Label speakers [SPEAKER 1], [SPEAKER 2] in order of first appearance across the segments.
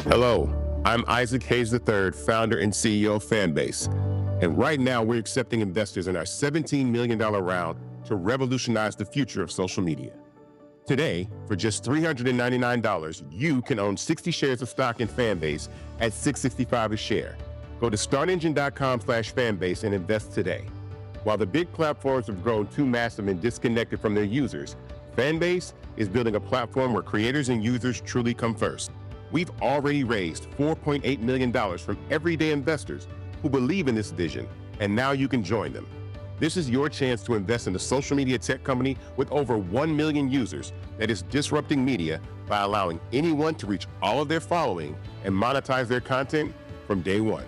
[SPEAKER 1] Hello, I'm Isaac Hayes III, founder and CEO of Fanbase. And right now we're accepting investors in our $17 million round to revolutionize the future of social media. Today, for just $399, you can own 60 shares of stock in Fanbase at $665 a share. Go to startengine.com/fanbase and invest today. While the big platforms have grown too massive and disconnected from their users, Fanbase is building a platform where creators and users truly come first. We've already raised $4.8 million from everyday investors who believe in this vision, and now you can join them. This is your chance to invest in a social media tech company with over 1 million users that is disrupting media by allowing anyone to reach all of their following and monetize their content from day one.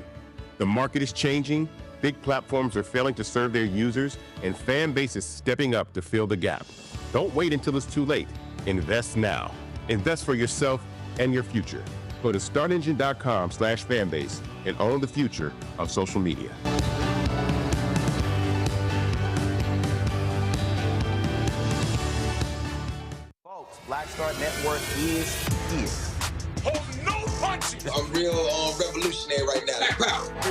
[SPEAKER 1] The market is changing, big platforms are failing to serve their users, and Fanbase is stepping up to fill the gap. Don't wait until it's too late. Invest now. Invest for yourself and your future. Go to startengine.com/fanbase and own the future of social media.
[SPEAKER 2] Folks, Black Star Network is here.
[SPEAKER 3] Hold no punches.
[SPEAKER 4] I'm real revolutionary right now.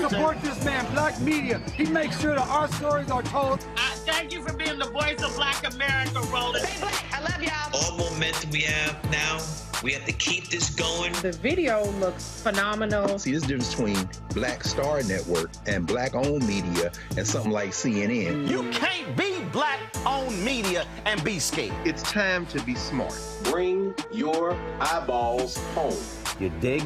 [SPEAKER 5] Support this man, Black Media. He makes sure that our stories are told.
[SPEAKER 6] Thank you for being the voice of Black America, Roland.
[SPEAKER 7] Stay black. I love y'all.
[SPEAKER 8] All momentum we have now, we have to keep this going.
[SPEAKER 9] The video looks phenomenal.
[SPEAKER 10] See, there's a difference between Black Star Network and Black-owned media and something like CNN.
[SPEAKER 2] You can't be Black-owned media and be scared.
[SPEAKER 10] It's time to be smart.
[SPEAKER 4] Bring your eyeballs home.
[SPEAKER 2] You dig?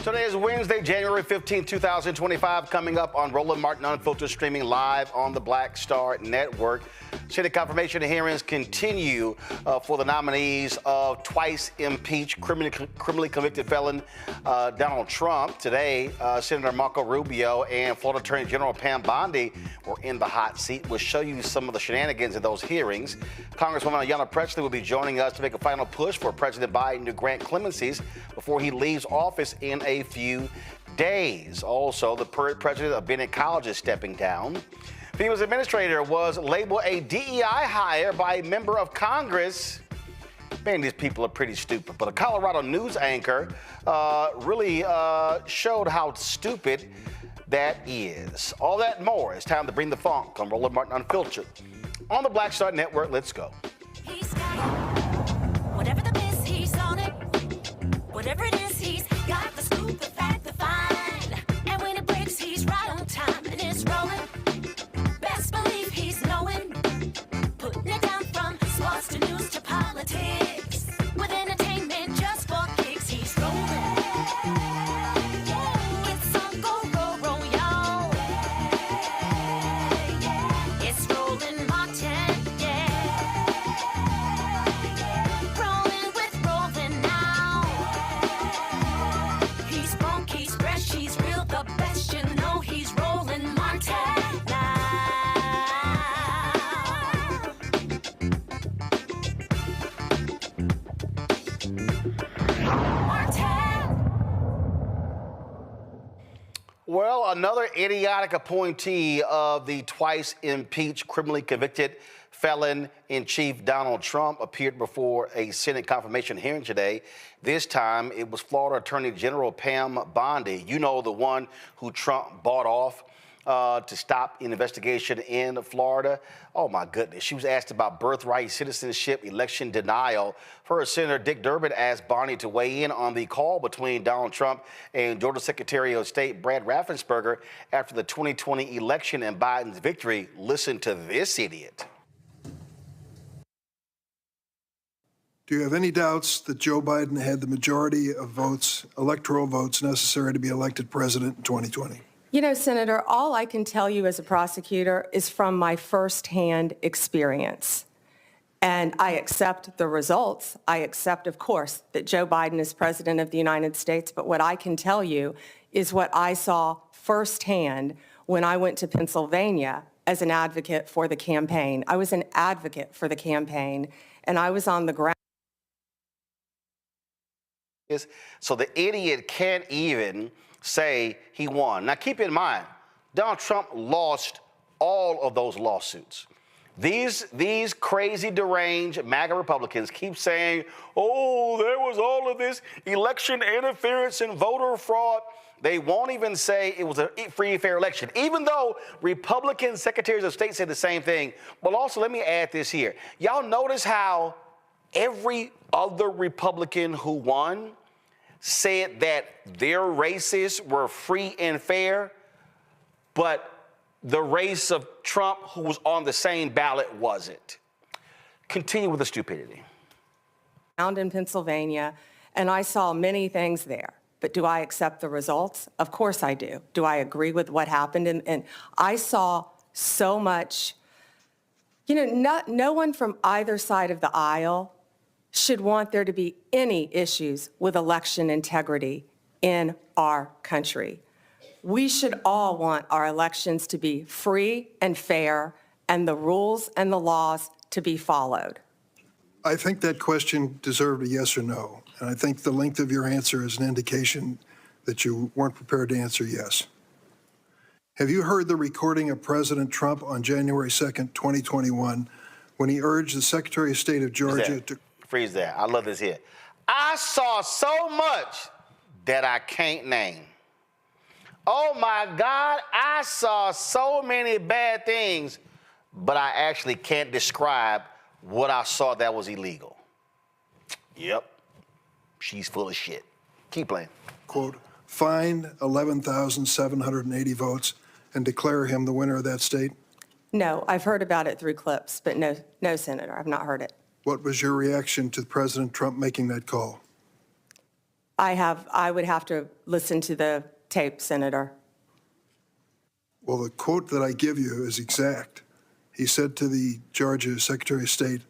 [SPEAKER 2] Today is Wednesday, January 15, 2025, coming up on Roland Martin Unfiltered, streaming live on the Black Star Network. Senate confirmation hearings continue for the nominees of twice impeached, criminally convicted felon Donald Trump. Today, Senator Marco Rubio and Florida Attorney General Pam Bondi were in the hot seat. We'll show you some of the shenanigans in those hearings. Congresswoman Ayanna Pressley will be joining us to make a final push for President Biden to grant clemencies before he leaves office in a few days. Also, the president of Bennett College is stepping down. FEMA's administrator was labeled a DEI hire by a member of Congress. Man, these people are pretty stupid. But a Colorado news anchor really showed how stupid that is. All that and more. It's time to bring the funk on Roland Martin Unfiltered. On the Black Star Network, let's go.
[SPEAKER 7] He's got it. Whatever the miss, he's on it. Whatever it is, he's got the scoop, the fact, the find. And when it breaks, he's right on time and it's rolling. Best believe he's knowing. Putting it down from sports to news to politics. With entertainment just for kicks, he's rolling. It's on go, roll, y'all. It's Roland Martin, yeah. Rolling with Roland now. He's funk, he's fresh, he's real, the best, you know he's Roland Martin now.
[SPEAKER 2] Well, another idiotic appointee of the twice impeached, criminally convicted felon-in-chief Donald Trump appeared before a Senate confirmation hearing today. This time, it was Florida Attorney General Pam Bondi. You know, the one who Trump bought off to stop an investigation in Florida. Oh, my goodness. She was asked about birthright citizenship, election denial. First, Senator Dick Durbin asked Bondi to weigh in on the call between Donald Trump and Georgia Secretary of State Brad Raffensperger after the 2020 election and Biden's victory. Listen to this idiot.
[SPEAKER 11] Do you have any doubts that Joe Biden had the majority of votes, electoral votes, necessary to be elected president in 2020?
[SPEAKER 9] You know, Senator, all I can tell you as a prosecutor is from my firsthand experience. And I accept the results. I accept, of course, that Joe Biden is president of the United States. But what I can tell you is what I saw firsthand when I went to Pennsylvania as an advocate for the campaign. I was an advocate for the campaign, and I was on the ground.
[SPEAKER 2] So the idiot can't even say he won. Now, keep in mind, Donald Trump lost all of those lawsuits. These crazy, deranged MAGA Republicans keep saying, oh, there was all of this election interference and voter fraud. They won't even say it was a free and fair election, even though Republican secretaries of state said the same thing. But also, let me add this here. Y'all notice how every other Republican who won said that their races were free and fair, but the race of Trump, who was on the same ballot, wasn't. Continue with the stupidity.
[SPEAKER 9] Found in Pennsylvania, and I saw many things there. But do I accept the results? Of course I do. Do I agree with what happened? And I saw so much, you know, no one from either side of the aisle should want there to be any issues with election integrity in our country. We should all want our elections to be free and fair and the rules and the laws to be followed.
[SPEAKER 11] I think that question deserved a yes or no. And I think the length of your answer is an indication that you weren't prepared to answer yes. Have you heard the recording of President Trump on January 2nd, 2021, when he urged the Secretary of State of Georgia to...
[SPEAKER 2] Freeze there. I love this here. I saw so much that I can't name. Oh my God, I saw so many bad things, but I actually can't describe what I saw that was illegal. Yep, she's full of shit. Keep playing.
[SPEAKER 11] Quote, find 11,780 votes and declare him the winner of that state?
[SPEAKER 9] No, I've heard about it through clips, but no, Senator, I've not heard it.
[SPEAKER 11] What was your reaction to President Trump making that call?
[SPEAKER 9] I would have to listen to the tape, Senator.
[SPEAKER 11] Well, the quote that I give you is exact. He said to the Georgia Secretary of State,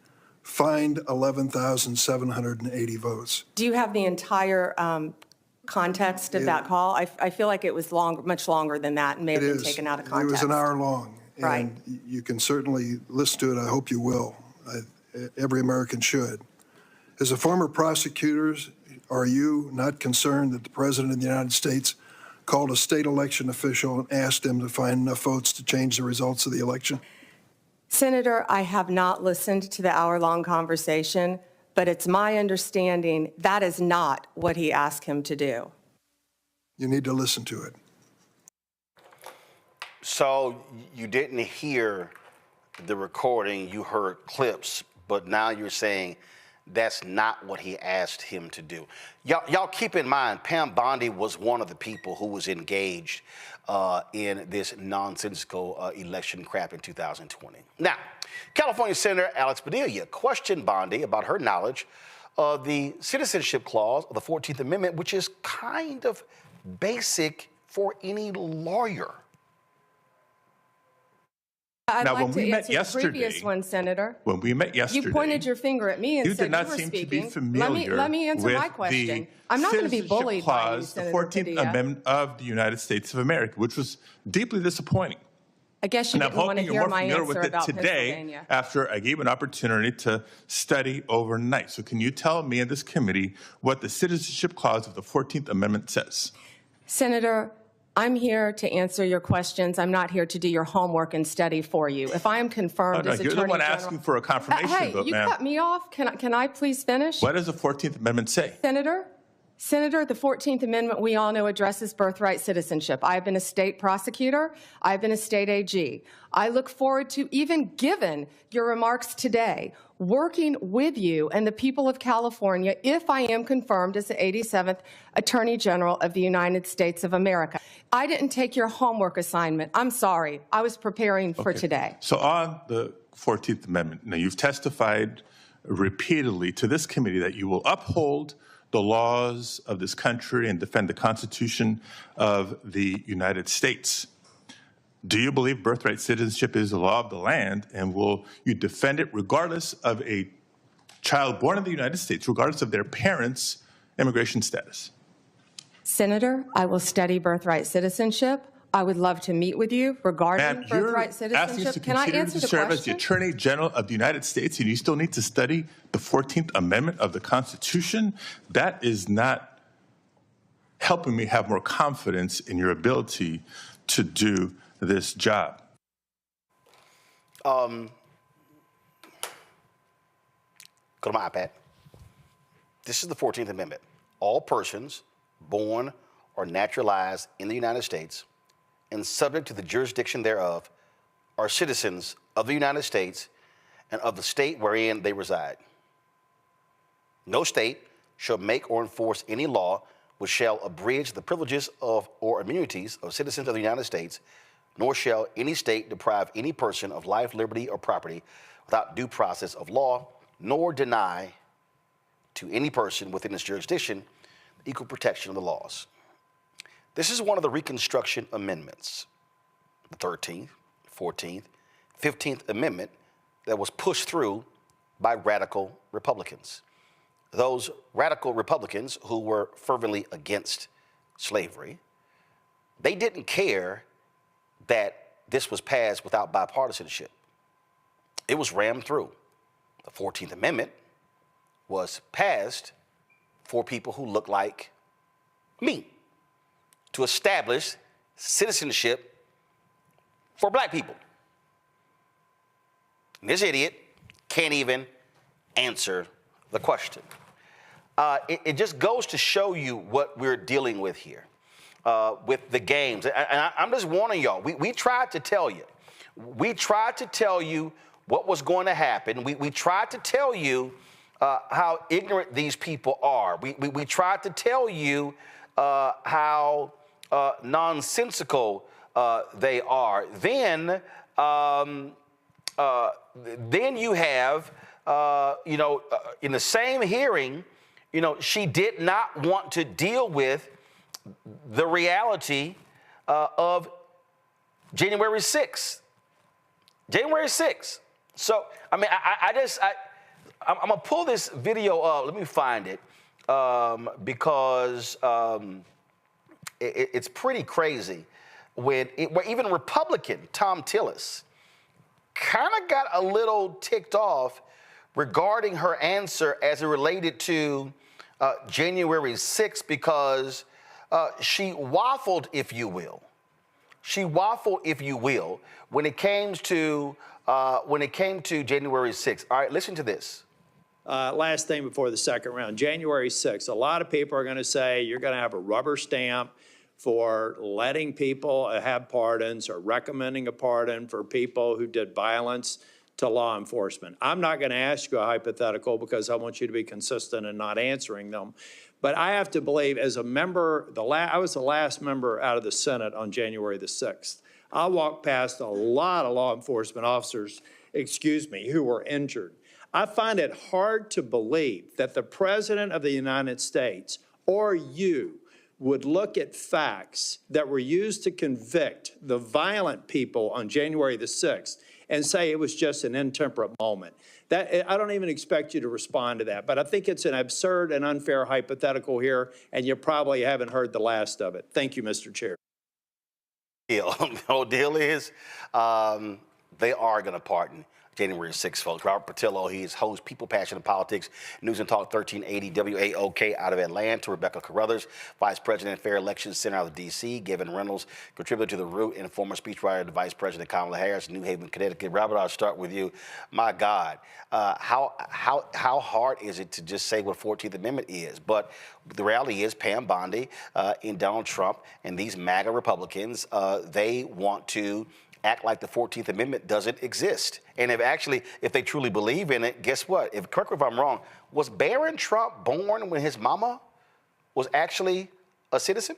[SPEAKER 11] find 11,780 votes.
[SPEAKER 9] Do you have the entire context of that call? I feel like it was much longer than that and may have been taken out of context.
[SPEAKER 11] It was an hour long.
[SPEAKER 9] Right.
[SPEAKER 11] And you can certainly listen to it. I hope you will. Every American should. As a former prosecutor, are you not concerned that the President of the United States called a state election official and asked him to find enough votes to change the results of the election?
[SPEAKER 9] Senator, I have not listened to the hour-long conversation, but it's my understanding that is not what he asked him to do.
[SPEAKER 11] You need to listen to it.
[SPEAKER 2] So you didn't hear the recording, you heard clips, but now you're saying that's not what he asked him to do. Y'all keep in mind, Pam Bondi was one of the people who was engaged in this nonsensical election crap in 2020. Now, California Senator Alex Padilla questioned Bondi about her knowledge of the citizenship clause of the 14th Amendment, which is kind of basic for any lawyer.
[SPEAKER 9] I'd
[SPEAKER 12] now,
[SPEAKER 9] like
[SPEAKER 12] when
[SPEAKER 9] to
[SPEAKER 12] we met
[SPEAKER 9] answer
[SPEAKER 12] yesterday,
[SPEAKER 9] the previous one, Senator.
[SPEAKER 12] When we met yesterday,
[SPEAKER 9] You pointed your finger at me and
[SPEAKER 12] you
[SPEAKER 9] said
[SPEAKER 12] did not
[SPEAKER 9] you were
[SPEAKER 12] seem
[SPEAKER 9] speaking.
[SPEAKER 12] to be familiar
[SPEAKER 9] Let me answer
[SPEAKER 12] with
[SPEAKER 9] my question.
[SPEAKER 12] the
[SPEAKER 9] I'm not going to be
[SPEAKER 12] citizenship
[SPEAKER 9] bullied by you,
[SPEAKER 12] clause, the
[SPEAKER 9] Senator
[SPEAKER 12] 14th
[SPEAKER 9] Padilla.
[SPEAKER 12] Amendment of the United States of America, which was deeply disappointing.
[SPEAKER 9] I guess you
[SPEAKER 12] And I'm
[SPEAKER 9] didn't want to
[SPEAKER 12] hoping
[SPEAKER 9] hear
[SPEAKER 12] you're more
[SPEAKER 9] my
[SPEAKER 12] familiar
[SPEAKER 9] answer
[SPEAKER 12] with it
[SPEAKER 9] about
[SPEAKER 12] today
[SPEAKER 9] Pennsylvania.
[SPEAKER 12] after I gave an opportunity to study overnight. So can you tell me and this committee what the citizenship clause of the 14th Amendment says?
[SPEAKER 9] Senator, I'm here to answer your questions. I'm not here to do your homework and study for you. If I am confirmed as Attorney
[SPEAKER 12] You're the one
[SPEAKER 9] General,
[SPEAKER 12] asking for a confirmation
[SPEAKER 9] hey,
[SPEAKER 12] vote,
[SPEAKER 9] you
[SPEAKER 12] ma'am.
[SPEAKER 9] cut me off. Can I please finish?
[SPEAKER 12] What does the 14th Amendment say?
[SPEAKER 9] Senator, the 14th Amendment, we all know, addresses birthright citizenship. I've been a state prosecutor. I've been a state AG. I look forward to, even given your remarks today, working with you and the people of California if I am confirmed as the 87th Attorney General of the United States of America. I didn't take your homework assignment. I'm sorry. I was preparing for today.
[SPEAKER 12] So on the 14th Amendment, now you've testified repeatedly to this committee that you will uphold the laws of this country and defend the Constitution of the United States. Do you believe birthright citizenship is the law of the land, and will you defend it regardless of a child born in the United States, regardless of their parents' immigration status?
[SPEAKER 9] Senator, I will study birthright citizenship. I would love to meet with you regarding birthright citizenship. Can I answer the
[SPEAKER 12] serve as the
[SPEAKER 9] question?
[SPEAKER 12] Attorney General of the United States, and you still need to study the 14th Amendment of the Constitution? That is not helping me have more confidence in your ability to do this job.
[SPEAKER 2] Go to my iPad. This is the 14th Amendment. All persons born or naturalized in the United States and subject to the jurisdiction thereof are citizens of the United States and of the state wherein they reside. No state shall make or enforce any law which shall abridge the privileges of or immunities of citizens of the United States, nor shall any state deprive any person of life, liberty, or property without due process of law, nor deny to any person within its jurisdiction the equal protection of the laws. This is one of the Reconstruction Amendments, the 13th, 14th, 15th Amendment that was pushed through by radical Republicans. Those radical Republicans who were fervently against slavery, they didn't care that this was passed without bipartisanship. It was rammed through. The 14th Amendment was passed for people who look like me, to establish citizenship for black people. And this idiot can't even answer the question. It just goes to show you what we're dealing with here with the games. And I'm just warning y'all, we tried to tell you. We tried to tell you what was going to happen. We tried to tell you how ignorant these people are. We tried to tell you how nonsensical they are. Then you have, in the same hearing, You know, she did not want to deal with the reality of January 6th. January 6th. So, I mean, I'm going to pull this video up. Let me find it because it's pretty crazy where even Republican Tom Tillis kind of got a little ticked off regarding her answer as it related to January 6th because she waffled, if you will. She waffled, if you will, when it came to January 6th. All right, listen to this.
[SPEAKER 13] Last thing before the second round, January 6th. A lot of people are going to say you're going to have a rubber stamp for letting people have pardons or recommending a pardon for people who did violence to law enforcement. I'm not going to ask you a hypothetical because I want you to be consistent in not answering them. But I have to believe as a member, I was the last member out of the Senate on January the 6th. I walked past a lot of law enforcement officers, who were injured. I find it hard to believe that the President of the United States or you would look at facts that were used to convict the violent people on January the 6th and say it was just an intemperate moment. I don't even expect you to respond to that, but I think it's an absurd and unfair hypothetical here, and you probably haven't heard the last of it. Thank you, Mr. Chair.
[SPEAKER 2] The whole deal is they are going to pardon January 6th, folks. Robert Patillo, he's host, People, Passion, and Politics, News and Talk 1380 WAOK out of Atlanta. Rebecca Carruthers, Vice President, Fair Elections Center out of D.C. Gavin Reynolds, contributor to The Root and former speechwriter to Vice President Kamala Harris, New Haven, Connecticut. Robert, I'll start with you. My God, how hard is it to just say what 14th Amendment is? But the reality is Pam Bondi and Donald Trump and these MAGA Republicans, they want to act like the 14th Amendment doesn't exist. And if they truly believe in it, guess what? Correct me if I'm wrong, was Barron Trump born when his mama was actually a citizen?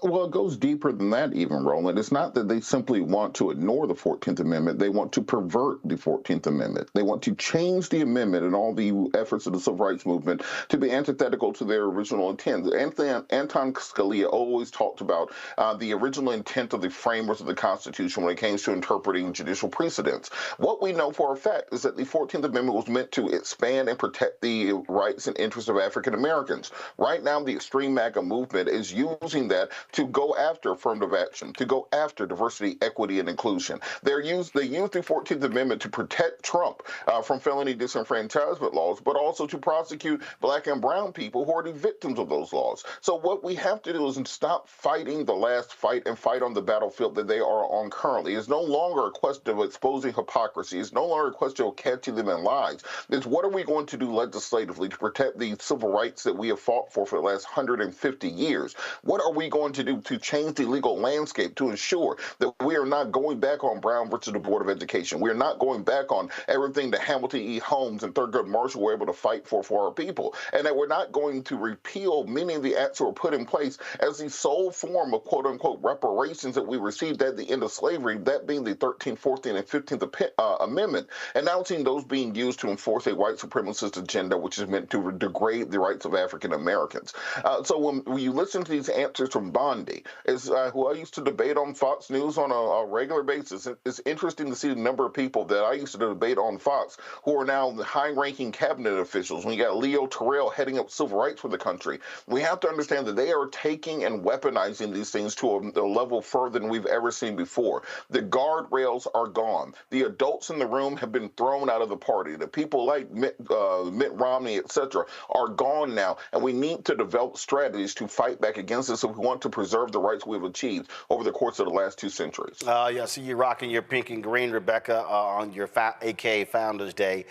[SPEAKER 14] Well, it goes deeper than that even, Roland. It's not that they simply want to ignore the 14th Amendment. They want to pervert the 14th Amendment. They want to change the amendment and all the efforts of the civil rights movement to be antithetical to their original intent. Anton Scalia always talked about the original intent of the framers of the Constitution when it came to interpreting judicial precedents. What we know for a fact is that the 14th Amendment was meant to expand and protect the rights and interests of African Americans. Right now, the extreme MAGA movement is using that to go after affirmative action, to go after diversity, equity, and inclusion. They use the 14th Amendment to protect Trump from felony disenfranchisement laws, but also to prosecute black and brown people who are the victims of those laws. So what we have to do is stop fighting the last fight and fight on the battlefield that they are on currently. It's no longer a question of exposing hypocrisy. It's no longer a question of catching them in lies. It's what are we going to do legislatively to protect the civil rights that we have fought for the last 150 years? What are we going to do to change the legal landscape to ensure that we are not going back on Brown versus the Board of Education? We are not going back on everything that Hamilton E. Holmes and Thurgood Marshall were able to fight for our people, and that we're not going to repeal many of the acts that were put in place as the sole form of quote-unquote reparations that we received at the end of slavery, that being the 13th, 14th, and 15th Amendment, and now seeing those being used to enforce a white supremacist agenda, which is meant to degrade the rights of African Americans. So when you listen to these answers from Bondi, who I used to debate on Fox News on a regular basis. It's interesting to see the number of people that I used to debate on Fox who are now the high-ranking cabinet officials. When you got Leo Terrell heading up civil rights for the country, we have to understand that they are taking and weaponizing these things to a level further than we've ever seen before. The guardrails are gone. The adults in the room have been thrown out of the party. The people like Mitt Romney, etc., are gone now, and we need to develop strategies to fight back against this if we want to preserve the rights we've achieved over the course of the last 2 centuries.
[SPEAKER 2] Yeah, see you rocking your pink and green, Rebecca, on your AKA Founders Day.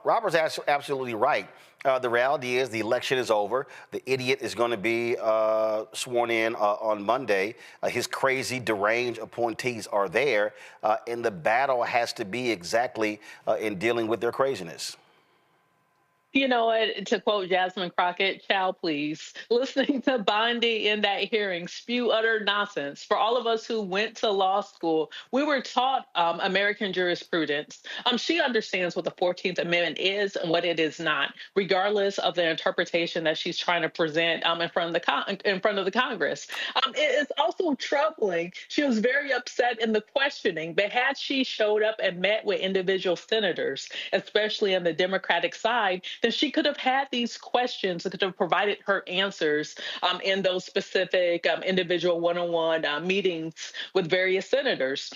[SPEAKER 2] Robert's absolutely right. The reality is the election is over. The idiot is going to be sworn in on Monday. His crazy, deranged appointees are there, and the battle has to be exactly in dealing with their craziness.
[SPEAKER 15] You know what, to quote Jasmine Crockett, chow please. Listening to Bondi in that hearing spew utter nonsense. For all of us who went to law school, we were taught American jurisprudence. She understands what the 14th Amendment is and what it is not, regardless of the interpretation that she's trying to present in front of the Congress. It is also troubling. She was very upset in the questioning, but had she showed up and met with individual senators, especially on the Democratic side, then she could have had these questions and could have provided her answers in those specific individual one-on-one meetings with various senators.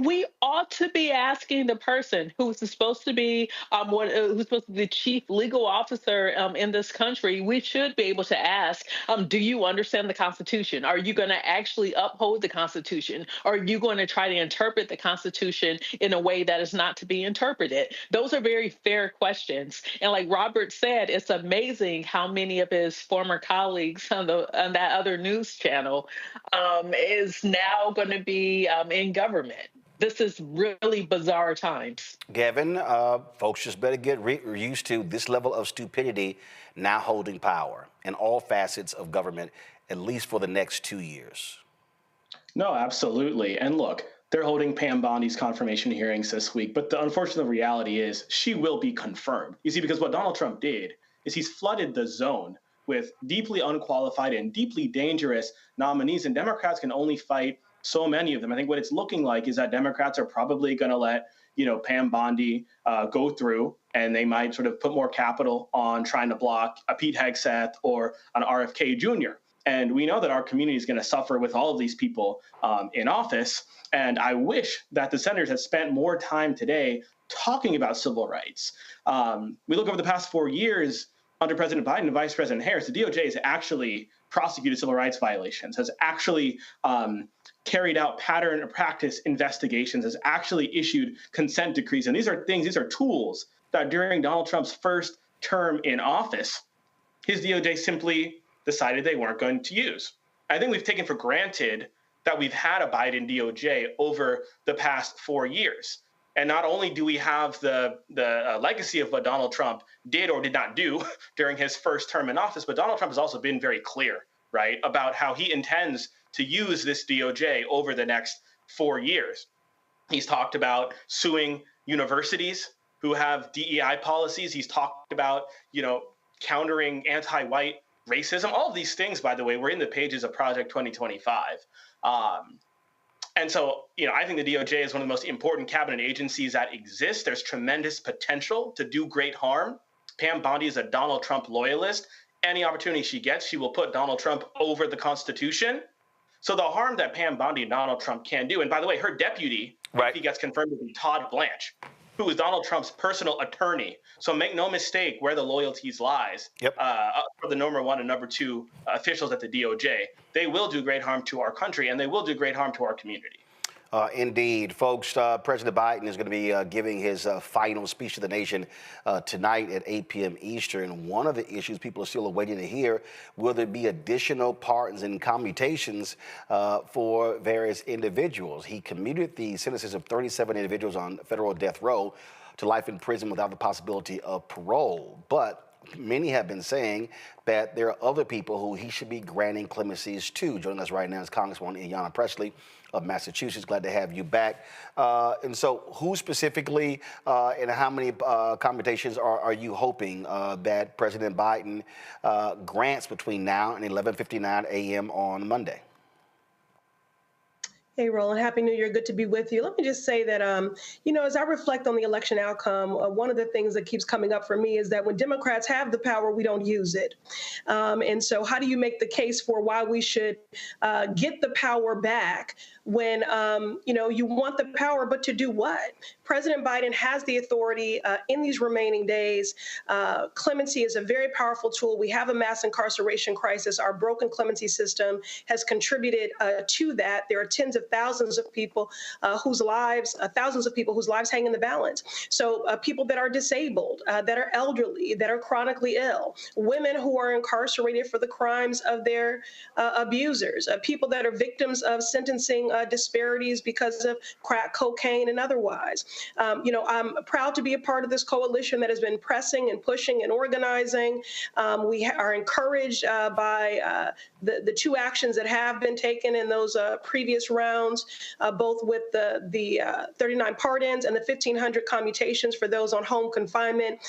[SPEAKER 15] We ought to be asking the person who's supposed to be the chief legal officer in this country. We should be able to ask, do you understand the Constitution? Are you going to actually uphold the Constitution? Are you going to try to interpret the Constitution in a way that is not to be interpreted? Those are very fair questions. And like Robert said, it's amazing how many of his former colleagues on that other news channel is now going to be in government. This is really bizarre times.
[SPEAKER 2] Gavin, folks just better get used to this level of stupidity now holding power in all facets of government, at least for the next 2 years.
[SPEAKER 16] No, absolutely. And look, they're holding Pam Bondi's confirmation hearings this week, but the unfortunate reality is she will be confirmed. You see, because what Donald Trump did is he's flooded the zone with deeply unqualified and deeply dangerous nominees, and Democrats can only fight so many of them. I think what it's looking like is that Democrats are probably going to let, Pam Bondi go through, and they might sort of put more capital on trying to block a Pete Hegseth or an RFK Jr. And we know that our community is going to suffer with all of these people in office. And I wish that the senators had spent more time today talking about civil rights. We look over the past 4 years under President Biden and Vice President Harris, the DOJ has actually prosecuted civil rights violations, has actually carried out pattern or practice investigations, has actually issued consent decrees. And these are tools that during Donald Trump's first term in office, his DOJ simply decided they weren't going to use. I think we've taken for granted that we've had a Biden DOJ over the past 4 years. And not only do we have the legacy of what Donald Trump did or did not do during his first term in office, but Donald Trump has also been very clear, right, about how he intends to use this DOJ over the next 4 years. He's talked about suing universities who have DEI policies. He's talked about, countering anti-white racism. All of these things, by the way, were in the pages of Project 2025. And so, I think the DOJ is one of the most important cabinet agencies that exist. There's tremendous potential to do great harm. Pam Bondi is a Donald Trump loyalist. Any opportunity she gets, she will put Donald Trump over the Constitution. So the harm that Pam Bondi and Donald Trump can do, and by the way, her deputy, if he gets confirmed, will be Todd Blanche, who is Donald Trump's personal attorney. So make no mistake where the loyalties lies for the number one and number two officials at the DOJ. They will do great harm to our country, and they will do great harm to our community.
[SPEAKER 2] Indeed. Folks, President Biden is going to be giving his final speech to the nation tonight at 8 p.m. Eastern. One of the issues people are still awaiting to hear, will there be additional pardons and commutations for various individuals? He commuted the sentences of 37 individuals on federal death row to life in prison without the possibility of parole. But many have been saying that there are other people who he should be granting clemencies to. Joining us right now is Congresswoman Ayanna Pressley of Massachusetts. Glad to have you back. And so who specifically and how many commutations are you hoping that President Biden grants between now and 11:59 a.m. on Monday?
[SPEAKER 17] Hey, Roland, Happy New Year. Good to be with you. Let me just say that, as I reflect on the election outcome, one of the things that keeps coming up for me is that when Democrats have the power, we don't use it. And so how do you make the case for why we should get the power back when, you want the power, but to do what? President Biden has the authority in these remaining days. Clemency is a very powerful tool. We have a mass incarceration crisis. Our broken clemency system has contributed to that. There are tens of thousands of people whose lives hang in the balance. So people that are disabled, that are elderly, that are chronically ill, women who are incarcerated for the crimes of their abusers, people that are victims of sentencing disparities because of crack cocaine and otherwise. I'm proud to be a part of this coalition that has been pressing and pushing and organizing. We are encouraged by the two actions that have been taken in those previous rounds, both with the 39 pardons and the 1,500 commutations for those on home confinement.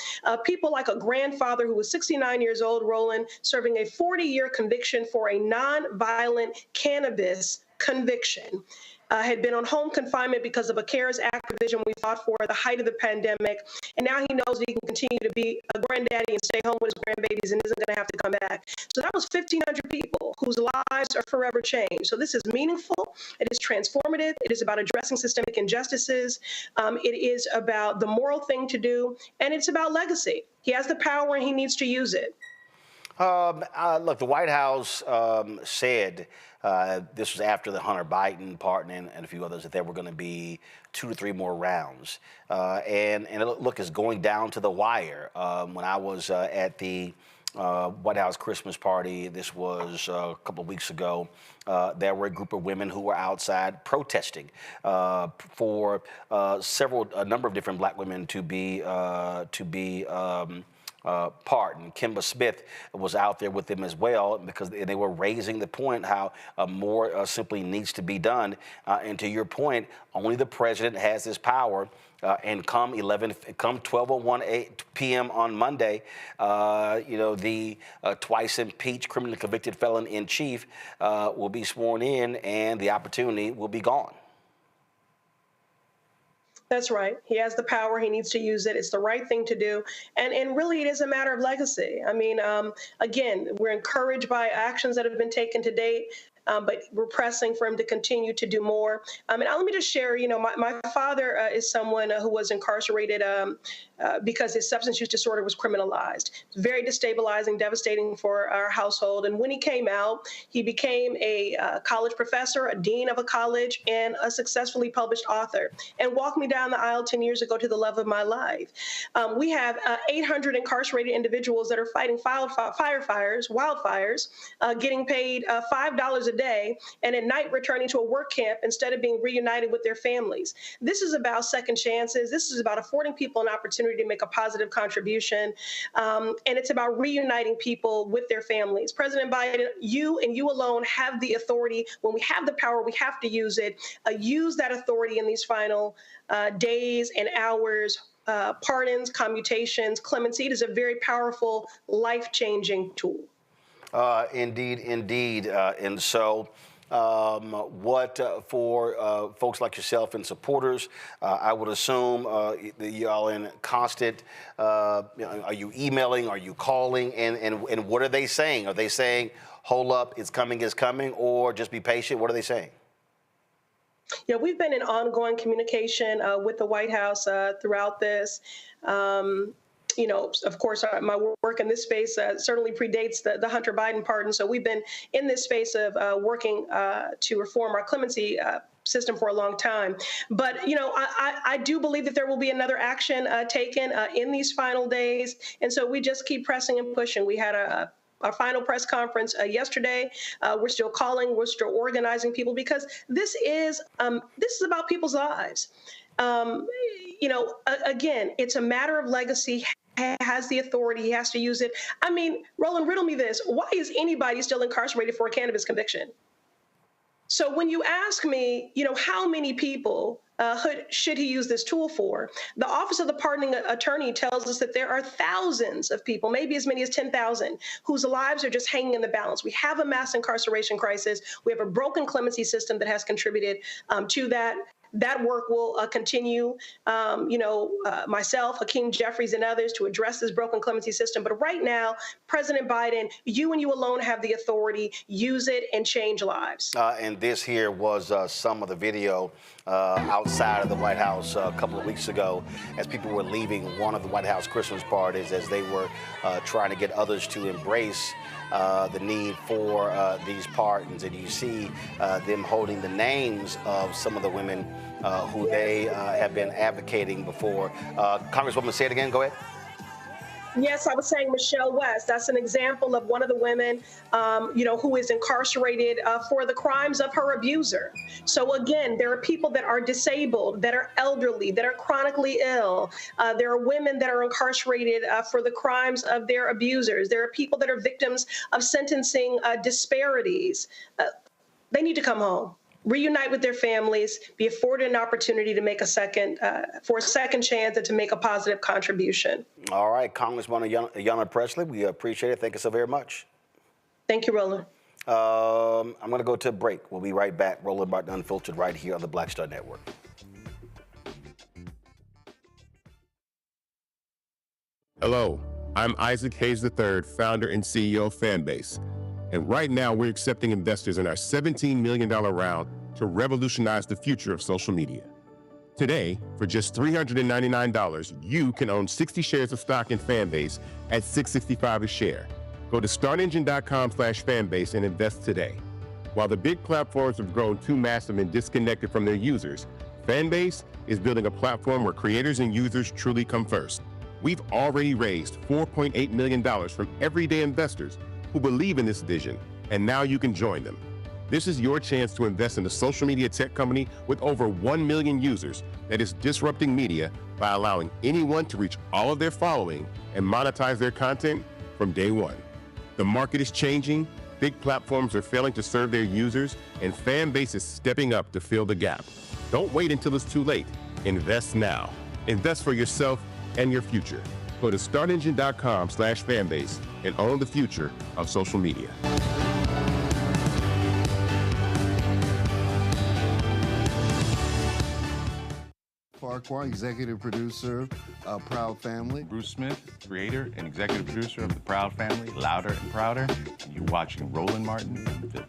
[SPEAKER 17] People like a grandfather who was 69 years old, Roland, serving a 40-year conviction for a nonviolent cannabis conviction. Had been on home confinement because of a CARES Act provision we fought for at the height of the pandemic. And now he knows that he can continue to be a granddaddy and stay home with his grandbabies and isn't going to have to come back. So that was 1,500 people whose lives are forever changed. So this is meaningful. It is transformative. It is about addressing systemic injustices. It is about the moral thing to do. And it's about legacy. He has the power and he needs to use it.
[SPEAKER 2] Look, the White House said this was after the Hunter Biden pardon and a few others that there were going to be 2 to 3 more rounds. And look, it's going down to the wire. When I was at the White House Christmas party, this was a couple of weeks ago, there were a group of women who were outside protesting for a number of different black women to be pardon. Kimba Smith was out there with them as well because they were raising the point how more simply needs to be done. And to your point, only the president has this power. And come 12:01 p.m. on Monday, the twice impeached criminally convicted felon in chief will be sworn in, and the opportunity will be gone.
[SPEAKER 17] That's right. He has the power. He needs to use it. It's the right thing to do. And really, it is a matter of legacy. I mean, again, we're encouraged by actions that have been taken to date. But we're pressing for him to continue to do more. And let me just share, my father is someone who was incarcerated because his substance use disorder was criminalized. It's very destabilizing, devastating for our household. And when he came out, he became a college professor, a dean of a college, and a successfully published author, and walked me down the aisle 10 years ago to the love of my life. We have 800 incarcerated individuals that are fighting wildfires, getting paid $5 a day, and at night returning to a work camp instead of being reunited with their families. This is about second chances. This is about affording people an opportunity to make a positive contribution. And it's about reuniting people with their families. President Biden, you and you alone have the authority. When we have the power, we have to use it. Use that authority in these final days and hours. Pardons, commutations, clemency. It is a very powerful, life-changing tool.
[SPEAKER 2] Indeed. And so for folks like yourself and supporters, I would assume that y'all in constant, are you emailing, are you calling, and what are they saying? Are they saying, hold up, it's coming, or just be patient? What are they saying?
[SPEAKER 17] Yeah, we've been in ongoing communication with the White House throughout this. Of course, my work in this space certainly predates the Hunter Biden pardon. So we've been in this space of working to reform our clemency system for a long time. But, I do believe that there will be another action taken in these final days. And so we just keep pressing and pushing. We had our final press conference yesterday. We're still calling. We're still organizing people because this is about people's lives. Again, it's a matter of legacy. Has the authority. He has to use it. I mean, Roland, riddle me this. Why is anybody still incarcerated for a cannabis conviction? So when you ask me, how many people should he use this tool for? The Office of the Pardoning Attorney tells us that there are thousands of people, maybe as many as 10,000, whose lives are just hanging in the balance. We have a mass incarceration crisis. We have a broken clemency system that has contributed to that. that work will continue. Myself, Hakeem Jeffries, and others to address this broken clemency system. But right now, President Biden, you and you alone have the authority. Use it and change lives.
[SPEAKER 2] And this here was some of the video outside of the White House a couple of weeks ago as people were leaving one of the White House Christmas parties as they were trying to get others to embrace the need for these pardons. And you see them holding the names of some of the women who they have been advocating before. Congresswoman, say it again. Go ahead.
[SPEAKER 17] Yes, I was saying Michelle West. That's an example of one of the women, who is incarcerated for the crimes of her abuser. So again, there are people that are disabled, that are elderly, that are chronically ill. There are women that are incarcerated for the crimes of their abusers. There are people that are victims of sentencing disparities. They need to come home, reunite with their families, be afforded an opportunity to make a second chance and to make a positive contribution.
[SPEAKER 2] All right, Congresswoman Ayanna Pressley, we appreciate it. Thank you so very much.
[SPEAKER 17] Thank you, Roland.
[SPEAKER 2] I'm going to go to a break. We'll be right back. Roland Martin Unfiltered right here on the Black Star Network.
[SPEAKER 1] Hello, I'm Isaac Hayes III, founder and CEO of Fanbase. And right now, we're accepting investors in our $17 million round to revolutionize the future of social media. Today, for just $399, you can own 60 shares of stock in Fanbase at $665 a share. Go to startengine.com/fanbase and invest today. While the big platforms have grown too massive and disconnected from their users, Fanbase is building a platform where creators and users truly come first. We've already raised $4.8 million from everyday investors who believe in this vision, and now you can join them. This is your chance to invest in a social media tech company with over 1 million users that is disrupting media by allowing anyone to reach all of their following and monetize their content from day one. The market is changing, big platforms are failing to serve their users, and Fanbase is stepping up to fill the gap. Don't wait until it's too late. Invest now. Invest for yourself and your future. Go to startengine.com/fanbase and own the future of social media.
[SPEAKER 18] Farquhar, executive producer of Proud Family.
[SPEAKER 19] Bruce Smith, creator and executive producer of The Proud Family, Louder and Prouder. And you're watching Roland Martin Unfiltered.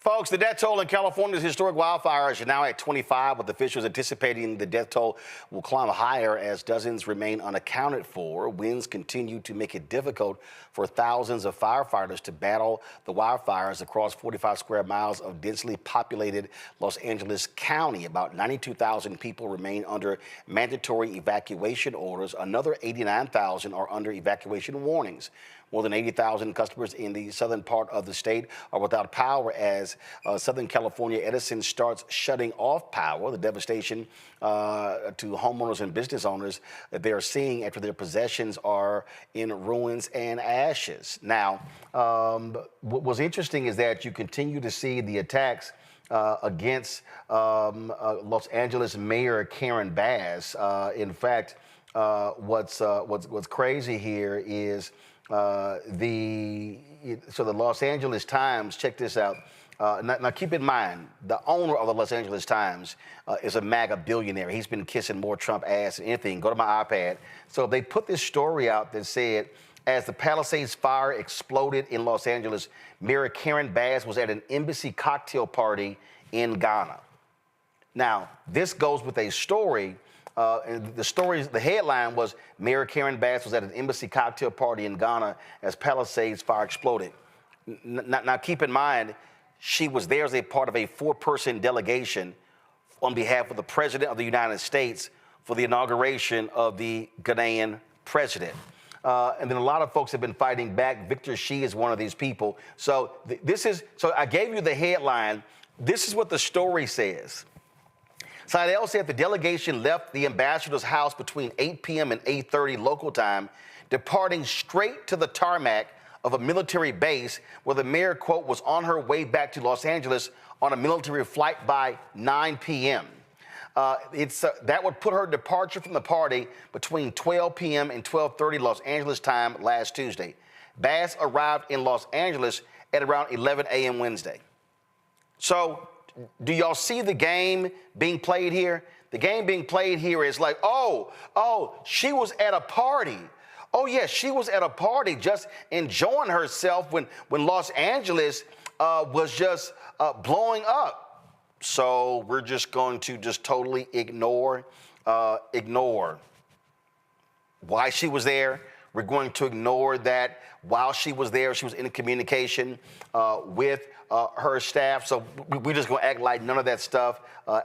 [SPEAKER 2] Folks, the death toll in California's historic wildfires is now at 25, with officials anticipating the death toll will climb higher as dozens remain unaccounted for. Winds continue to make it difficult for thousands of firefighters to battle the wildfires across 45 square miles of densely populated Los Angeles County. About 92,000 people remain under mandatory evacuation orders. Another 89,000 are under evacuation warnings. More than 80,000 customers in the southern part of the state are without power as Southern California Edison starts shutting off power. The devastation to homeowners and business owners that they are seeing after their possessions are in ruins and ashes. Now, what was interesting is that you continue to see the attacks against Los Angeles Mayor Karen Bass. In fact, what's crazy here is the Los Angeles Times, check this out. Now keep in mind, the owner of the Los Angeles Times is a MAGA billionaire. He's been kissing more Trump ass than anything. Go to my iPad. So they put this story out that said, as the Palisades fire exploded in Los Angeles, Mayor Karen Bass was at an embassy cocktail party in Ghana. Now, this goes with a story. And the headline was, Mayor Karen Bass was at an embassy cocktail party in Ghana as Palisades fire exploded. Now, keep in mind, she was there as a part of a 4-person delegation on behalf of the President of the United States for the inauguration of the Ghanaian president. And then a lot of folks have been fighting back. Victor Shi is one of these people. So so I gave you the headline. This is what the story says. Seidel said the delegation left the ambassador's house between 8 p.m. and 8:30 local time, departing straight to the tarmac of a military base where the mayor, quote, was on her way back to Los Angeles on a military flight by 9 p.m. That would put her departure from the party between 12 p.m. and 12:30 Los Angeles time last Tuesday. Bass arrived in Los Angeles at around 11 a.m. Wednesday. So do y'all see the game being played here? The game being played here is like, oh, she was at a party. Oh, yes, she was at a party just enjoying herself when Los Angeles was just blowing up. So we're just going to just totally ignore why she was there. We're going to ignore that while she was there, she was in communication with her staff. So we're just going to act like none of that stuff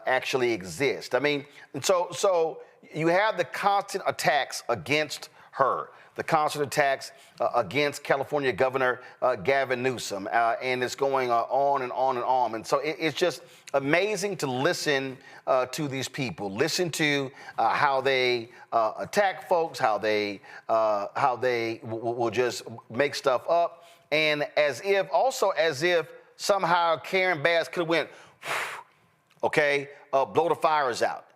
[SPEAKER 2] actually exists. I mean, and so you have the constant attacks against her, the constant attacks against California Governor Gavin Newsom, and it's going on and on and on. And so it's just amazing to listen to these people, listen to how they attack folks, how they will just make stuff up, and as if somehow Karen Bass could have went, okay, blow the fires out.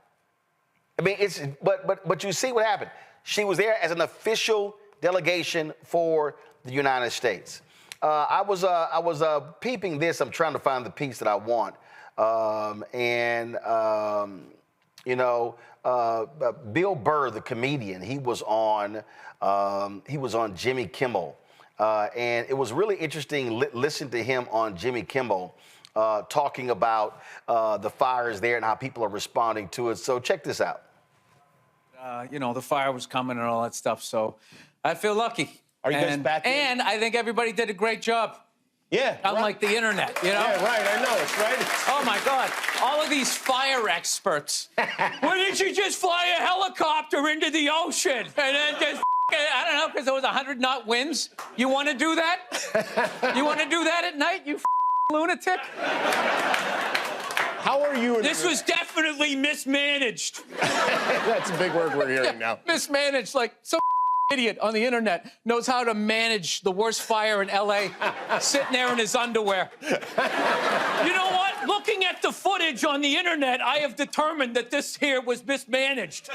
[SPEAKER 2] I mean, but you see what happened. She was there as an official delegation for the United States. I was peeping this. I'm trying to find the piece that I want, Bill Burr, the comedian, he was on Jimmy Kimmel, and it was really interesting listening to him on Jimmy Kimmel talking about the fires there and how people are responding to it. So check this out.
[SPEAKER 20] The fire was coming and all that stuff. So I feel lucky.
[SPEAKER 21] Are you guys back in?
[SPEAKER 20] And I think everybody did a great job.
[SPEAKER 21] Yeah.
[SPEAKER 20] Unlike the internet,
[SPEAKER 21] Yeah, right. I know. It's right.
[SPEAKER 20] Oh, my God. All of these fire experts. Why didn't you just fly a helicopter into the ocean? And then just, I don't know, because there was 100-knot winds. You want to do that? You want to do that at night, you lunatic?
[SPEAKER 21] How are you?
[SPEAKER 20] This was definitely mismanaged.
[SPEAKER 21] That's a big word we're hearing now.
[SPEAKER 20] Mismanaged, like some idiot on the internet knows how to manage the worst fire in L.A. sitting there in his underwear. You know what? Looking at the footage on the internet, I have determined that this here was mismanaged.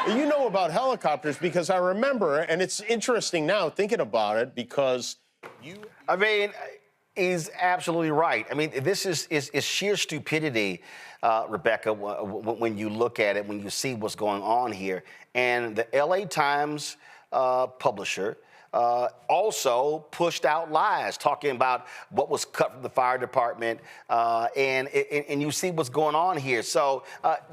[SPEAKER 21] You know about helicopters because I remember, and it's interesting now thinking about it because you...
[SPEAKER 2] I mean... He's absolutely right. I mean, this is sheer stupidity, Rebecca, when you look at it, when you see what's going on here. And the LA Times publisher also pushed out lies, talking about what was cut from the fire department, and you see what's going on here. So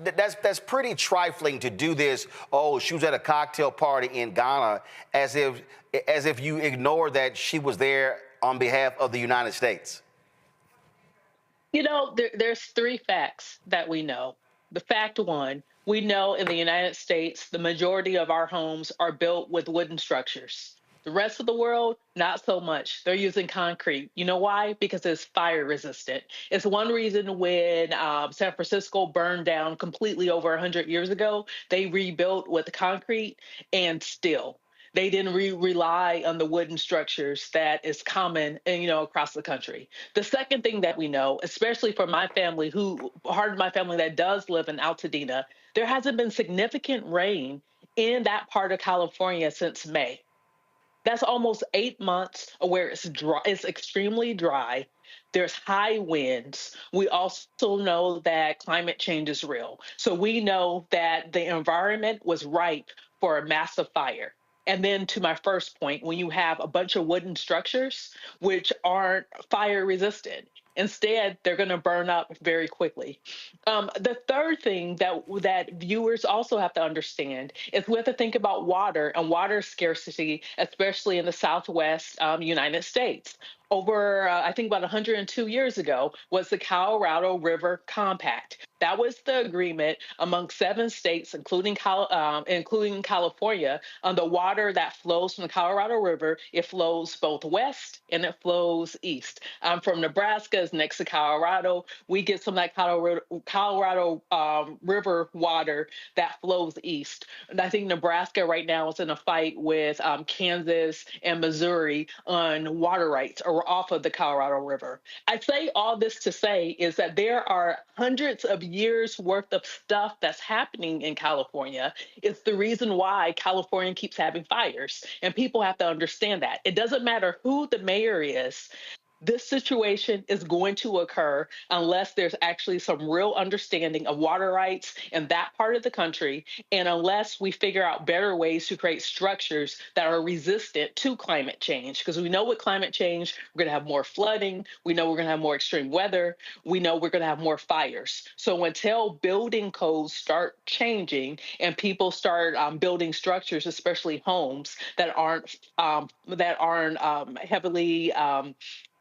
[SPEAKER 2] that's pretty trifling to do this. Oh, she was at a cocktail party in Ghana, as if you ignore that she was there on behalf of the United States?
[SPEAKER 15] There's three facts that we know. The fact one, we know in the United States, the majority of our homes are built with wooden structures. The rest of the world, not so much. They're using concrete. You know why? Because it's fire resistant. It's one reason when San Francisco burned down completely over 100 years ago, they rebuilt with concrete and steel. They didn't rely on the wooden structures that is common, across the country. The second thing that we know, especially for my family, part of my family that does live in Altadena, there hasn't been significant rain in that part of California since May. That's almost 8 months where it's dry. It's extremely dry. There's high winds. We also know that climate change is real. So we know that the environment was ripe for a massive fire. And then to my first point, when you have a bunch of wooden structures which aren't fire resistant, instead, they're going to burn up very quickly. The third thing that viewers also have to understand is we have to think about water and water scarcity, especially in the Southwest United States. Over, I think about 102 years ago, was the Colorado River Compact. That was the agreement among 7 states, including California, on the water that flows from the Colorado River. It flows both west and it flows east. I'm from Nebraska, is next to Colorado. We get some of that Colorado River water that flows east. And I think Nebraska right now is in a fight with Kansas and Missouri on water rights or off of the Colorado River. I say all this to say is that there are hundreds of years worth of stuff that's happening in California. It's the reason why California keeps having fires. And people have to understand that. It doesn't matter who the mayor is. This situation is going to occur unless there's actually some real understanding of water rights in that part of the country, and unless we figure out better ways to create structures that are resistant to climate change. Because we know with climate change, we're going to have more flooding. We know we're going to have more extreme weather. We know we're going to have more fires. So until building codes start changing and people start building structures, especially homes that aren't heavily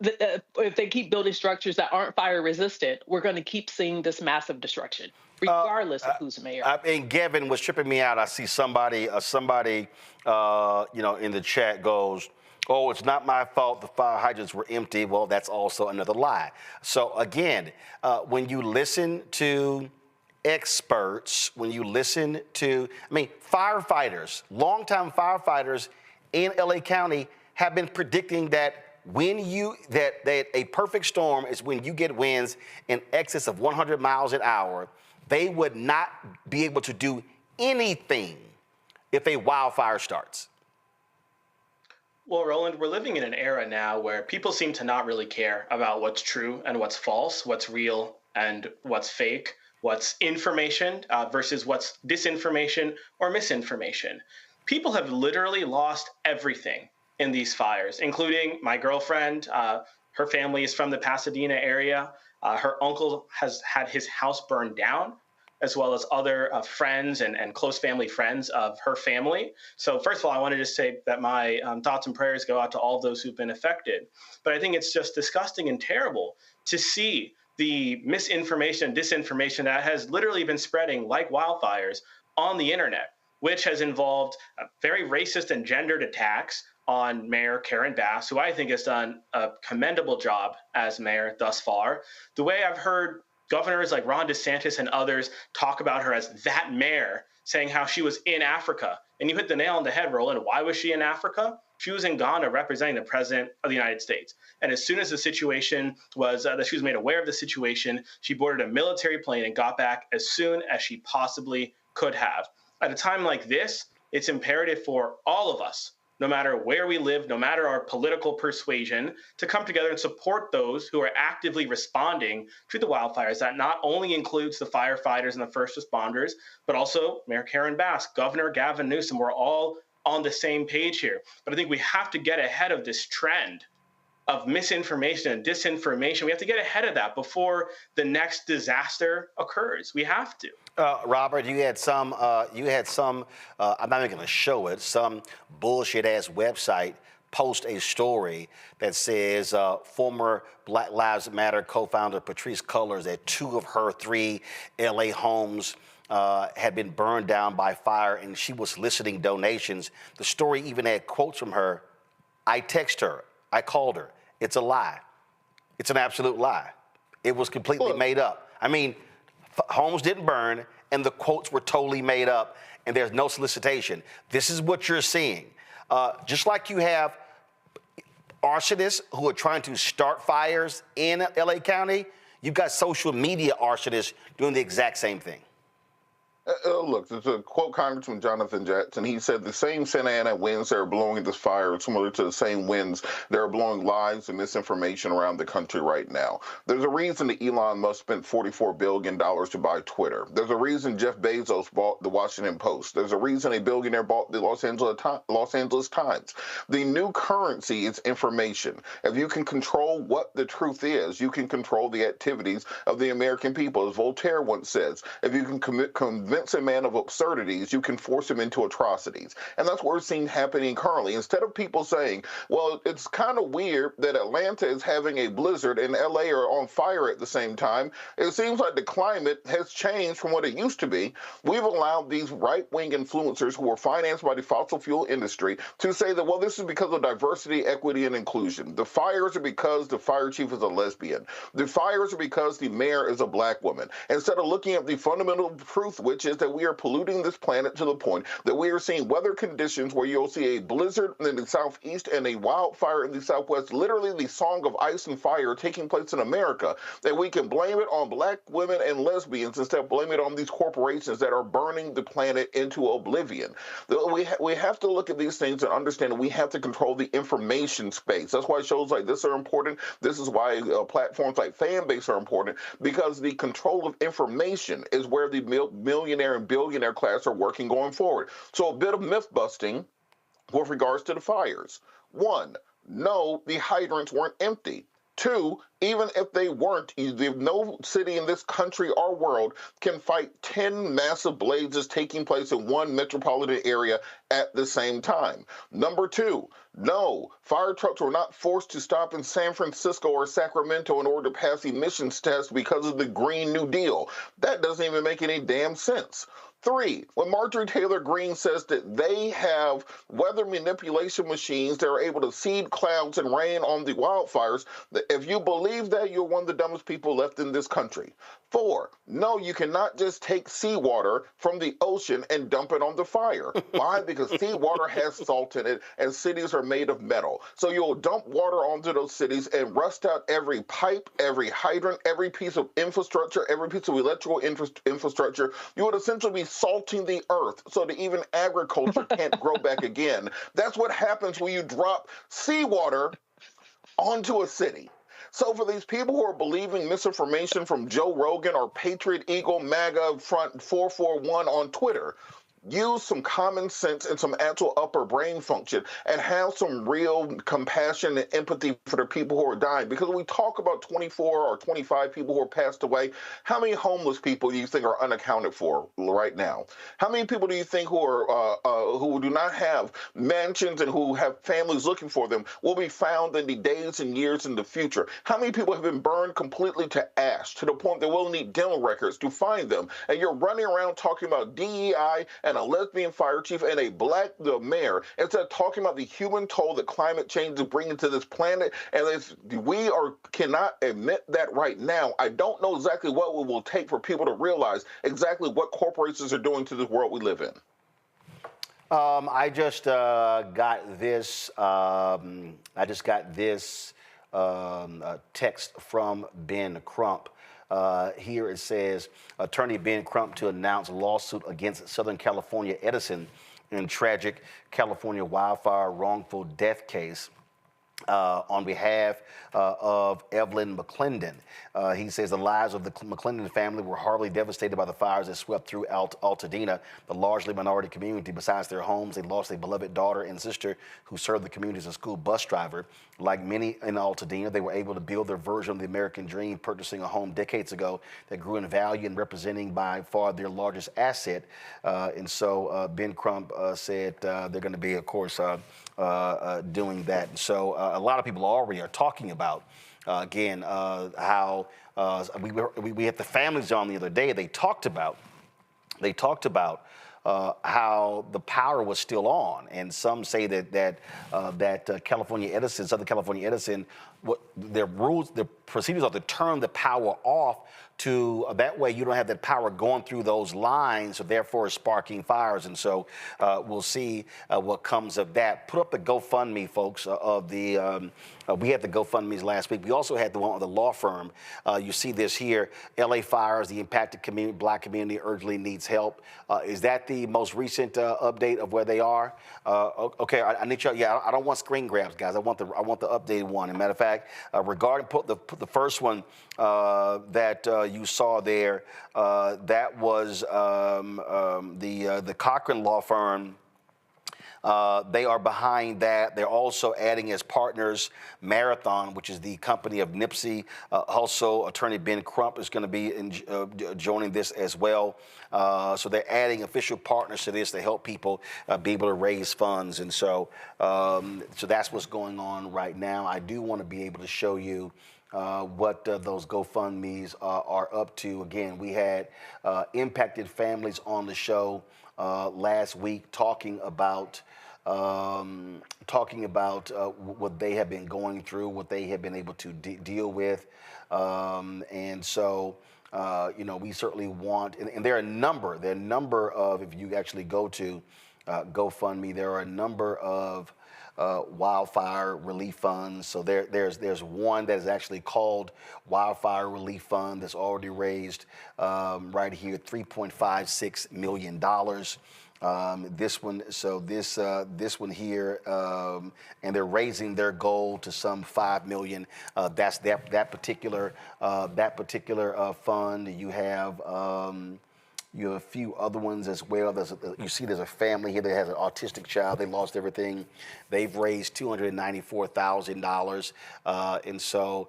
[SPEAKER 15] if they keep building structures that aren't fire resistant, we're going to keep seeing this massive destruction, regardless of who's mayor.
[SPEAKER 2] And Gavin was tripping me out. I see somebody, in the chat goes, "Oh, it's not my fault the fire hydrants were empty." Well, that's also another lie. So again, when you listen to experts, firefighters, longtime firefighters in LA County have been predicting that that a perfect storm is when you get winds in excess of 100 miles an hour. They would not be able to do anything if a wildfire starts.
[SPEAKER 16] Well, Roland, we're living in an era now where people seem to not really care about what's true and what's false, what's real and what's fake, what's information versus what's disinformation or misinformation. People have literally lost everything in these fires, including my girlfriend. Her family is from the Pasadena area. Her uncle has had his house burned down, as well as other friends and close family friends of her family. So first of all, I want to just say that my thoughts and prayers go out to all those who've been affected. But I think it's just disgusting and terrible to see the misinformation and disinformation that has literally been spreading like wildfires on the internet, which has involved very racist and gendered attacks on Mayor Karen Bass, who I think has done a commendable job as mayor thus far. The way I've heard governors like Ron DeSantis and others talk about her as that mayor, saying how she was in Africa. And you hit the nail on the head, Roland. Why was she in Africa? She was in Ghana representing the president of the United States. And as soon as the situation was, that she was made aware of the situation, she boarded a military plane and got back as soon as she possibly could have. At a time like this, it's imperative for all of us, no matter where we live, no matter our political persuasion, to come together and support those who are actively responding to the wildfires. That not only includes the firefighters and the first responders, but also Mayor Karen Bass, Governor Gavin Newsom. We're all on the same page here. But I think we have to get ahead of this trend of misinformation and disinformation. We have to get ahead of that before the next disaster occurs. We have to.
[SPEAKER 2] Robert, you had some, I'm not even going to show it, some bullshit-ass website post a story that says former Black Lives Matter co-founder Patrisse Cullors that 2 of her 3 LA homes had been burned down by fire, and she was soliciting donations. The story even had quotes from her. I text her. I called her. It's a lie. It's an absolute lie. It was completely made up. I mean, homes didn't burn, and the quotes were totally made up, and there's no solicitation. This is what you're seeing. Just like you have arsonists who are trying to start fires in LA County, you've got social media arsonists doing the exact same thing.
[SPEAKER 14] Look, there's a quote Congressman Jonathan Jackson. He said the same Santa Ana winds that are blowing this fire are similar to the same winds that are blowing lies and misinformation around the country right now. There's a reason that Elon Musk spent $44 billion to buy Twitter. There's a reason Jeff Bezos bought the Washington Post. There's a reason a billionaire bought the Los Angeles Times. The new currency is information. If you can control what the truth is, you can control the activities of the American people. As Voltaire once says, if you can convince convince a man of absurdities, you can force him into atrocities. And that's what we're seeing happening currently. Instead of people saying, well, it's kind of weird that Atlanta is having a blizzard and LA are on fire at the same time, it seems like the climate has changed from what it used to be. We've allowed these right-wing influencers who are financed by the fossil fuel industry to say that, well, this is because of diversity, equity, and inclusion. The fires are because the fire chief is a lesbian. The fires are because the mayor is a black woman. Instead of looking at the fundamental truth, which is that we are polluting this planet to the point that we are seeing weather conditions where you'll see a blizzard in the southeast and a wildfire in the southwest, literally the song of ice and fire taking place in America, that we can blame it on black women and lesbians instead of blaming it on these corporations that are burning the planet into oblivion. We have to look at these things and understand that we have to control the information space. That's why shows like this are important. This is why platforms like Fanbase are important, because the control of information is where the millionaire and billionaire class are working going forward. So a bit of myth busting with regards to the fires. 1, no, the hydrants weren't empty. 2, even if they weren't, no city in this country or world can fight 10 massive blazes taking place in one metropolitan area at the same time. Number 2, no, fire trucks were not forced to stop in San Francisco or Sacramento in order to pass emissions tests because of the Green New Deal. That doesn't even make any damn sense. 3, when Marjorie Taylor Greene says that they have weather manipulation machines that are able to seed clouds and rain on the wildfires, if you believe that, you're one of the dumbest people left in this country. 4, no, you cannot just take seawater from the ocean and dump it on the fire. Why? Because seawater has salt in it and cities are made of metal. So you'll dump water onto those cities and rust out every pipe, every hydrant, every piece of infrastructure, every piece of electrical infrastructure. You would essentially be salting the earth so that even agriculture can't grow back again. That's what happens when you drop seawater onto a city. So for these people who are believing misinformation from Joe Rogan or Patriot Eagle MAGA Front 441 on Twitter, use some common sense and some actual upper brain function and have some real compassion and empathy for the people who are dying. Because when we talk about 24 or 25 people who are passed away, how many homeless people do you think are unaccounted for right now? How many people do you think who are who do not have mansions and who have families looking for them will be found in the days and years in the future? How many people have been burned completely to ash to the point that we'll need dental records to find them? And you're running around talking about DEI and a lesbian fire chief and a black mayor instead of talking about the human toll that climate change is bringing to this planet. And if we cannot admit that right now, I don't know exactly what it will take for people to realize exactly what corporations are doing to this world we live in.
[SPEAKER 2] I just got this. Text from Ben Crump. Here it says, Attorney Ben Crump to announce lawsuit against Southern California Edison in tragic California wildfire wrongful death case. On behalf of Evelyn McClendon. He says the lives of the McClendon family were hardly devastated by the fires that swept through Altadena, the largely minority community. Besides their homes, they lost a beloved daughter and sister who served the community as a school bus driver. Like many in Altadena, they were able to build their version of the American dream, purchasing a home decades ago that grew in value and representing by far their largest asset. And so Ben Crump said they're going to be, of course, doing that. And so a lot of people already are talking about, again, how we had the families on the other day. They talked about how the power was still on, and some say that California Edison, Southern California Edison, their rules, the procedures are to turn the power off. To that way, you don't have that power going through those lines, so therefore sparking fires. And so we'll see what comes of that. Put up the GoFundMe, folks. We had the GoFundMe's last week. We also had the one of the law firm. You see this here: LA fires, the impacted community, black community urgently needs help. Is that the most recent update of where they are? Okay, I need you. Yeah, I don't want screen grabs, guys. I want the updated one. As a matter of fact, regarding the first one that you saw there, that was the Cochran law firm. They are behind that. They're also adding as partners Marathon, which is the company of Nipsey. Also, attorney Ben Crump is going to be joining this as well. So they're adding official partners to this to help people be able to raise funds. And so that's what's going on right now. I do want to be able to show you what those GoFundMes are up to. Again, we had impacted families on the show last week talking about what they have been going through, what they have been able to deal with, and so we certainly want. And there are a number of, if you actually go to GoFundMe, there are a number of wildfire relief funds. So there's one that is actually called Wildfire Relief Fund that's already raised right here $3.56 million. This one here, and they're raising their goal to some $5 million. That's that particular fund. You have a few other ones as well. There's a family here that has an autistic child. They lost everything. They've raised $294,000. And so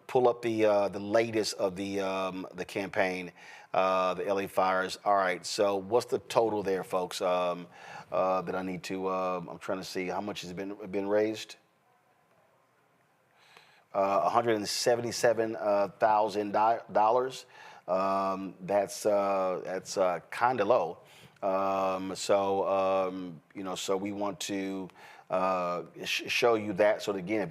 [SPEAKER 2] pull up the latest of the campaign, the LA fires. All right. So what's the total there, folks? That I need to. I'm trying to see how much has been raised. $177,000. That's kind of low. So we want to show you that. So again,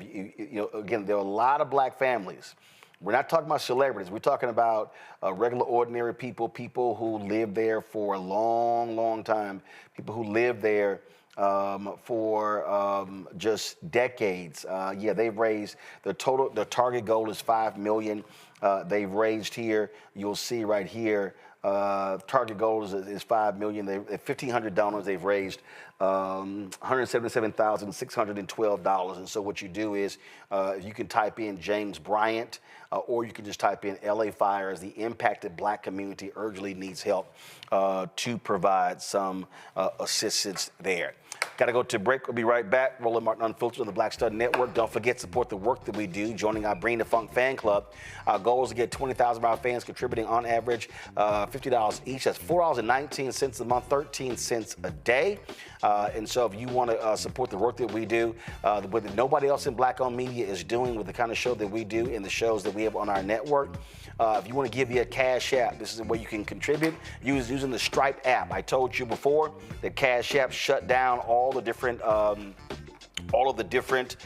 [SPEAKER 2] again, there are a lot of black families. We're not talking about celebrities. We're talking about regular, ordinary people, people who live there for a long, long time, people who live there for just decades. They've raised the target goal is $5 million. They've raised here, you'll see right here, target goal is $5 million. 1,500 donors. They've raised $177,612. And so what you do is you can type in James Bryant, or you can just type in LA Fires. The impacted black community urgently needs help to provide some assistance there. Got to go to break. We'll be right back. Roland Martin Unfiltered on the Black Star Network. Don't forget, support the work that we do. Joining our Bring the Funk fan club. Our goal is to get 20,000 of our fans contributing on average $50 each. That's $4.19 a month, 13 cents a day. And so if you want to support the work that we do, what nobody else in black-owned media is doing with the kind of show that we do and the shows that we have on our network, if you want to give me a Cash App, this is where you can contribute using the Stripe app. I told you before that Cash App shut down all of the different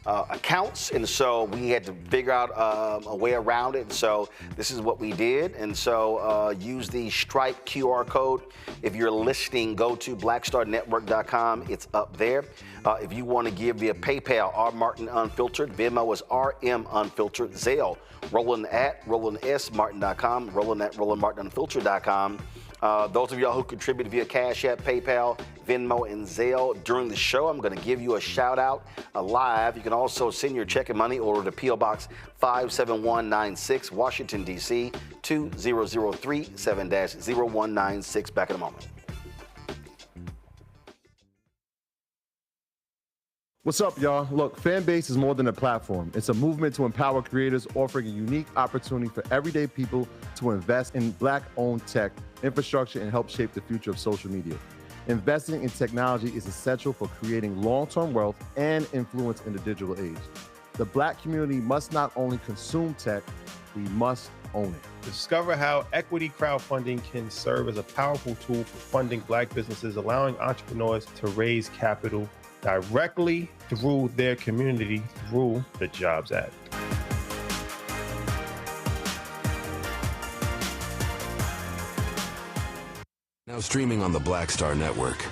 [SPEAKER 2] accounts, and so we had to figure out a way around it. And so this is what we did, and so use the Stripe QR code. If you're listening, go to blackstarnetwork.com. It's up there. If you want to give via PayPal, R Martin Unfiltered, Venmo is RM Unfiltered, Zelle, Roland at RolandSMartin.com, Roland at RolandMartinUnfiltered.com. Those of y'all who contribute via Cash App, PayPal, Venmo, and Zelle during the show, I'm going to give you a shout out live. You can also send your check and money order to P.O. Box 57196, Washington, D.C. 20037 7-0196. Back in a moment.
[SPEAKER 3] What's up, y'all? Look, Fanbase is more than a platform. It's a movement to empower creators, offering a unique opportunity for everyday people to invest in black-owned tech, infrastructure, and help shape the future of social media. Investing in technology is essential for creating long-term wealth and influence in the digital age. The black community must not only consume tech, we must own it.
[SPEAKER 1] Discover how equity crowdfunding can serve as a powerful tool for funding black businesses, allowing entrepreneurs to raise capital directly through their community through the Jobs Act.
[SPEAKER 22] Now streaming on the Black Star Network.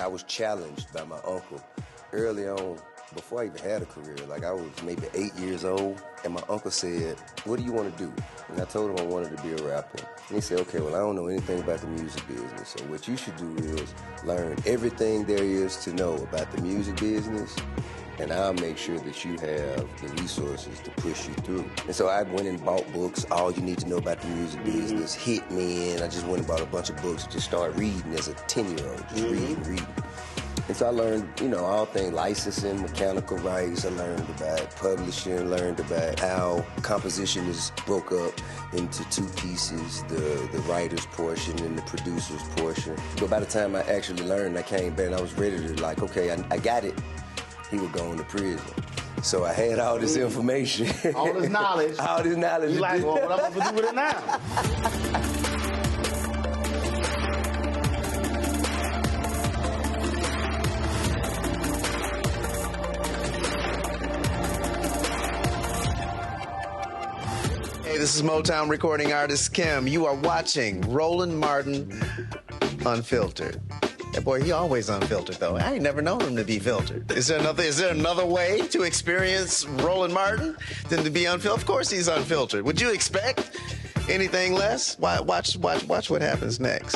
[SPEAKER 23] I was challenged by my uncle early on, before I even had a career. Like, I was maybe 8 years old, and my uncle said, "What do you want to do?" And I told him I wanted to be a rapper. And he said, "Okay, well, I don't know anything about the music business, so what you should do is learn everything there is to know about the music business and I'll make sure that you have the resources to push you through. And so I went and bought books, All You Need to Know About the Music Business, Hit Me In. I just went and bought a bunch of books and just started reading as a 10-year-old, just reading. And so I learned, all things licensing, mechanical rights. I learned about publishing, learned about how composition is broke up into two pieces, the writer's portion and the producer's portion. But by the time I actually learned, I came back and I was ready to okay, I got it. He would go into prison. So I had all this information.
[SPEAKER 2] All this knowledge.
[SPEAKER 23] All this knowledge.
[SPEAKER 2] You like, well, what am I going to do with it now?
[SPEAKER 5] Hey, this is Motown recording artist Kim. You are watching Roland Martin Unfiltered. That boy, he always unfiltered, though. I ain't never known him to be filtered. Is there another way to experience Roland Martin than to be unfiltered? Of course he's unfiltered. Would you expect anything less? Watch what happens next.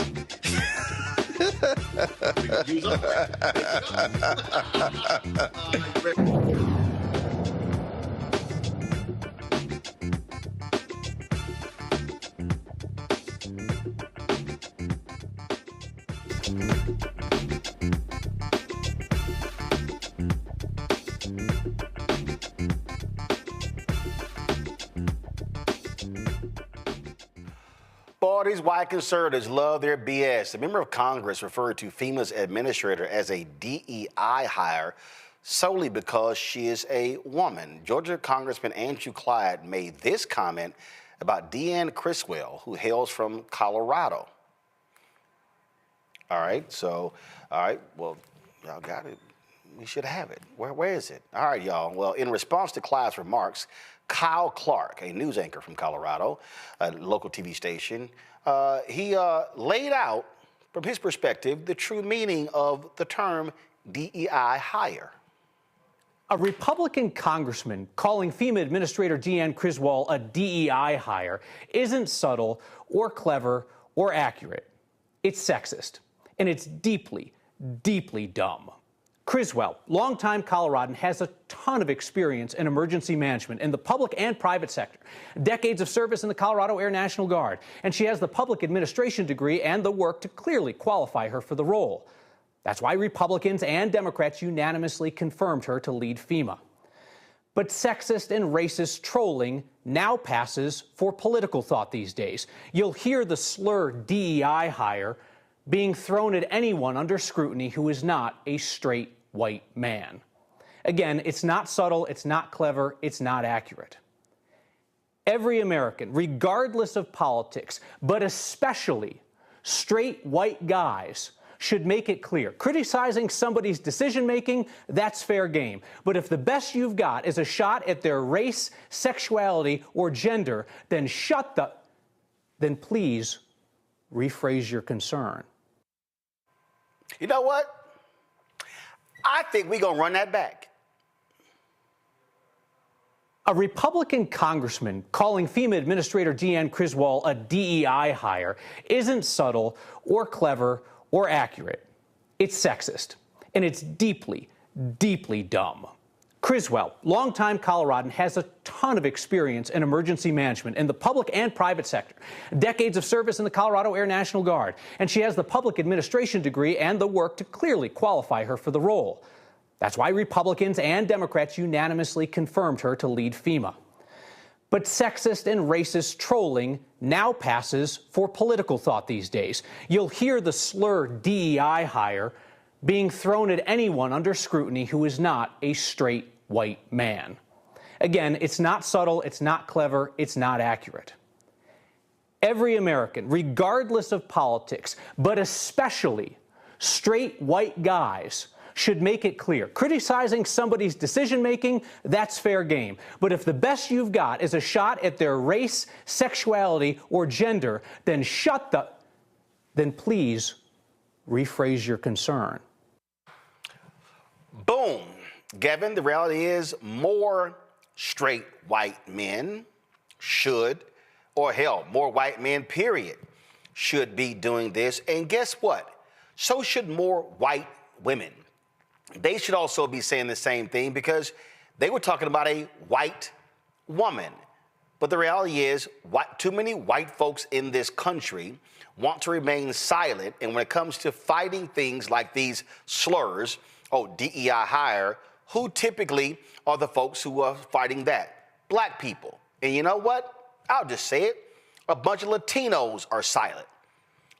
[SPEAKER 2] Boy, these white conservatives love their BS. A member of Congress referred to FEMA's administrator as a DEI hire solely because she is a woman. Georgia Congressman Andrew Clyde made this comment about Deanne Criswell, who hails from Colorado. All right, well, y'all got it. We should have it. Where is it? All right, y'all. Well, in response to Clyde's remarks, Kyle Clark, a news anchor from Colorado, a local TV station, he laid out, from his perspective, the true meaning of the term DEI hire.
[SPEAKER 6] A Republican congressman calling FEMA Administrator Deanne Criswell a DEI hire isn't subtle or clever or accurate. It's sexist, and it's deeply, deeply dumb. Criswell, longtime Coloradan, has a ton of experience in emergency management in the public and private sector, decades of service in the Colorado Air National Guard, and she has the public administration degree and the work to clearly qualify her for the role. That's why Republicans and Democrats unanimously confirmed her to lead FEMA. But sexist and racist trolling now passes for political thought these days. You'll hear the slur DEI hire being thrown at anyone under scrutiny who is not a straight white man. Again, it's not subtle, it's not clever, it's not accurate. Every American, regardless of politics, but especially straight white guys, should make it clear. Criticizing somebody's decision-making, that's fair game. But if the best you've got is a shot at their race, sexuality, or gender, then please rephrase your concern.
[SPEAKER 2] You know what? I think we're going to run that back.
[SPEAKER 6] A Republican congressman calling FEMA Administrator Deanne Criswell a DEI hire isn't subtle or clever or accurate. It's sexist, and it's deeply, deeply dumb. Criswell, longtime Coloradan, has a ton of experience in emergency management in the public and private sector, decades of service in the Colorado Air National Guard, and she has the public administration degree and the work to clearly qualify her for the role. That's why Republicans and Democrats unanimously confirmed her to lead FEMA. But sexist and racist trolling now passes for political thought these days. You'll hear the slur DEI hire being thrown at anyone under scrutiny who is not a straight white man. Again, it's not subtle, it's not clever, it's not accurate. Every American, regardless of politics, but especially straight white guys, should make it clear. Criticizing somebody's decision-making, that's fair game. But if the best you've got is a shot at their race, sexuality, or gender, then please rephrase your concern.
[SPEAKER 2] Boom. Gavin, the reality is more straight white men should, or hell, more white men, period, should be doing this. And guess what? So should more white women. they should also be saying the same thing because they were talking about a white woman. But the reality is, too many white folks in this country want to remain silent. And when it comes to fighting things like these slurs, DEI hire, who typically are the folks who are fighting that? Black people. And you know what? I'll just say it. A bunch of Latinos are silent.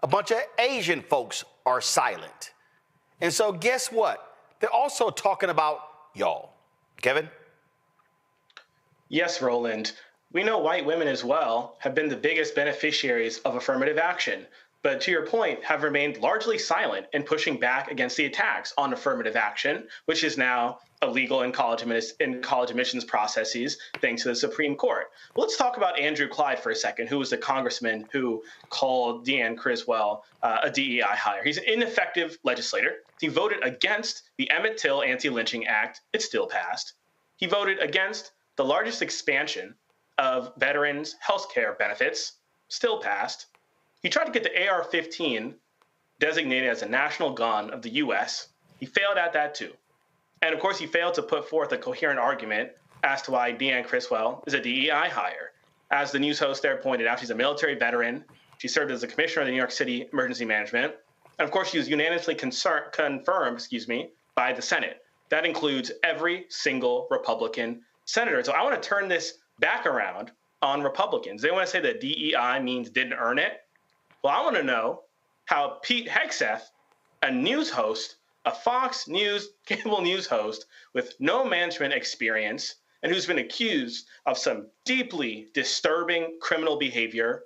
[SPEAKER 2] A bunch of Asian folks are silent. And so guess what? They're also talking about y'all. Kevin?
[SPEAKER 16] Yes, Roland. We know white women as well have been the biggest beneficiaries of affirmative action, but to your point, have remained largely silent in pushing back against the attacks on affirmative action, which is now illegal in college admissions processes, thanks to the Supreme Court. Well, let's talk about Andrew Clyde for a second, who was the congressman who called Deanne Criswell a DEI hire. He's an ineffective legislator. He voted against the Emmett Till Anti-Lynching Act. It still passed. He voted against the largest expansion of veterans' health care benefits, still passed. He tried to get the AR-15 designated as a national gun of the U.S. He failed at that too. And of course, he failed to put forth a coherent argument as to why Deanne Criswell is a DEI hire. As the news host there pointed out, she's a military veteran. She served as the commissioner of the New York City Emergency Management. And of course, she was unanimously confirmed by the Senate. That includes every single Republican senator. So I want to turn this back around on Republicans. They want to say that DEI means didn't earn it. Well, I want to know how Pete Hegseth, a news host, a Fox News cable news host with no management experience and who's been accused of some deeply disturbing criminal behavior,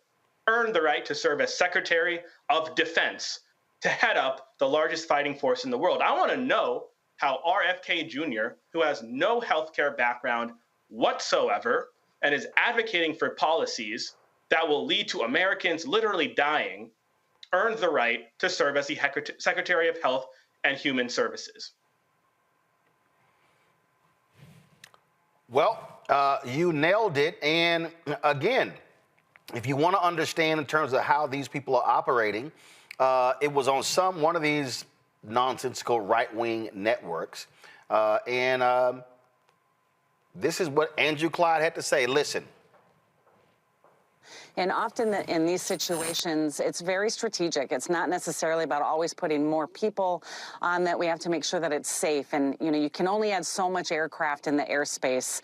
[SPEAKER 16] earned the right to serve as Secretary of Defense to head up the largest fighting force in the world. I want to know how RFK Jr., who has no healthcare background whatsoever and is advocating for policies that will lead to Americans literally dying, earned the right to serve as the Secretary of Health and Human Services.
[SPEAKER 2] Well, you nailed it. And again, if you want to understand in terms of how these people are operating, it was on one of these nonsensical right-wing networks. This is what Andrew Clyde had to say. Listen.
[SPEAKER 4] And often in these situations, it's very strategic. It's not necessarily about always putting more people on that. We have to make sure that it's safe. And, you can only add so much aircraft in the airspace.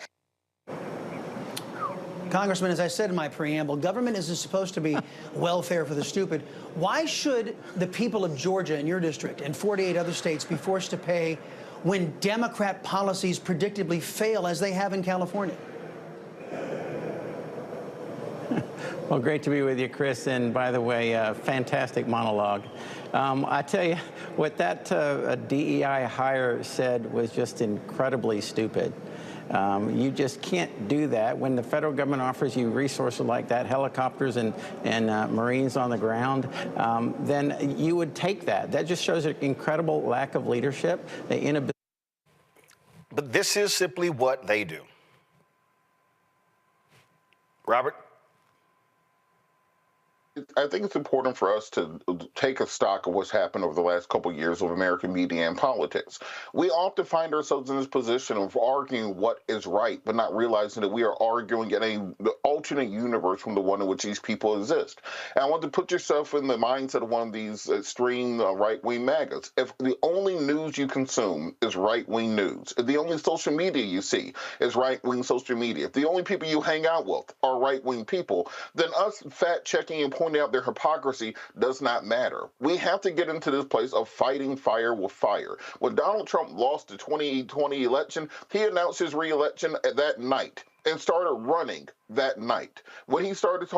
[SPEAKER 8] Congressman, as I said in my preamble, government isn't supposed to be welfare for the stupid. Why should the people of Georgia in your district and 48 other states be forced to pay when Democrat policies predictably fail, as they have in California?
[SPEAKER 10] Well, great to be with you, Chris. And by the way, fantastic monologue. I tell you, what that DEI hire said was just incredibly stupid. You just can't do that. When the federal government offers you resources like that, helicopters and Marines on the ground, then you would take that. That just shows an incredible lack of leadership, the inability.
[SPEAKER 2] But this is simply what they do. Robert?
[SPEAKER 14] I think it's important for us to take a stock of what's happened over the last couple of years of American media and politics. We often find ourselves in this position of arguing what is right, but not realizing that we are arguing in an alternate universe from the one in which these people exist. And I want to put yourself in the mindset of one of these extreme right-wing MAGAs. If the only news you consume is right-wing news, if the only social media you see is right-wing social media, if the only people you hang out with are right-wing people, then us fact-checking and pointing out their hypocrisy does not matter. We have to get into this place of fighting fire with fire. When Donald Trump lost the 2020 election, he announced his re-election that night and started running that night. When he started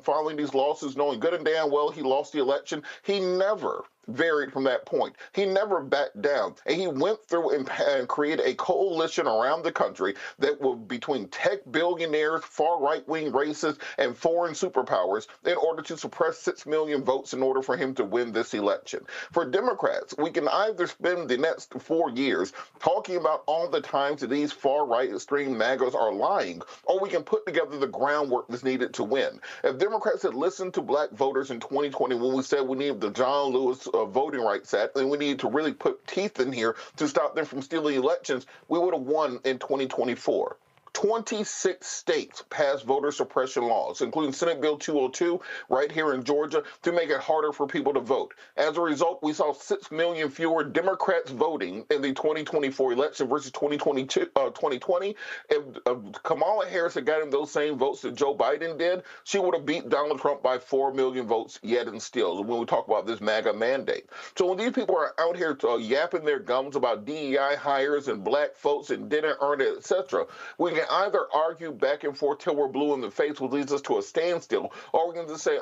[SPEAKER 14] filing these lawsuits, knowing good and damn well he lost the election, he never varied from that point. He never backed down. And he went through and created a coalition around the country that was between tech billionaires, far right-wing racists, and foreign superpowers in order to suppress 6 million votes in order for him to win this election. For Democrats, we can either spend the next 4 years talking about all the times that these far-right extreme MAGAs are lying, wrong, or we can put together the groundwork that's needed to win. If Democrats had listened to black voters in 2020 when we said we needed the John Lewis Voting Rights Act and we needed to really put teeth in here to stop them from stealing elections, we would have won in 2024. 26 states passed voter suppression laws, including Senate Bill 202 right here in Georgia, to make it harder for people to vote. As a result, we saw 6 million fewer Democrats voting in the 2024 election versus 2020. If Kamala Harris had gotten those same votes that Joe Biden did, she would have beat Donald Trump by 4 million votes yet and still, when we talk about this MAGA mandate. So when these people are out here yapping their gums about DEI hires and black folks and didn't earn it, etc., we can either argue back and forth till we're blue in the face, which leads us to a standstill, or we can just say,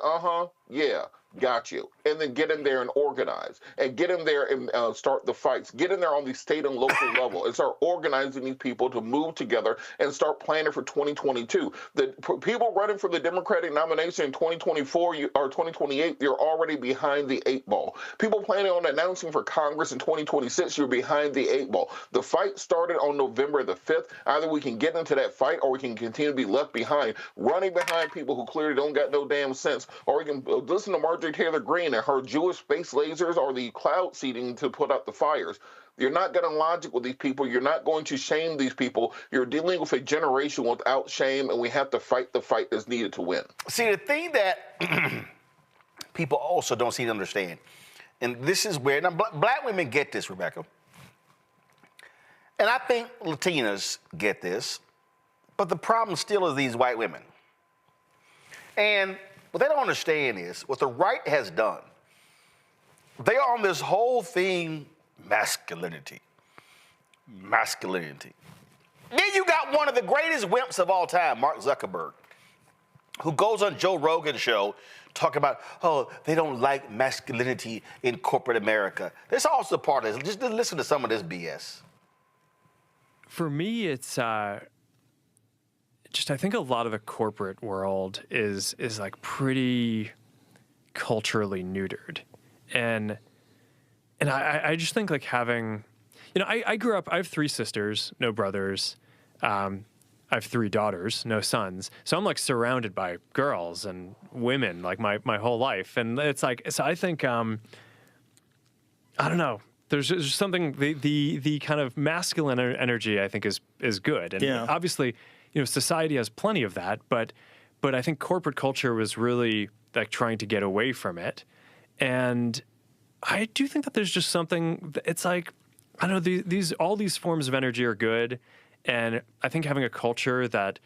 [SPEAKER 14] yeah, got you, and then get in there and organize, and get in there and start the fights, get in there on the state and local level, and start organizing these people to move together and start planning for 2022. The people running for the Democratic nomination in 2024 or 2028, you're already behind the 8 ball. People planning on announcing for Congress in 2026, you're behind the 8 ball. The fight started on November the 5th. Either we can get into that fight, or we can continue to be left behind, running behind people who clearly don't got no damn sense, or we can listen to Marjorie Taylor Greene and her Jewish space lasers or the cloud seeding to put out the fires. You're not going to logic with these people. You're not going to shame these people. You're dealing with a generation without shame, and we have to fight the fight that's needed to win.
[SPEAKER 2] See, the thing that people also don't seem to understand, and this is where, now, black women get this, Rebecca, and I think Latinas get this, but the problem still is these white women. And what they don't understand is what the right has done. They are on this whole thing, masculinity. Then you got one of the greatest wimps of all time, Mark Zuckerberg, who goes on Joe Rogan's show talking about, they don't like masculinity in corporate America. That's also part of this. Just listen to some of this BS.
[SPEAKER 7] For me, it's I think a lot of the corporate world is like pretty culturally neutered. And I just think like having, I grew up, I have 3 sisters, no brothers. I have 3 daughters, no sons. So I'm like surrounded by girls and women like my whole life. And it's like, so I think, I don't know. There's just something, the kind of masculine energy I think is good. And obviously, society has plenty of that, but I think corporate culture was really like trying to get away from it. And I do think that there's just something, it's like, I don't know, all these forms of energy are good. And I think having a culture that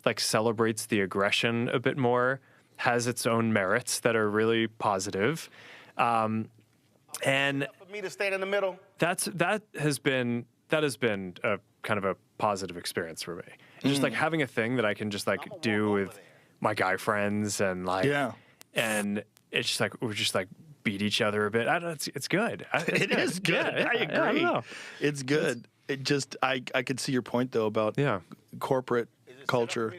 [SPEAKER 7] like celebrates the aggression a bit more has its own merits that are really positive. And
[SPEAKER 2] for me to stand in the middle.
[SPEAKER 7] That has been a kind of a positive experience for me. Just like having a thing that I can just like do with my guy friends and like, and it's just like, we're just like beat each other a bit. I don't know, it's good.
[SPEAKER 9] It is good.
[SPEAKER 7] Yeah,
[SPEAKER 9] I agree.
[SPEAKER 7] I don't know.
[SPEAKER 9] It's good. It just, I could see your point though about corporate culture.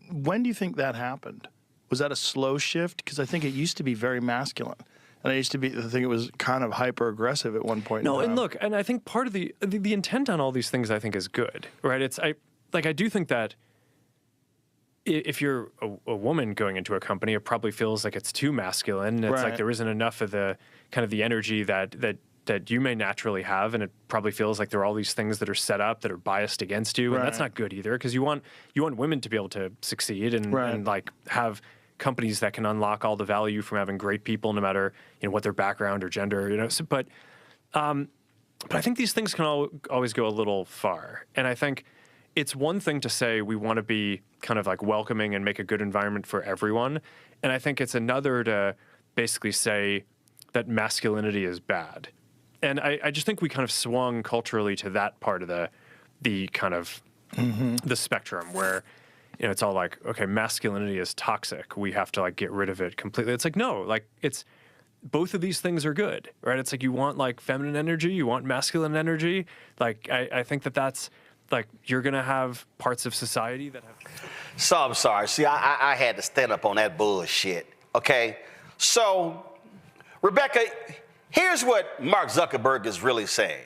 [SPEAKER 9] When do you think that happened? Was that a slow shift? Because I think it used to be very masculine. And I used to think it was kind of hyper aggressive at one point.
[SPEAKER 7] No, and look, and I think part of the intent on all these things I think is good, right? I do think that if you're a woman going into a company, it probably feels like it's too masculine. It's like there isn't enough of the kind of the energy that you may naturally have, and it probably feels like there are all these things that are set up that are biased against you, and that's not good either, because you want women to be able to succeed and like have companies that can unlock all the value from having great people, no matter what their background or gender, So, but I think these things can always go a little far, and I think it's one thing to say we want to be kind of like welcoming and make a good environment for everyone, and I think it's another to basically say that masculinity is bad, and I just think we kind of swung culturally to that part of the kind of the spectrum where. It's all like, okay, masculinity is toxic. We have to like get rid of it completely. It's like, no, like it's both of these things are good, right? It's like you want like feminine energy, you want masculine energy. Like I think that's like you're gonna have parts of society that have.
[SPEAKER 2] So I'm sorry. See, I had to stand up on that bullshit. Okay, so Rebecca, here's what Mark Zuckerberg is really saying.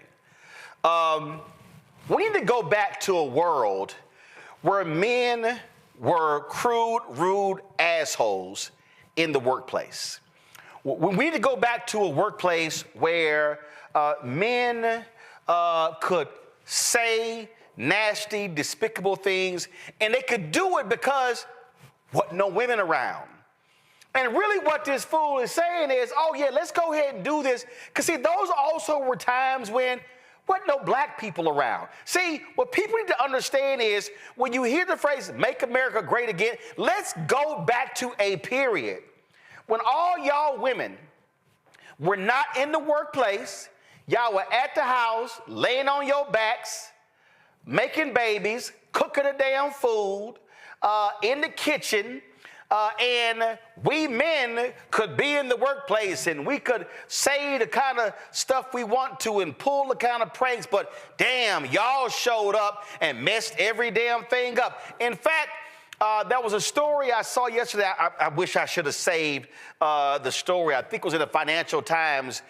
[SPEAKER 2] We need to go back to a world where men were crude, rude assholes in the workplace. We need to go back to a workplace where men could say nasty, despicable things, and they could do it because wasn't no women around. And really what this fool is saying is, oh yeah, let's go ahead and do this. Because see, those also were times when wasn't no black people around. See, what people need to understand is when you hear the phrase, make America great again, let's go back to a period when all y'all women were not in the workplace, y'all were at the house, laying on your backs, making babies, cooking the damn food, in the kitchen, and we men could be in the workplace and we could say the kind of stuff we want to and pull the kind of pranks, but damn, y'all showed up and messed every damn thing up. In fact, there was a story I saw yesterday. I wish I should have saved the story. I think it was in the Financial Times,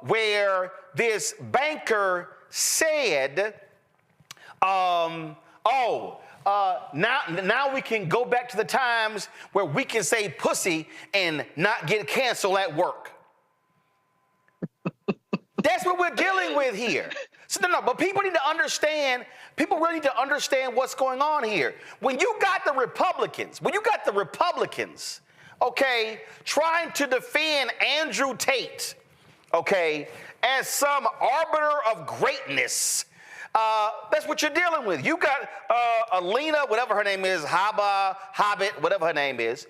[SPEAKER 2] where this banker said, now we can go back to the times where we can say pussy and not get canceled at work. That's what we're dealing with here. So no, but people need to understand, people really need to understand what's going on here. When you got the Republicans, okay, trying to defend Andrew Tate, okay, as some arbiter of greatness, that's what you're dealing with. You got Alina, whatever her name is, Hobbit, whatever her name is,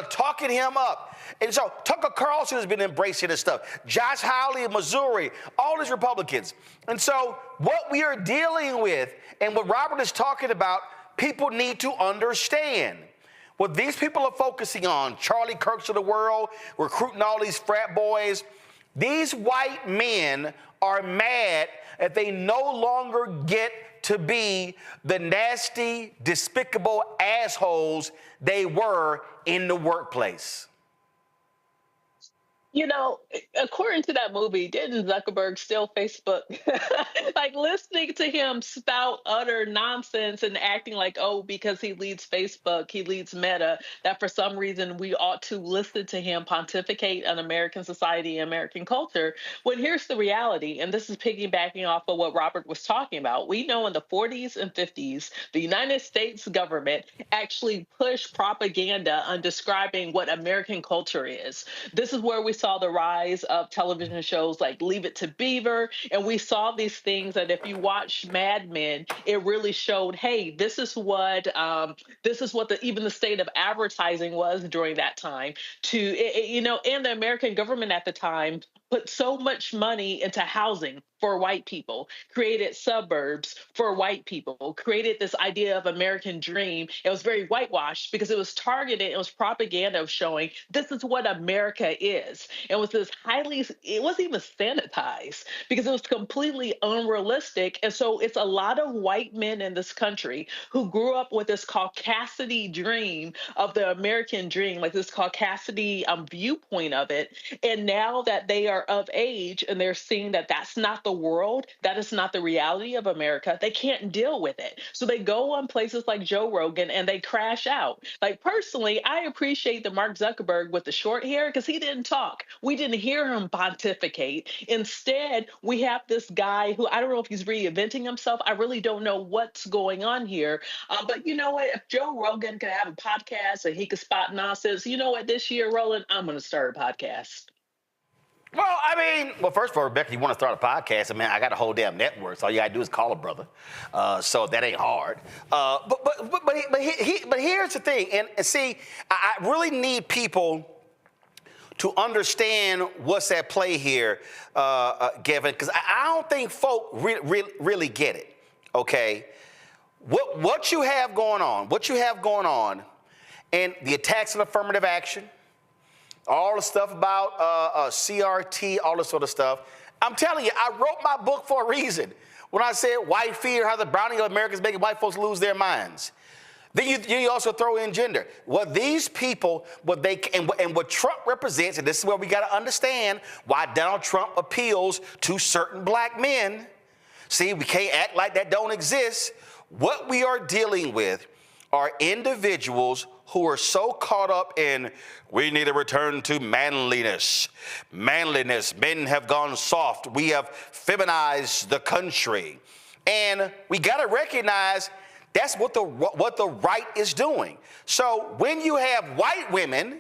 [SPEAKER 2] talking him up. And so Tucker Carlson has been embracing this stuff. Josh Hawley of Missouri, all these Republicans. And so what we are dealing with and what Robert is talking about, people need to understand. What these people are focusing on, Charlie Kirks of the world, recruiting all these frat boys, these white men are mad that they no longer get to be the nasty, despicable assholes they were in the workplace.
[SPEAKER 15] You know, according to that movie, didn't Zuckerberg steal Facebook? Like listening to him spout utter nonsense and acting like, oh, because he leads Facebook, he leads Meta, that for some reason we ought to listen to him pontificate on American society and American culture. When here's the reality, and this is piggybacking off of what Robert was talking about. We know in the 40s and 50s, the United States government actually pushed propaganda on describing what American culture is. This is where we saw the rise of television shows like Leave It to Beaver, and we saw these things that if you watch Mad Men, it really showed, hey, this is what even the state of advertising was during that time. And the American government at the time put so much money into housing for white people, created suburbs for white people, created this idea of American dream. It was very whitewashed because it was targeted, it was propaganda of showing this is what America is. It was it wasn't even sanitized because it was completely unrealistic. And so it's a lot of white men in this country who grew up with this caucasity dream of the American dream, like this caucasity viewpoint of it. And now that they are of age and they're seeing that that's not the world, that is not the reality of America, they can't deal with it. So they go on places like Joe Rogan and they crash out. Like personally, I appreciate the Mark Zuckerberg with the short hair because he didn't talk. We didn't hear him pontificate. Instead, we have this guy who, I don't know if he's reinventing himself. I really don't know what's going on here. But you know what? If Joe Rogan could have a podcast and he could spot nonsense, you know what? This year, Roland, I'm going to start a podcast.
[SPEAKER 2] Well, first of all, Rebecca, you want to start a podcast? I got a whole damn network. So all you got to do is call a brother. So that ain't hard. But here's the thing. And see, I really need people to understand what's at play here, Gavin, because I don't think folk really get it, okay? What you have going on, and the attacks on affirmative action, all the stuff about CRT, all this sort of stuff. I'm telling you, I wrote my book for a reason. When I said white fear, how the browning of America is making white folks lose their minds. Then you also throw in gender. What these people, what Trump represents, and this is where we got to understand why Donald Trump appeals to certain black men. See, we can't act like that don't exist. What we are dealing with are individuals who are so caught up in, we need to return to manliness. Manliness, men have gone soft. We have feminized the country. And we got to recognize that's what the right is doing. So when you have white women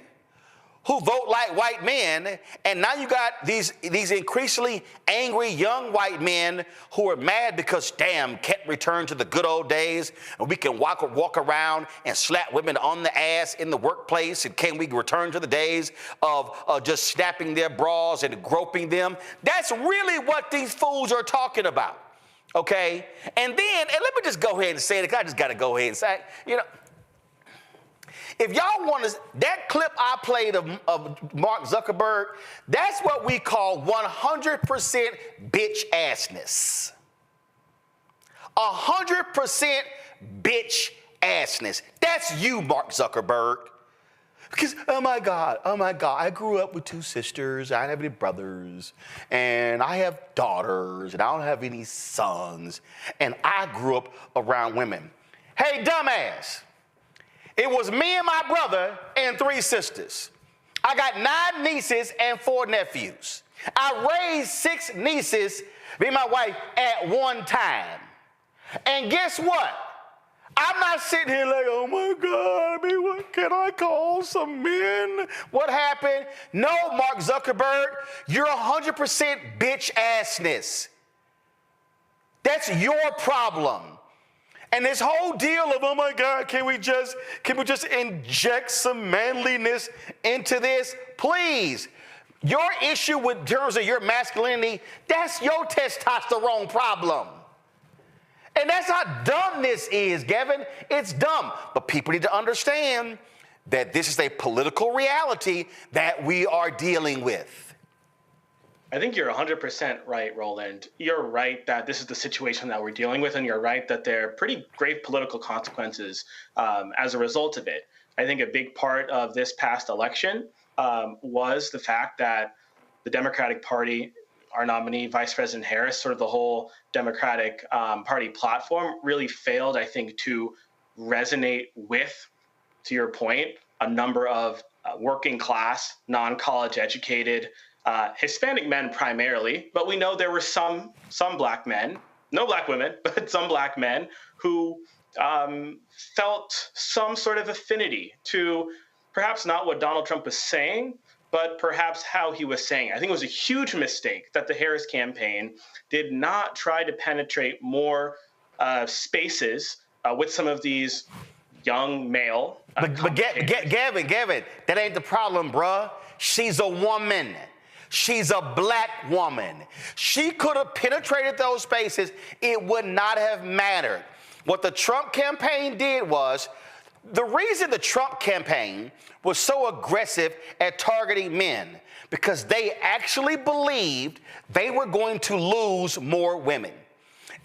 [SPEAKER 2] who vote like white men, and now you got these increasingly angry young white men who are mad because, damn, can't return to the good old days, and we can walk around and slap women on the ass in the workplace, and can we return to the days of just snapping their bras and groping them? That's really what these fools are talking about, okay? And let me just go ahead and say it, I just got to go ahead and say it, you know, if y'all want to, that clip I played of Mark Zuckerberg, that's what we call 100% bitch assness. 100% bitch assness. That's you, Mark Zuckerberg. Because, oh my God, I grew up with 2 sisters, I don't have any brothers, and I have daughters, and I don't have any sons, and I grew up around women. Hey, dumbass. It was me and my brother and 3 sisters. I got 9 nieces and 4 nephews. I raised 6 nieces, me and my wife, at one time. And guess what? I'm not sitting here like, oh my God, I mean, what can I call some men? What happened? No, Mark Zuckerberg, you're 100% bitch assness. That's your problem. And this whole deal of, oh my God, can we just inject some manliness into this? Please. Your issue with terms of your masculinity, that's your testosterone problem. And that's how dumb this is, Gavin. It's dumb. But people need to understand that this is a political reality that we are dealing with.
[SPEAKER 16] I think you're 100% right, Roland. You're right that this is the situation that we're dealing with, and you're right that there are pretty grave political consequences as a result of it. I think a big part of this past election was the fact that the Democratic Party, our nominee, Vice President Harris, sort of the whole Democratic Party platform really failed, I think, to resonate with, to your point, a number of working class, non-college educated, Hispanic men primarily, but we know there were some black men, no black women, but some black men who felt some sort of affinity to perhaps not what Donald Trump was saying, but perhaps how he was saying. I think it was a huge mistake that the Harris campaign did not try to penetrate more spaces with some of these young male.
[SPEAKER 2] But Gavin, that ain't the problem, bruh. She's a woman. She's a black woman. She could have penetrated those spaces. It would not have mattered. What the Trump campaign did was, the reason the Trump campaign was so aggressive at targeting men, because they actually believed they were going to lose more women.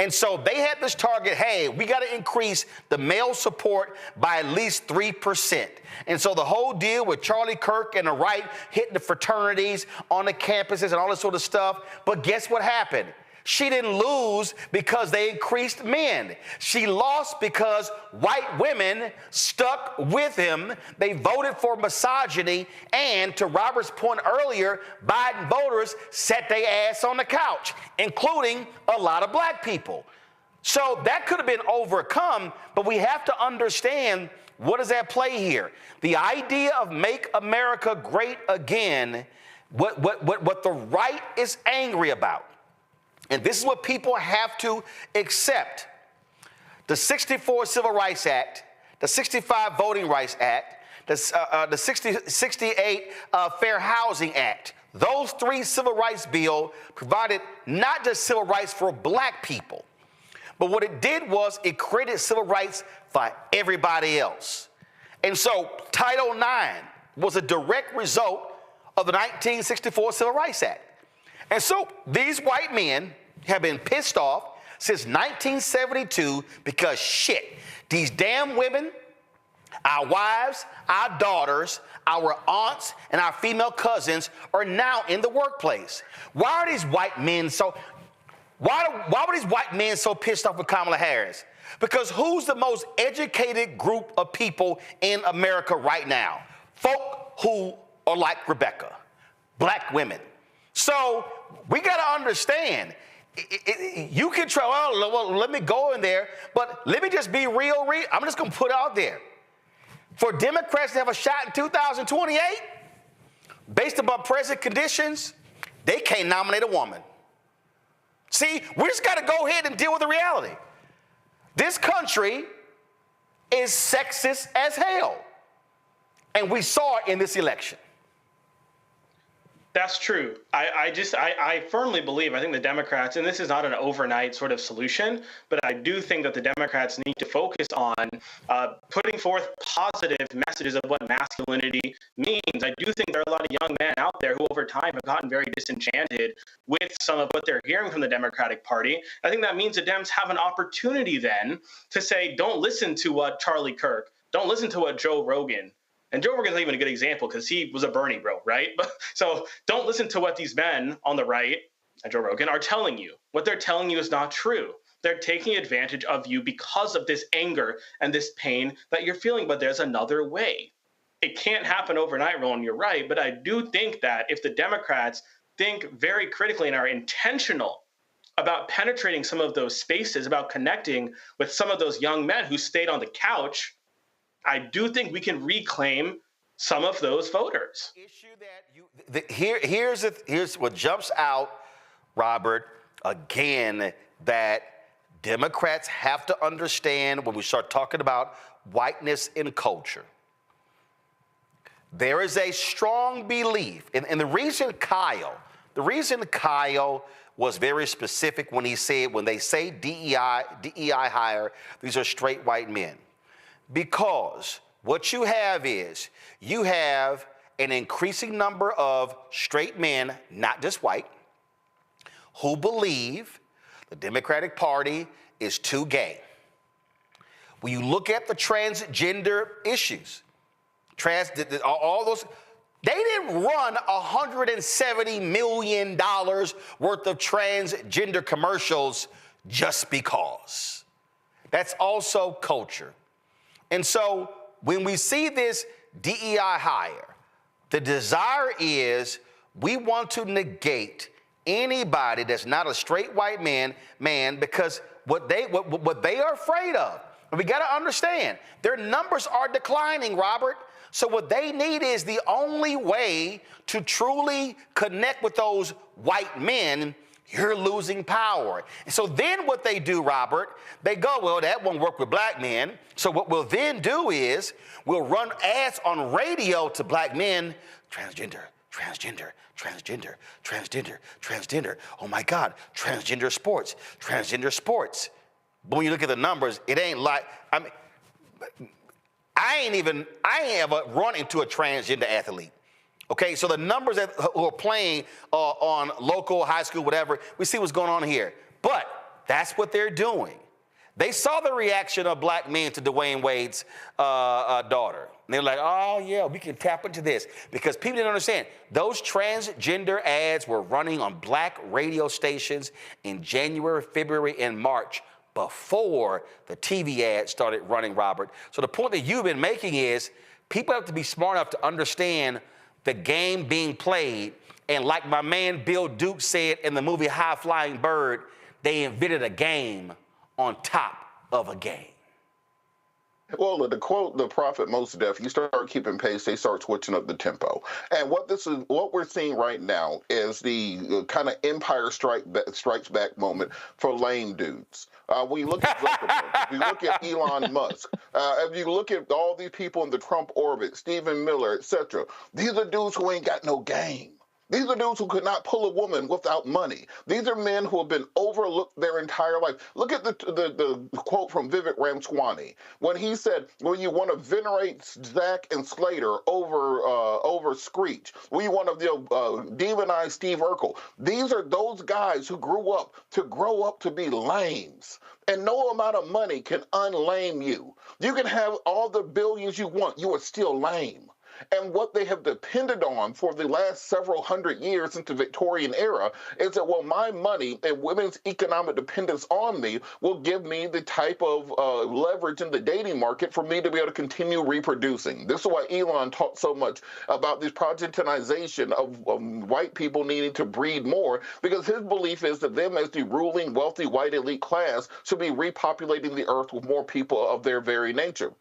[SPEAKER 2] And so they had this target, hey, we got to increase the male support by at least 3%. And so the whole deal with Charlie Kirk and the right hitting the fraternities on the campuses and all this sort of stuff. But guess what happened? She didn't lose because they increased men. She lost because white women stuck with him. They voted for misogyny. And to Robert's point earlier, Biden voters set their ass on the couch, including a lot of black people. So that could have been overcome, but we have to understand what is at play here. The idea of make America great again, what the right is angry about. And this is what people have to accept. The 64 Civil Rights Act, the 65 Voting Rights Act, the 68 Fair Housing Act, those 3 civil rights bills provided not just civil rights for black people, but what it did was it created civil rights for everybody else. And so Title IX was a direct result of the 1964 Civil Rights Act. And so these white men have been pissed off since 1972 because shit, these damn women, our wives, our daughters, our aunts, and our female cousins are now in the workplace. Why were these white men so pissed off with Kamala Harris? Because who's the most educated group of people in America right now? Folk who are like Rebecca, black women. So we got to understand, you can try, well, let me go in there, but let me just be real. I'm just going to put it out there. For Democrats to have a shot in 2028, based upon present conditions, they can't nominate a woman. See, we just got to go ahead and deal with the reality. This country is sexist as hell. And we saw it in this election.
[SPEAKER 16] That's true. I firmly believe, I think the Democrats, and this is not an overnight sort of solution, but I do think that the Democrats need to focus on putting forth positive messages of what masculinity means. I do think there are a lot of young men out there who over time have gotten very disenchanted with some of what they're hearing from the Democratic Party. I think that means the Dems have an opportunity then to say, don't listen to what Charlie Kirk, don't listen to what Joe Rogan, and Joe Rogan's not even a good example because he was a Bernie bro, right? So don't listen to what these men on the right, and Joe Rogan, are telling you. What they're telling you is not true. They're taking advantage of you because of this anger and this pain that you're feeling, but there's another way. It can't happen overnight, Roland, you're right, but I do think that if the Democrats think very critically and are intentional about penetrating some of those spaces, about connecting with some of those young men who stayed on the couch, I do think we can reclaim some of those voters.
[SPEAKER 2] Here's what jumps out, Robert, again, that Democrats have to understand when we start talking about whiteness in culture. There is a strong belief, and the reason Kyle was very specific when he said, when they say DEI hire, these are straight white men. Because what you have is, you have an increasing number of straight men, not just white, who believe the Democratic Party is too gay. When you look at the transgender issues, all those, they didn't run $170 million worth of transgender commercials just because. That's also culture. And so when we see this DEI hire, the desire is we want to negate anybody that's not a straight white man because what they are afraid of, and we got to understand, their numbers are declining, Robert. So what they need is the only way to truly connect with those white men. You're losing power. And so then what they do, Robert, they go, well, that won't work with black men. So what we'll then do is we'll run ads on radio to black men, transgender, transgender, transgender, transgender, transgender. Oh my God, transgender sports, transgender sports. But when you look at the numbers, it ain't like, I ain't ever run into a transgender athlete. Okay, so the numbers who are playing on local, high school, whatever, we see what's going on here. But that's what they're doing. They saw the reaction of black men to Dwayne Wade's daughter. And they're like, oh, yeah, we can tap into this. Because people didn't understand. Those transgender ads were running on black radio stations in January, February, and March before the TV ads started running, Robert. So the point that you've been making is people have to be smart enough to understand the game being played. And like my man Bill Duke said in the movie High Flying Bird, they invented a game on top of a game.
[SPEAKER 14] Well, to quote the prophet Mos Def, you start keeping pace, they start switching up the tempo. And what we're seeing right now is the kind of Empire Strikes Back moment for lame dudes. When you look at Zuckerberg, if you look at Elon Musk, if you look at all these people in the Trump orbit, Stephen Miller, etc., these are dudes who ain't got no game. These are dudes who could not pull a woman without money. These are men who have been overlooked their entire life. Look at the quote from Vivek Ramaswamy when he said, "Well, you want to venerate Zach and Slater over Screech. Well, you want to demonize Steve Urkel." These are those guys who grew up to be lames. And no amount of money can unlame you. You can have all the billions you want. You are still lame. And what they have depended on for the last several hundred years since the Victorian era is that, well, my money and women's economic dependence on me will give me the type of leverage in the dating market for me to be able to continue reproducing. This is why Elon talked so much about this projectization of white people needing to breed more, because his belief is that them as the ruling, wealthy, white elite class should be repopulating the earth with more people of their very nature.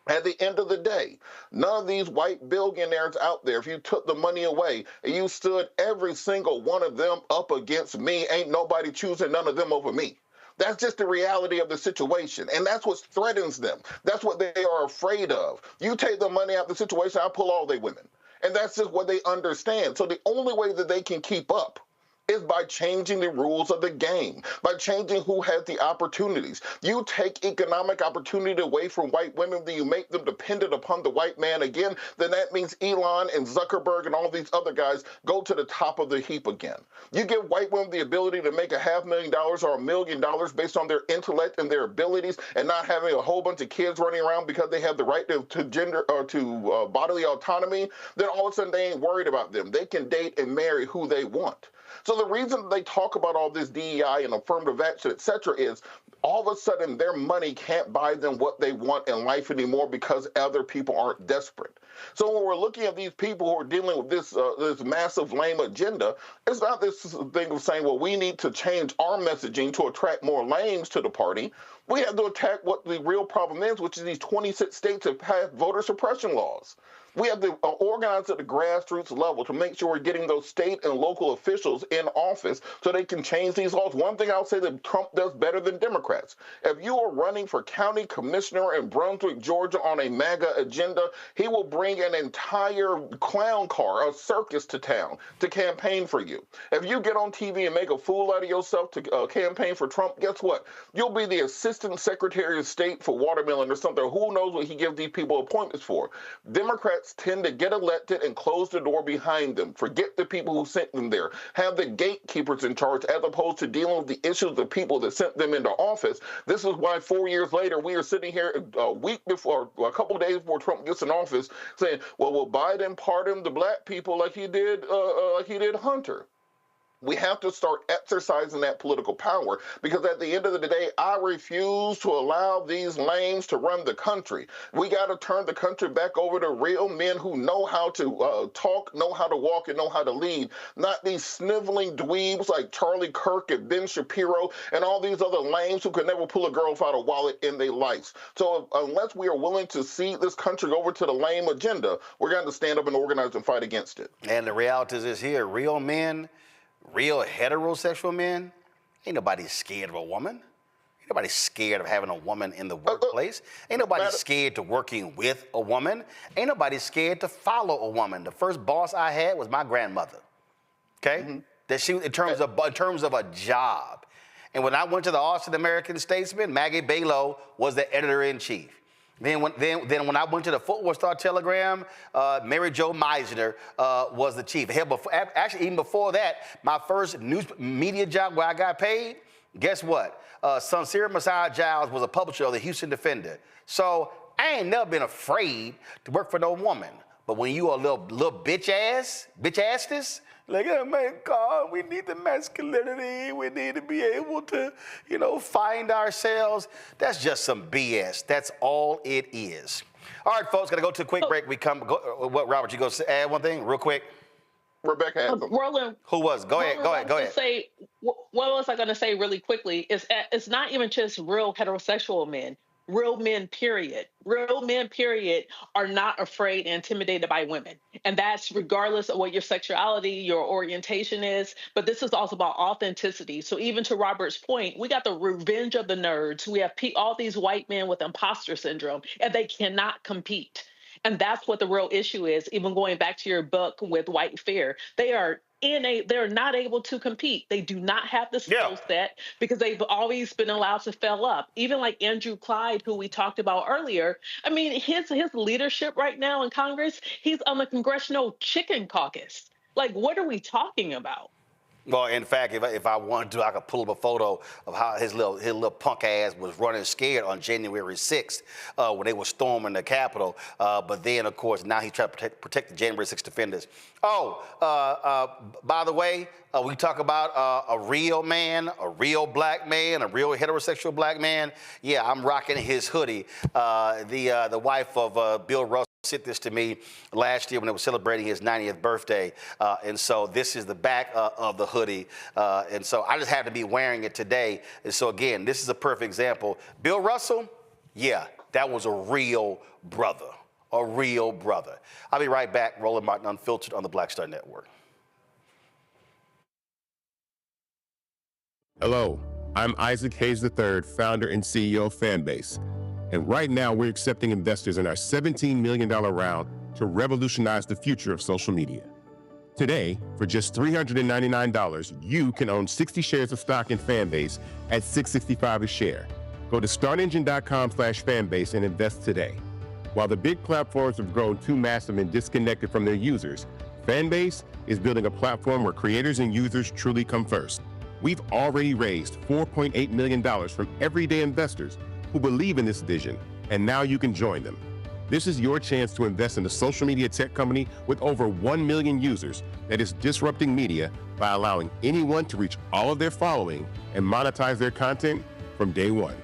[SPEAKER 14] At the end of the day, none of these white billionaires out there, if you took the money away and you stood every single one of them up against me, ain't nobody choosing none of them over me. That's just the reality of the situation, and that's what threatens them. That's what they are afraid of. You take the money out of the situation, I pull all they women. And that's just what they understand. So the only way that they can keep up is by changing the rules of the game, by changing who has the opportunities. You take economic opportunity away from white women, then you make them dependent upon the white man again, then that means Elon and Zuckerberg and all these other guys go to the top of the heap again. You give white women the ability to make $500,000 or $1 million based on their intellect and their abilities, and not having a whole bunch of kids running around because they have the right to gender or to bodily autonomy, then all of a sudden they ain't worried about them. They can date and marry who they want. So the reason they talk about all this DEI and affirmative action, et cetera, is all of a sudden their money can't buy them what they want in life anymore because other people aren't desperate. So when we're looking at these people who are dealing with this this massive lame agenda, it's not this thing of saying, well, we need to change our messaging to attract more lames to the party. We have to attack what the real problem is, which is these 26 states have passed voter suppression laws. We have to organize at the grassroots level to make sure we're getting those state and local officials in office so they can change these laws. One thing I'll say that Trump does better than Democrats. If you are running for county commissioner in Brunswick, Georgia on a MAGA agenda, he will bring an entire clown car, a circus to town to campaign for you. If you get on TV and make a fool out of yourself to campaign for Trump, guess what? You'll be the assistant secretary of state for watermelon or something. Who knows what he gives these people appointments for? Democrats tend to get elected and close the door behind them. Forget the people who sent them there. Have the gatekeepers in charge as opposed to dealing with the issues of the people that sent them into office. This is why 4 years later we are sitting here a week before, a couple of days before Trump gets in office, saying, "Well, will Biden pardon the black people like he did Hunter?" We have to start exercising that political power, because at the end of the day, I refuse to allow these lames to run the country. We got to turn the country back over to real men who know how to talk, know how to walk, and know how to lead, not these sniveling dweebs like Charlie Kirk and Ben Shapiro and all these other lames who could never pull a girl out of a wallet in their lives. So unless we are willing to cede this country over to the lame agenda, we're going to stand up and organize and fight against it.
[SPEAKER 2] And the reality is here, real men, real heterosexual men, ain't nobody scared of a woman. Ain't nobody scared of having a woman in the workplace. Ain't nobody scared to working with a woman. Ain't nobody scared to follow a woman. The first boss I had was my grandmother. Okay? Mm-hmm. That she, in terms of a job. And when I went to the Austin American Statesman, Maggie Balow was the editor-in-chief. Then when I went to the Fort Worth Star-Telegram, Mary Jo Meisner was the chief. Hell, actually, even before that, my first news media job where I got paid, guess what? Sincere Messiah Giles was a publisher of the Houston Defender. So I ain't never been afraid to work for no woman. But when you a little bitch-assness, like, oh my God, we need the masculinity. We need to be able to, find ourselves. That's just some BS. That's all it is. All right, folks, got to go to a quick break. What, Robert, you go add one thing real quick?
[SPEAKER 14] Rebecca had something.
[SPEAKER 15] Roland.
[SPEAKER 14] Who was? Go ahead.
[SPEAKER 15] What was I going to say really quickly is it's not even just real heterosexual men. Real men, period. Real men, period, are not afraid and intimidated by women. And that's regardless of what your sexuality, your orientation is. But this is also about authenticity. So even to Robert's point, we got the revenge of the nerds. We have all these white men with imposter syndrome, and they cannot compete. And that's what the real issue is. Even going back to your book with White Fear, they're not able to compete. They do not have the skill set because they've always been allowed to fail up. Even like Andrew Clyde, who we talked about earlier. I mean, his leadership right now in Congress, he's on the Congressional Chicken Caucus. Like, what are we talking about?
[SPEAKER 2] Well, in fact, if I wanted to, I could pull up a photo of how his little punk ass was running scared on January 6th when they were storming the Capitol. But then, of course, now he's trying to protect the January 6th defenders. Oh, by the way, we talk about a real man, a real black man, a real heterosexual black man. Yeah, I'm rocking his hoodie. The wife of Bill Russell sent this to me last year when they were celebrating his 90th birthday. And so this is the back of the hoodie. And so I just had to be wearing it today. And so again, this is a perfect example. Bill Russell, yeah, that was a real brother, a real brother. I'll be right back. Roland Martin Unfiltered on the Black Star Network.
[SPEAKER 1] Hello, I'm Isaac Hayes III, founder and CEO of Fanbase. And right now, we're accepting investors in our $17 million round to revolutionize the future of social media. Today, for just $399, you can own 60 shares of stock in Fanbase at $665 a share. Go to startengine.com/fanbase and invest today. While the big platforms have grown too massive and disconnected from their users, Fanbase is building a platform where creators and users truly come first. We've already raised $4.8 million from everyday investors who believe in this vision, and now you can join them. This is your chance to invest in a social media tech company with over 1 million users that is disrupting media by allowing anyone to reach all of their following and monetize their content from day one.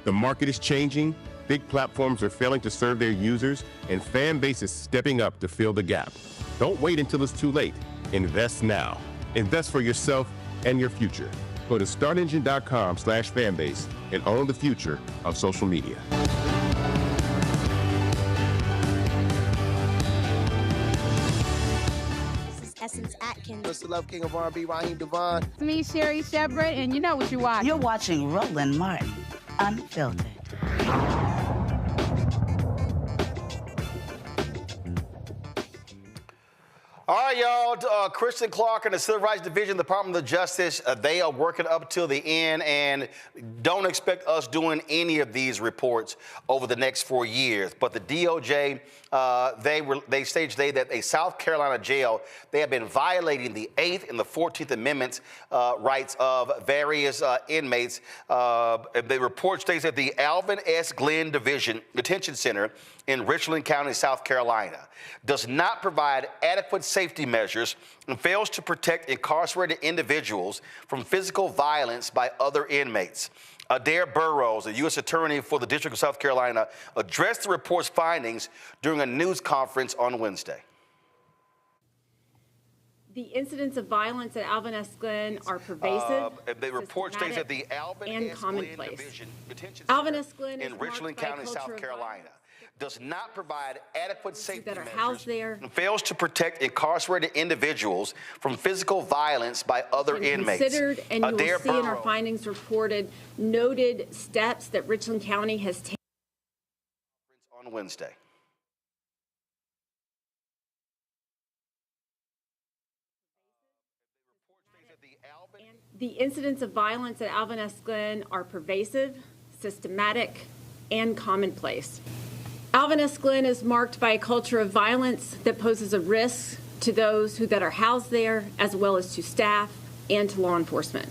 [SPEAKER 1] The market is changing, big platforms are failing to serve their users, and Fanbase is stepping up to fill the gap. Don't wait until it's too late. Invest now. Invest for yourself and your future. Go to startengine.com/fanbase and own the future of social media.
[SPEAKER 11] This is Essence Atkins.
[SPEAKER 12] Mr. Love King of R&B, Raheem Devon.
[SPEAKER 13] It's me, Sherry Shepard, and you know what you watch.
[SPEAKER 24] You're watching Roland Martin Unfiltered.
[SPEAKER 2] All right, y'all. Kristen Clark and the Civil Rights Division, Department of Justice, they are working up till the end, and don't expect us doing any of these reports over the next 4 years. But the DOJ, they stated today that a South Carolina jail, they have been violating the 8th and the 14th Amendments rights of various inmates. The report states that the Alvin S. Glenn Division Detention Center in Richland County, South Carolina, does not provide adequate safety measures and fails to protect incarcerated individuals from physical violence by other inmates. Adair Burrows, the U.S. Attorney for the District of South Carolina, addressed the report's findings during a news conference on Wednesday.
[SPEAKER 25] The incidents of violence at Alvin S. Glenn are pervasive.
[SPEAKER 2] The report states that the Alvin S. Glenn Division Detention Center in Richland County, South Carolina, does not provide adequate safety
[SPEAKER 25] that are housed there
[SPEAKER 2] and fails to protect incarcerated individuals from physical violence by other inmates.
[SPEAKER 25] Considered, and you will see in our findings reported, noted steps that Richland County has taken
[SPEAKER 2] on Wednesday.
[SPEAKER 25] The incidents of violence at Alvin S. Glenn are pervasive, systematic, and commonplace. Alvin S. Glenn is marked by a culture of violence that poses a risk to those that are housed there, as well as to staff and to law enforcement.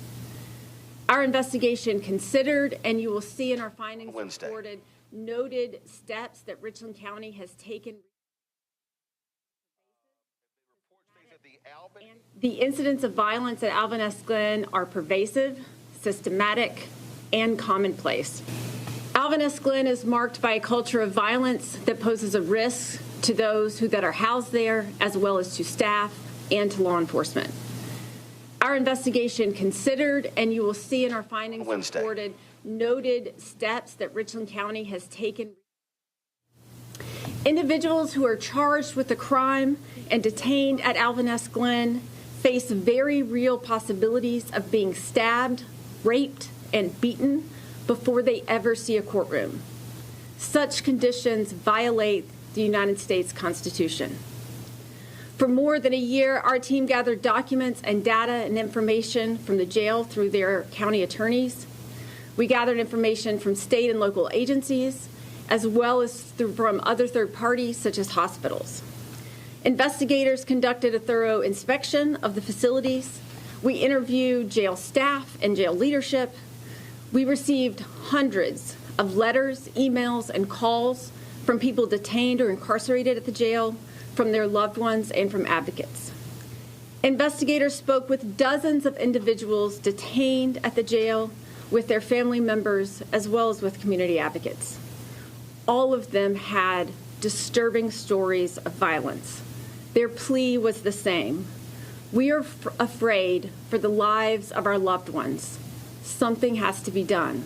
[SPEAKER 25] Our investigation considered, and you will see in our findings reported, noted steps that Richland County has taken. The incidents of violence at Alvin S. Glenn are pervasive, systematic, and commonplace. Alvin S. Glenn is marked by a culture of violence that poses a risk to those that are housed there, as well as to staff and to law enforcement. Our investigation considered, and you will see in our findings reported, noted steps that Richland County has taken. Individuals who are charged with a crime and detained at Alvin S. Glenn face very real possibilities of being stabbed, raped, and beaten before they ever see a courtroom. Such conditions violate the United States Constitution. For more than a year, our team gathered documents and data and information from the jail through their county attorneys. We gathered information from state and local agencies, as well as from other third parties, such as hospitals. Investigators conducted a thorough inspection of the facilities. We interviewed jail staff and jail leadership. We received hundreds of letters, emails, and calls from people detained or incarcerated at the jail, from their loved ones, and from advocates. Investigators spoke with dozens of individuals detained at the jail, with their family members, as well as with community advocates. All of them had disturbing stories of violence. Their plea was the same. We are afraid for the lives of our loved ones. Something has to be done.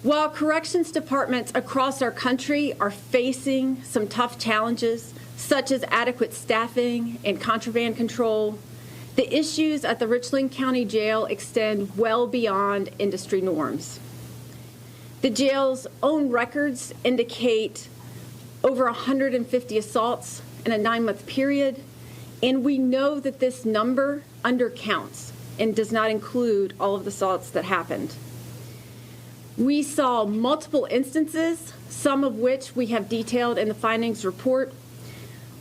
[SPEAKER 25] While corrections departments across our country are facing some tough challenges, such as adequate staffing and contraband control, the issues at the Richland County Jail extend well beyond industry norms. The jail's own records indicate over 150 assaults in a 9-month period, and we know that this number undercounts and does not include all of the assaults that happened. We saw multiple instances, some of which we have detailed in the findings report,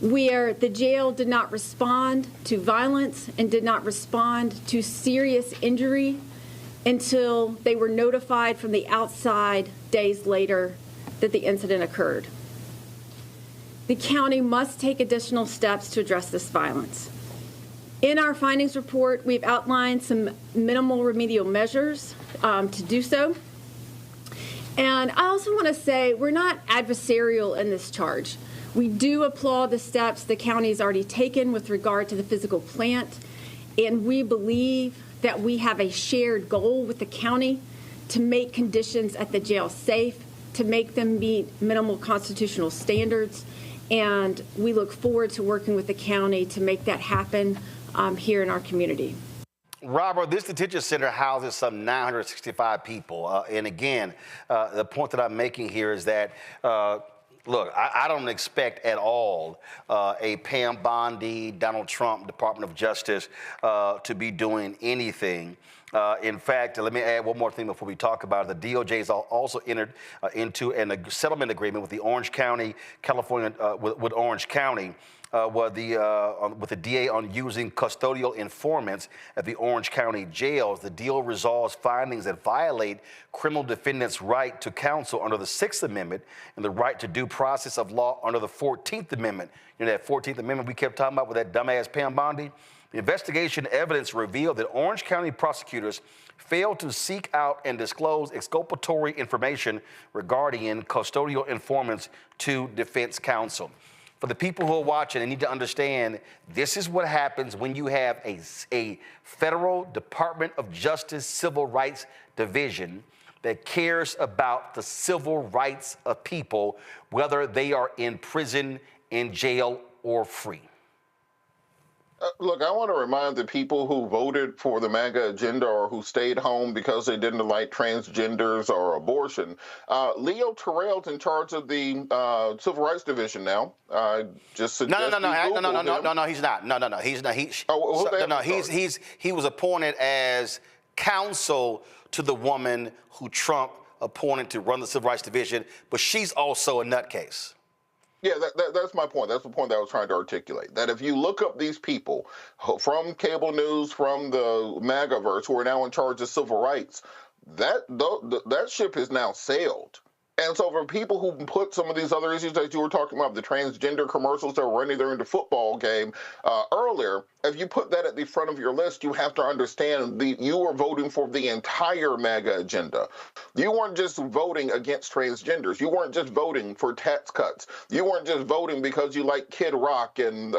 [SPEAKER 25] where the jail did not respond to violence and did not respond to serious injury until they were notified from the outside days later that the incident occurred. The county must take additional steps to address this violence. In our findings report, we've outlined some minimal remedial measures to do so. And I also want to say we're not adversarial in this charge. We do applaud the steps the county has already taken with regard to the physical plant, and we believe that we have a shared goal with the county to make conditions at the jail safe, to make them meet minimal constitutional standards, and we look forward to working with the county to make that happen here in our community.
[SPEAKER 2] Robert, this detention center houses some 965 people. And again, the point that I'm making here is that, look, I don't expect at all a Pam Bondi, Donald Trump, Department of Justice to be doing anything. In fact, let me add one more thing before we talk about it. The DOJ has also entered into a settlement agreement with the Orange County, California, with Orange County, with the DA on using custodial informants at the Orange County jails. The deal resolves findings that violate criminal defendants' right to counsel under the 6th Amendment and the right to due process of law under the 14th Amendment. You know, that 14th Amendment we kept talking about with that dumbass Pam Bondi? The investigation evidence revealed that Orange County prosecutors failed to seek out and disclose exculpatory information regarding custodial informants to defense counsel. For the people who are watching, they need to understand this is what happens when you have a federal Department of Justice Civil Rights Division that cares about the civil rights of people, whether they are in prison, in jail, or free.
[SPEAKER 14] Look, I want to remind the people who voted for the MAGA agenda or who stayed home because they didn't like transgenders or abortion. Leo Terrell's in charge of the Civil Rights Division now. Just suggest
[SPEAKER 2] No, he's not. No, he's not. He was appointed as counsel to the woman who Trump appointed to run the Civil Rights Division, but she's also a nutcase.
[SPEAKER 14] Yeah, that's my point. That's the point that I was trying to articulate. That if you look up these people from cable news, from the MAGAverse, who are now in charge of civil rights, that ship has now sailed. And so for people who put some of these other issues that you were talking about, the transgender commercials that were running during the football game earlier, if you put that at the front of your list, you have to understand you were voting for the entire MAGA agenda. You weren't just voting against transgenders. You weren't just voting for tax cuts. You weren't just voting because you like Kid Rock and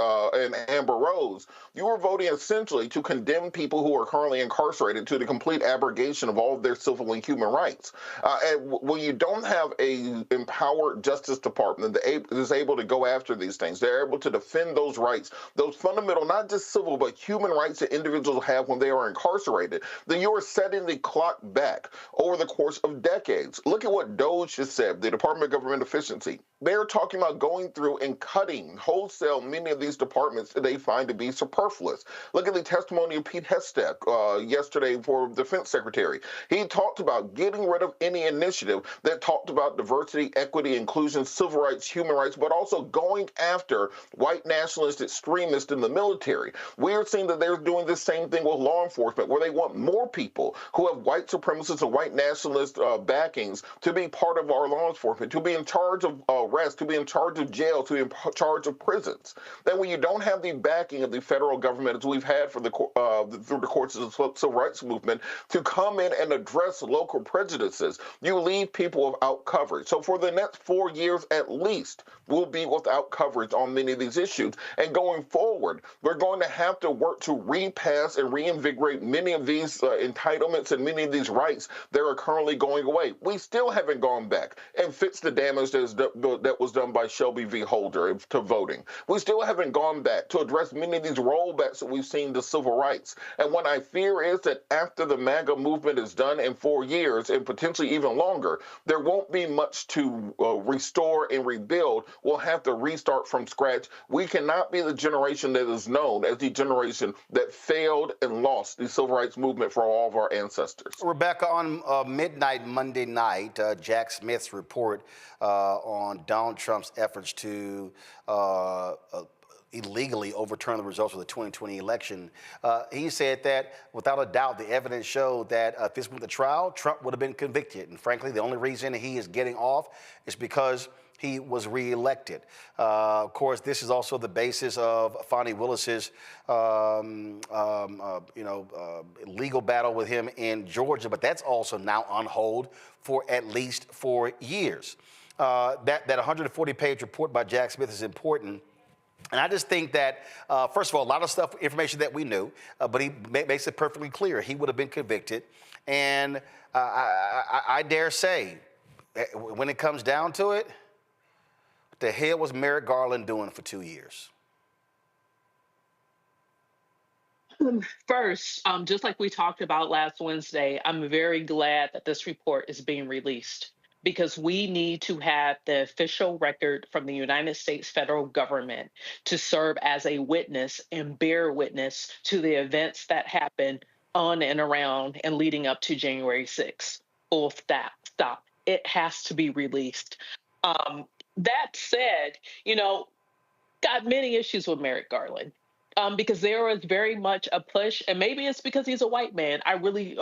[SPEAKER 14] Amber Rose. You were voting essentially to condemn people who are currently incarcerated to the complete abrogation of all of their civil and human rights. And when you don't have a empowered Justice Department that is able to go after these things, they're able to defend those rights, those fundamental, not just civil, but human rights that individuals have when they are incarcerated, then you are setting the clock back over the course of decades. Look at what DOGE just said, the Department of Government Efficiency. They're talking about going through and cutting wholesale many of these departments that they find to be superfluous. Look at the testimony of Pete Hestek yesterday for Defense Secretary. He talked about getting rid of any initiative that talked about diversity, equity, inclusion, civil rights, human rights, but also going after white nationalist extremists in the military. We're seeing that they're doing the same thing with law enforcement, where they want more people who have white supremacist and white nationalist backings to be part of our law enforcement, to be in charge of arrests, to be in charge of jail, to be in charge of prisons. Then when you don't have the backing of the federal government, as we've had for through the courts of the civil rights movement, to come in and address local prejudices, you leave people without coverage. So for the next 4 years at least, we'll be without coverage on many of these issues. And going forward, we're going to have to work to repass and reinvigorate many of these entitlements and many of these rights that are currently going away. We still haven't gone back and fixed the damage that was done by Shelby v. Holder to voting. We still haven't gone back to address many of these rollbacks that we've seen to civil rights. And what I fear is that after the MAGA movement is done in 4 years, and potentially even longer, there won't be much to restore and rebuild. We'll have to restart from scratch. We cannot be the generation that is known as the generation that failed and lost the civil rights movement for all of our ancestors.
[SPEAKER 2] Rebecca, on midnight Monday night, Jack Smith's report on Donald Trump's efforts to illegally overturn the results of the 2020 election. He said that, without a doubt, the evidence showed that if this went to trial, Trump would have been convicted. And frankly, the only reason he is getting off is because he was reelected. Of course, this is also the basis of Fonnie Willis's, legal battle with him in Georgia, but that's also now on hold for at least 4 years. That 140-page report by Jack Smith is important. And I just think that, first of all, a lot of information that we knew, but he makes it perfectly clear he would have been convicted. And I dare say, when it comes down to it, what the hell was Merrick Garland doing for 2 years?
[SPEAKER 15] First, just like we talked about last Wednesday, I'm very glad that this report is being released, because we need to have the official record from the United States federal government to serve as a witness and bear witness to the events that happened on and around and leading up to January 6th. Full stop. It has to be released. That said, got many issues with Merrick Garland. Because there was very much a push, and maybe it's because he's a white man. I really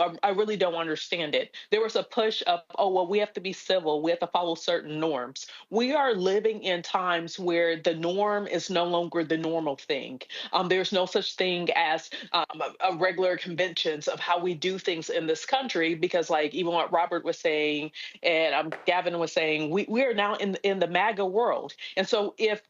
[SPEAKER 15] don't understand it. There was a push of, we have to be civil. We have to follow certain norms. We are living in times where the norm is no longer the normal thing. There's no such thing as a regular conventions of how we do things in this country, because even what Robert was saying and Gavin was saying, we are now in the MAGA world. And so if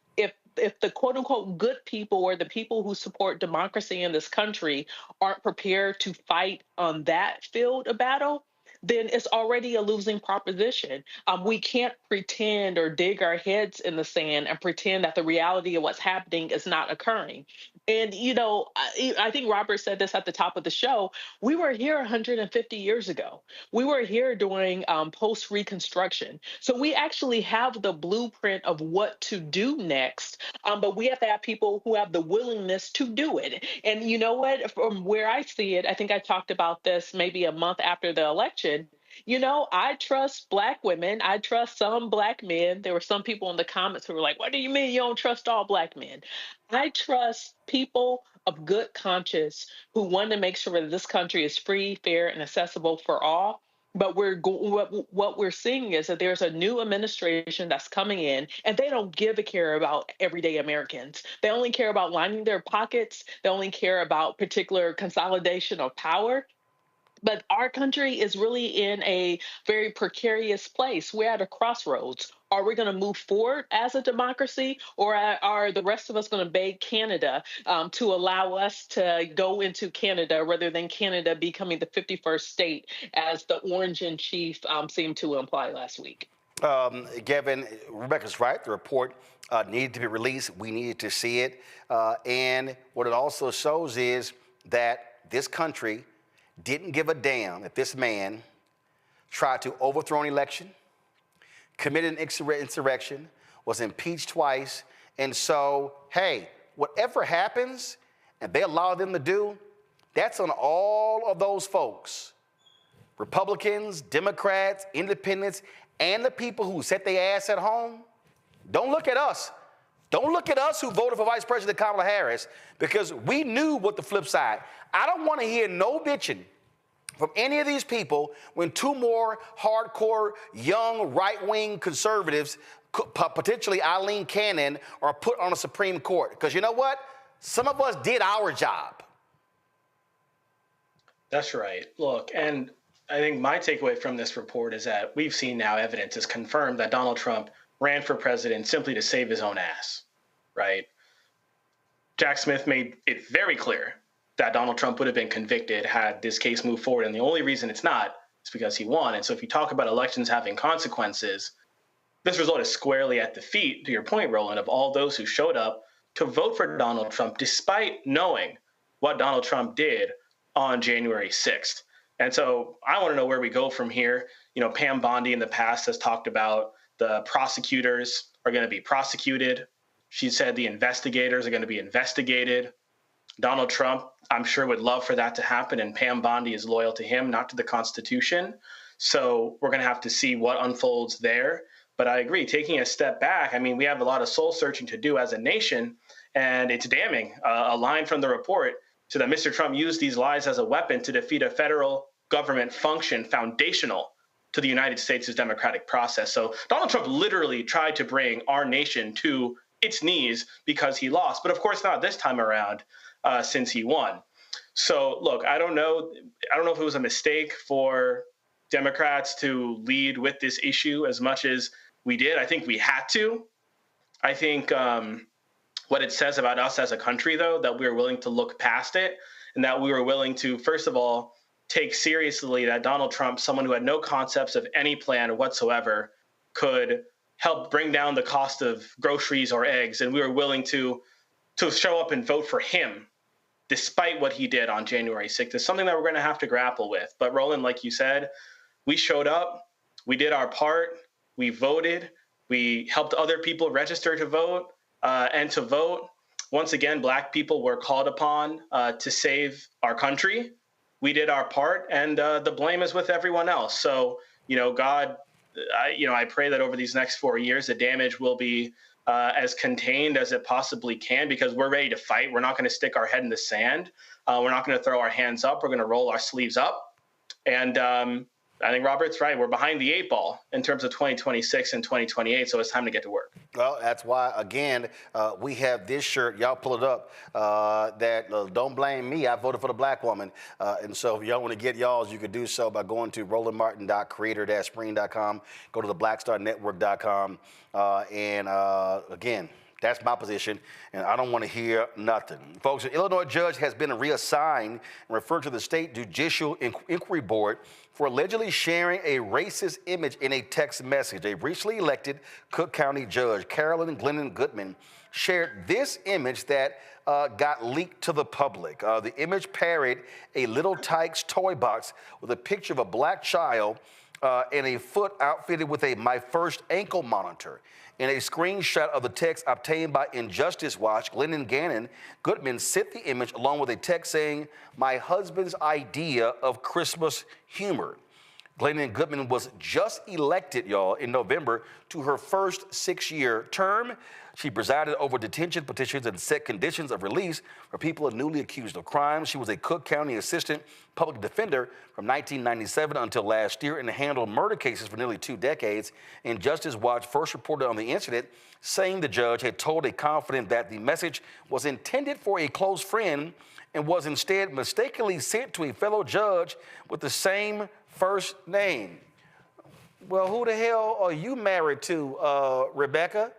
[SPEAKER 15] the quote unquote good people, or the people who support democracy in this country, aren't prepared to fight on that field of battle, then it's already a losing proposition. We can't pretend or dig our heads in the sand and pretend that the reality of what's happening is not occurring. And, I think Robert said this at the top of the show. We were here 150 years ago. We were here during post-Reconstruction. So we actually have the blueprint of what to do next, but we have to have people who have the willingness to do it. And you know what? From where I see it, I think I talked about this maybe a month after the election. I trust Black women. I trust some Black men. There were some people in the comments who were like, what do you mean you don't trust all Black men? I trust people of good conscience who want to make sure that this country is free, fair, and accessible for all. But what we're seeing is that there's a new administration that's coming in, and they don't give a care about everyday Americans. They only care about lining their pockets. They only care about particular consolidation of power. But our country is really in a very precarious place. We're at a crossroads. Are we going to move forward as a democracy, or are the rest of us going to beg Canada to allow us to go into Canada rather than Canada becoming the 51st state, as the Orange in Chief seemed to imply last week?
[SPEAKER 2] Gavin, Rebecca's right. The report needed to be released. We needed to see it. And what it also shows is that this country didn't give a damn if this man tried to overthrow an election, committed an insurrection, was impeached twice. And so, hey, whatever happens and they allow them to do, that's on all of those folks. Republicans, Democrats, independents, and the people who set their ass at home. Don't look at us. Don't look at us who voted for Vice President Kamala Harris, because we knew what the flip side. I don't want to hear no bitching from any of these people when two more hardcore, young, right-wing conservatives, potentially Eileen Cannon, are put on the Supreme Court. Because you know what? Some of us did our job.
[SPEAKER 16] That's right. Look, and I think my takeaway from this report is that we've seen now evidence is confirmed that Donald Trump ran for president simply to save his own ass, right? Jack Smith made it very clear that Donald Trump would have been convicted had this case moved forward. And the only reason it's not is because he won. And so if you talk about elections having consequences, this result is squarely at the feet, to your point, Roland, of all those who showed up to vote for Donald Trump, despite knowing what Donald Trump did on January 6th. And so I want to know where we go from here. You know, Pam Bondi in the past has talked about the prosecutors are going to be prosecuted. She said the investigators are going to be investigated. Donald Trump, I'm sure, would love for that to happen, and Pam Bondi is loyal to him, not to the Constitution. So we're going to have to see what unfolds there. But I agree, taking a step back, I mean, we have a lot of soul searching to do as a nation, and it's damning. A line from the report so that Mr. Trump used these lies as a weapon to defeat a federal government function foundational to the United States' democratic process. So Donald Trump literally tried to bring our nation to its knees because he lost, but of course not this time around since he won. So look, I don't know if it was a mistake for Democrats to lead with this issue as much as we did. I think we had to. I think what it says about us as a country, though, that we were willing to look past it and that we were willing to, first of all, take seriously that Donald Trump, someone who had no concepts of any plan whatsoever, could help bring down the cost of groceries or eggs. And we were willing to show up and vote for him, despite what he did on January 6th. It's something that we're going to have to grapple with. But Roland, like you said, we showed up, we did our part, we voted, we helped other people register to vote and to vote. Once again, Black people were called upon to save our country. We did our part, and the blame is with everyone else. So, God, I pray that over these next 4 years, the damage will be as contained as it possibly can, because we're ready to fight. We're not going to stick our head in the sand. We're not going to throw our hands up. We're going to roll our sleeves up. And I think Robert's right. We're behind the 8 ball in terms of 2026 and 2028. So it's time to get to work.
[SPEAKER 2] Well, that's why, again, we have this shirt. Y'all pull it up. Don't blame me. I voted for the Black woman. And so if y'all want to get y'all's, you could do so by going to rolandmartin.creator-spring.com. Go to the blackstarnetwork.com. Again, that's my position, and I don't want to hear nothing. Folks, an Illinois judge has been reassigned and referred to the state Judicial Inquiry Board for allegedly sharing a racist image in a text message. A recently elected Cook County judge, Carolyn Glennon Goodman, shared this image that got leaked to the public. The image parodied a Little Tikes toy box with a picture of a Black child and a foot outfitted with a My First Ankle monitor. In a screenshot of the text obtained by Injustice Watch, Glennon Goodman sent the image along with a text saying, "My husband's idea of Christmas humor." Glennon Goodman was just elected, y'all, in November to her first 6-year term. She presided over detention petitions and set conditions of release for people newly accused of crimes. She was a Cook County Assistant Public Defender from 1997 until last year and handled murder cases for nearly 2 decades. And Justice Watch first reported on the incident, saying the judge had told a confidant that the message was intended for a close friend and was instead mistakenly sent to a fellow judge with the same first name. Well, who the hell are you married to, Rebecca?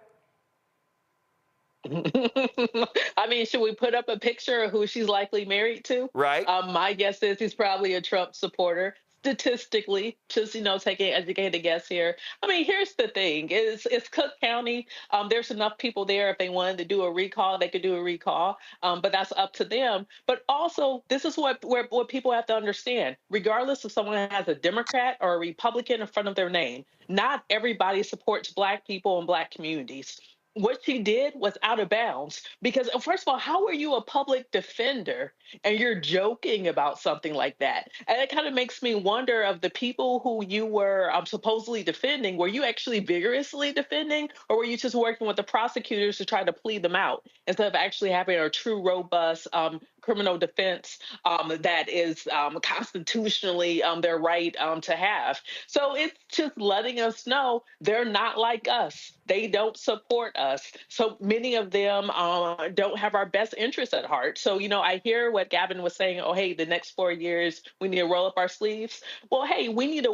[SPEAKER 15] I mean, should we put up a picture of who she's likely married to?
[SPEAKER 2] Right.
[SPEAKER 15] My guess is he's probably a Trump supporter. Statistically, just, taking an educated guess here. I mean, here's the thing. It's Cook County. There's enough people there. If they wanted to do a recall, they could do a recall. But that's up to them. But also, this is what people have to understand. Regardless if someone has a Democrat or a Republican in front of their name, not everybody supports Black people and Black communities. what she did was out of bounds because first of all, how are you a public defender and you're joking about something like that? And it kind of makes me wonder of the people who you were supposedly defending. Were you actually vigorously defending, or were you just working with the prosecutors to try to plead them out instead of actually having a true robust criminal defense that is constitutionally their right to have? So it's just letting us know they're not like us. They don't support us. So many of them don't have our best interests at heart. So, I hear what Gavin was saying. Oh, hey, the next 4 years, we need to roll up our sleeves. Well, hey, we need to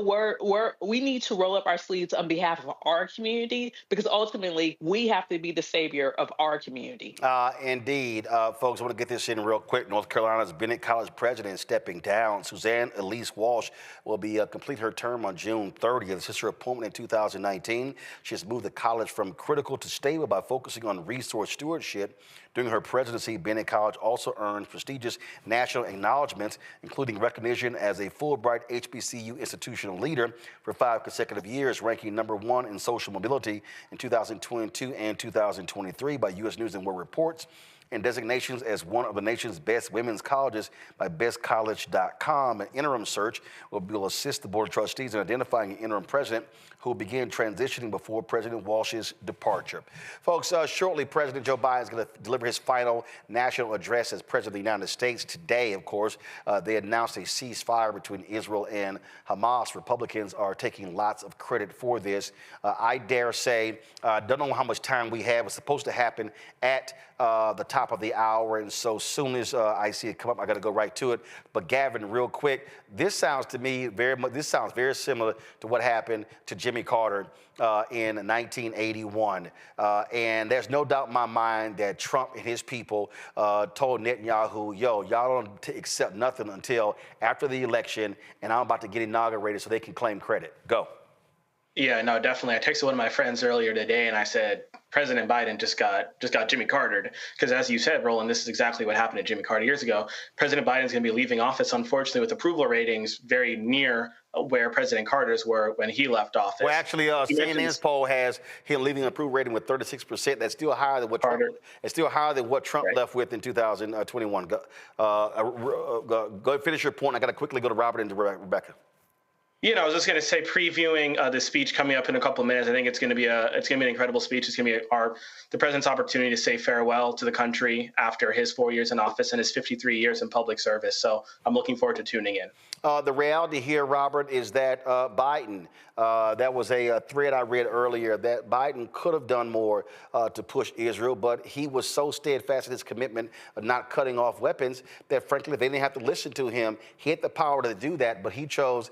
[SPEAKER 15] we need to roll up our sleeves on behalf of our community, because ultimately we have to be the savior of our community.
[SPEAKER 2] Indeed. Folks, I want to get this in real quick. North Carolina's Bennett College president stepping down. Suzanne Elise Walsh will be complete her term on June 30th. This is her appointment in 2019. She has moved the college from critical to stable by focusing on resource stewardship. During her presidency, Bennett College also earned prestigious national acknowledgments, including recognition as a Fulbright HBCU institutional leader for 5 consecutive years, ranking #1 in social mobility in 2022 and 2023 by U.S. News & World Reports, and designations as one of the nation's best women's colleges by bestcollege.com. An interim search will assist the Board of Trustees in identifying an interim president who will begin transitioning before President Walsh's departure. Folks, shortly, President Joe Biden is going to deliver his final national address as President of the United States. Today, of course, they announced a ceasefire between Israel and Hamas. Republicans are taking lots of credit for this. I dare say, don't know how much time we have. It's supposed to happen at the top of the hour, and so soon as I see it come up, I got to go right to it. But Gavin, real quick, this sounds to me very similar to what happened to Jimmy Carter in 1981. And there's no doubt in my mind that Trump and his people told Netanyahu, yo, y'all don't accept nothing until after the election, and I'm about to get inaugurated so they can claim credit. Go.
[SPEAKER 16] Yeah, no, definitely. I texted one of my friends earlier today and I said, President Biden just got Jimmy Cartered. Because as you said, Roland, this is exactly what happened to Jimmy Carter years ago. President Biden's going to be leaving office, unfortunately, with approval ratings very near where President Carter's were when he left office.
[SPEAKER 2] Well, actually, CNN's poll has him leaving an approval rating with 36%. That's still higher than what Trump. It's still higher than what Trump left with in 2021. Go ahead, finish your point. I got to quickly go to Robert and to Rebecca.
[SPEAKER 16] I was just going to say, previewing the speech coming up in a couple of minutes, I think it's going to be an incredible speech. It's going to be the president's opportunity to say farewell to the country after his 4 years in office and his 53 years in public service. So I'm looking forward to tuning in.
[SPEAKER 2] The reality here, Robert, is that Biden, that was a thread I read earlier, that Biden could have done more to push Israel, but he was so steadfast in his commitment of not cutting off weapons that, frankly, they didn't have to listen to him. He had the power to do that, but he chose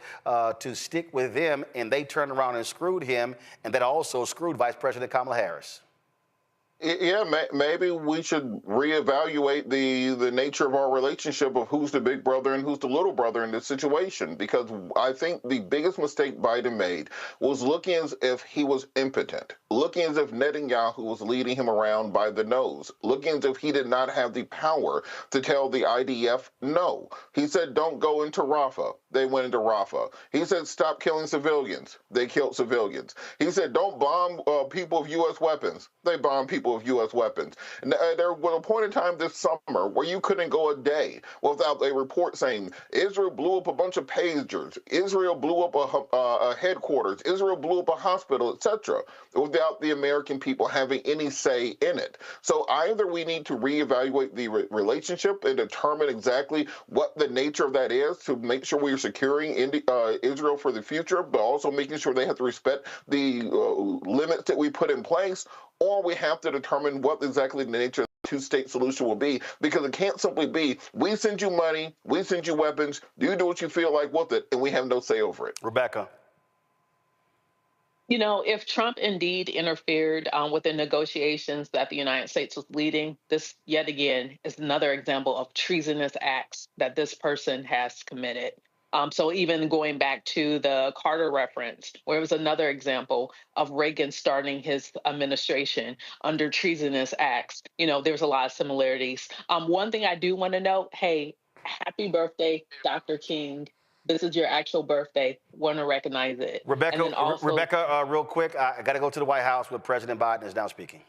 [SPEAKER 2] to stick with them, and they turned around and screwed him, and that also screwed Vice President Kamala Harris.
[SPEAKER 14] Yeah, maybe we should reevaluate the nature of our relationship of who's the big brother and who's the little brother in this situation, because I think the biggest mistake Biden made was looking as if he was impotent, looking as if Netanyahu was leading him around by the nose, looking as if he did not have the power to tell the IDF no. He said, don't go into Rafah. They went into Rafah. He said, stop killing civilians. They killed civilians. He said, don't bomb people with U.S. weapons. They bombed people with U.S. weapons. And there was a point in time this summer where you couldn't go a day without a report saying Israel blew up a bunch of pagers, Israel blew up a headquarters, Israel blew up a hospital, etc., without the American people having any say in it. So either we need to reevaluate the relationship and determine exactly what the nature of that is to make sure we are securing Israel for the future, but also making sure they have to respect the limits that we put in place, or we have to determine what exactly the nature of the two-state solution will be, because it can't simply be, we send you money, we send you weapons, you do what you feel like with it, and we have no say over it.
[SPEAKER 2] Rebecca.
[SPEAKER 15] If Trump indeed interfered with the negotiations that the United States was leading, this yet again is another example of treasonous acts that this person has committed. So even going back to the Carter reference, where it was another example of Reagan starting his administration under treasonous acts, there's a lot of similarities. One thing I do want to note, hey, happy birthday, Dr. King. This is your actual birthday. Want to recognize it.
[SPEAKER 2] Rebecca, real quick, I got to go to the White House where President Biden is now speaking.